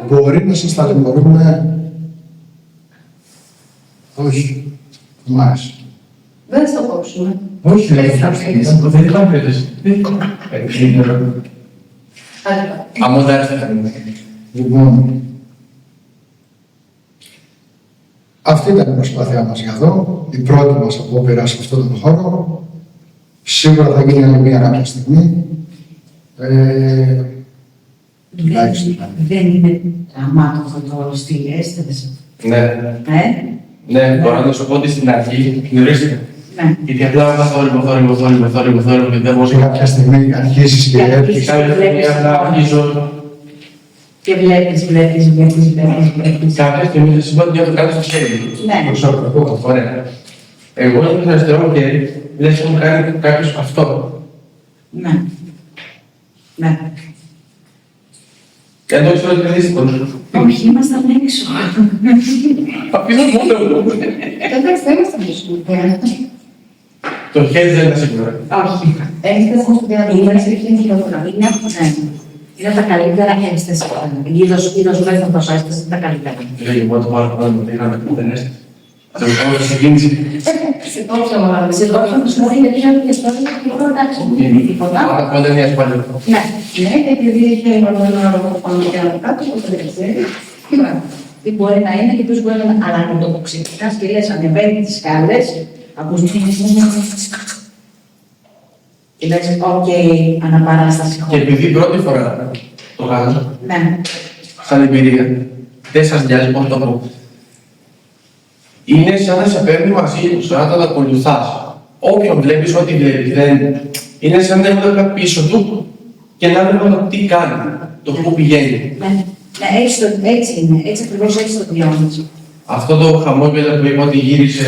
Μπορεί να σας ταλαιπωρούμε. Όχι. Μ' άρεσε. Δεν θα το κόψουμε. Όχι, δεν υπάρχει περίπτωση. Άμα δεν έρθει. Λοιπόν, αυτή ήταν η προσπάθειά μας για εδώ, η πρώτη μας απόπειρα σε αυτόν τον χώρο. Σίγουρα θα γίνει άλλη μία κάποια στιγμή. Τουλάχιστον. Δεν είναι γραμμάτο θα το στείλει, έστελες. Ναι. Ναι, τώρα να σου πω ότι στην αρχή γνωρίστηκα. Ναι. Γιατί απλά θόρυβο και δεν μπορούσα. Κάποια στιγμή αρχίσεις και έρθεις. Και κάποια στιγμή απλά αρχίζω. Και βλέπεις. Κάποια στιγμή θα συμβαίνει ότι νιώθω κάτι στο χέρι. Ναι. Προσωπικό. Ωραία. Εγώ είμαι στο αριστερό χέρι, λες ότι μου κάνει κάποιος αυτό. Ναι. Ναι. Εδώ ξέρω ότι είναι δύσκολο. Όχι, ήμασταν έξω. Αφήνω μόνο μου. Εντάξει, δεν ήμασταν πίσω. Το χέρι δεν είναι σίγουρα. Όχι. Έχετε όμως το διαδικασία και είναι χειρότερα. Είναι τα καλύτερα ένσταση. Είδος μέσα από το ένσταση είναι τα καλύτερα. Λέγε μόνο το πάρω πάνω μου, είχαμε δεν έσταση. Θα μου κάνω ξεκίνηση. Σε τόψα μάλλον. Σε τόψα μου σημαίνει γιατί είναι και στο τέλος και εγώ εντάξει, δεν είναι τίποτα. Άρα πάντα είναι ασφαλή. Ναι. Ναι, και επειδή είχε ένα ρόλο πάνω και άλλο κάτω, όπως δεν ξέρει. Τι μπορεί να είναι και ποιος μπορεί να είναι. Αλλά αν το ξεκινάς και λες ανεβαίνει τις σκάλες, ακούς και λες, οκ, αναπαράσταση Και χώρου. επειδή πρώτη φορά το κάνω, Ναι. σαν εμπειρία, δεν σας νοιάζει πώς το πω. Είναι σαν να σε παίρνει μαζί του, σαν να τον ακολουθάς. Όποιον βλέπεις, ό,τι βλέπεις, δεν... Είναι σαν να έβλεπα πίσω του και να βλέπω τι κάνει, το πού πηγαίνει. Ναι, έτσι είναι, έτσι ακριβώς έτσι το βιώνεις. Αυτό το χαμόγελο που είπα ότι γύρισε,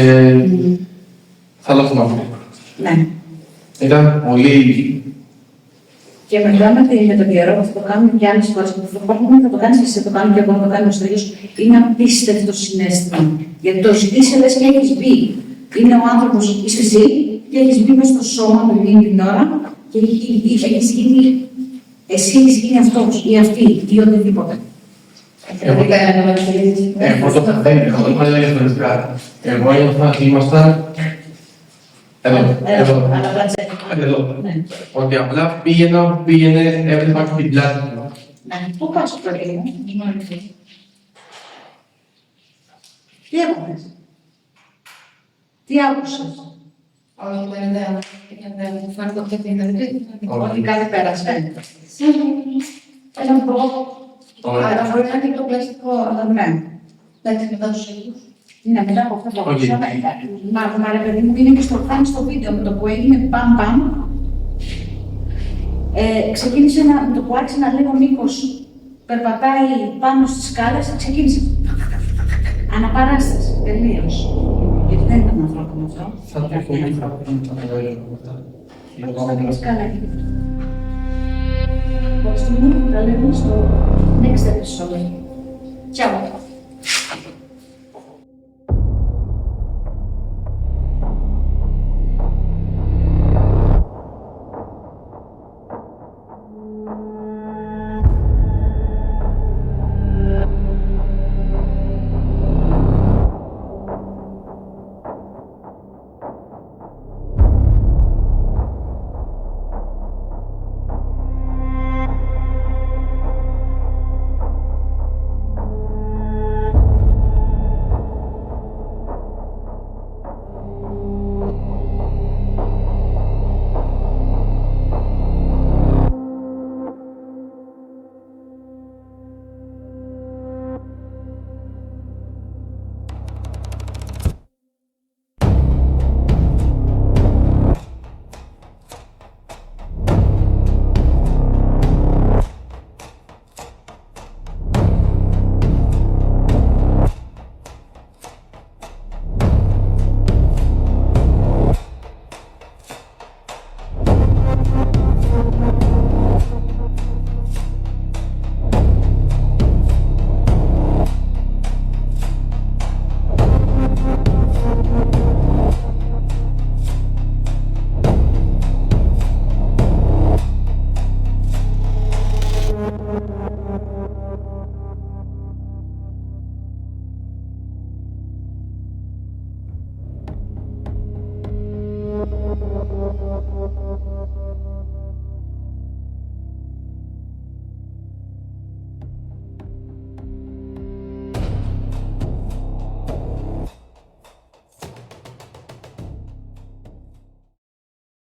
θα το θυμάμαι. Ναι. Ήταν πολύ... Και μετά με τον καιρό που θα το κάνουμε και άλλες φορές, που θα το κάνεις εσύ, θα το κάνουμε και εγώ, θα το κάνει ο Στρίγιος, είναι απίστευτο συναίσθημα. Γιατί το ζητήσει λες και έχεις μπει. Είναι ο άνθρωπος, είσαι εσύ και έχεις μπει μέσα στο σώμα του εκείνη την ώρα και έχεις γίνει, εσύ έχεις γίνει αυτός ή αυτή ή οτιδήποτε. Εγώ ένιωθα ότι ήμασταν εδώ. Ότι απλά πήγαινε, έβλεπα την πλάτη του. Ναι. Πού πας το πρωί μου? Τι έκανες? Τι άκουσες? Όχι, δεν μου φάνηκε ότι δεν Ότι κάτι πέρασε. Έλα μου πω. Άρα μπορεί να είναι και το πλαστικό, αλλά Ναι. εντάξει, μετά τους ίδιους. Ναι, μετά από αυτό το Όχι. ακούσαμε. Μα ρε παιδί μου, είναι και στο βίντεο με το που έγινε παμ. Ξεκίνησε με το που άρχισε να λέει ο Μίκος, περπατάει πάνω στις σκάλες, ξεκίνησε. Αναπαράσταση, τελείως. Γιατί δεν ήταν ανθρώπινο αυτό. Θα το πω Είναι λίγο. ανθρώπινο. Σκάλα. Ευχαριστούμε, τα λέμε στο next episode. Ciao.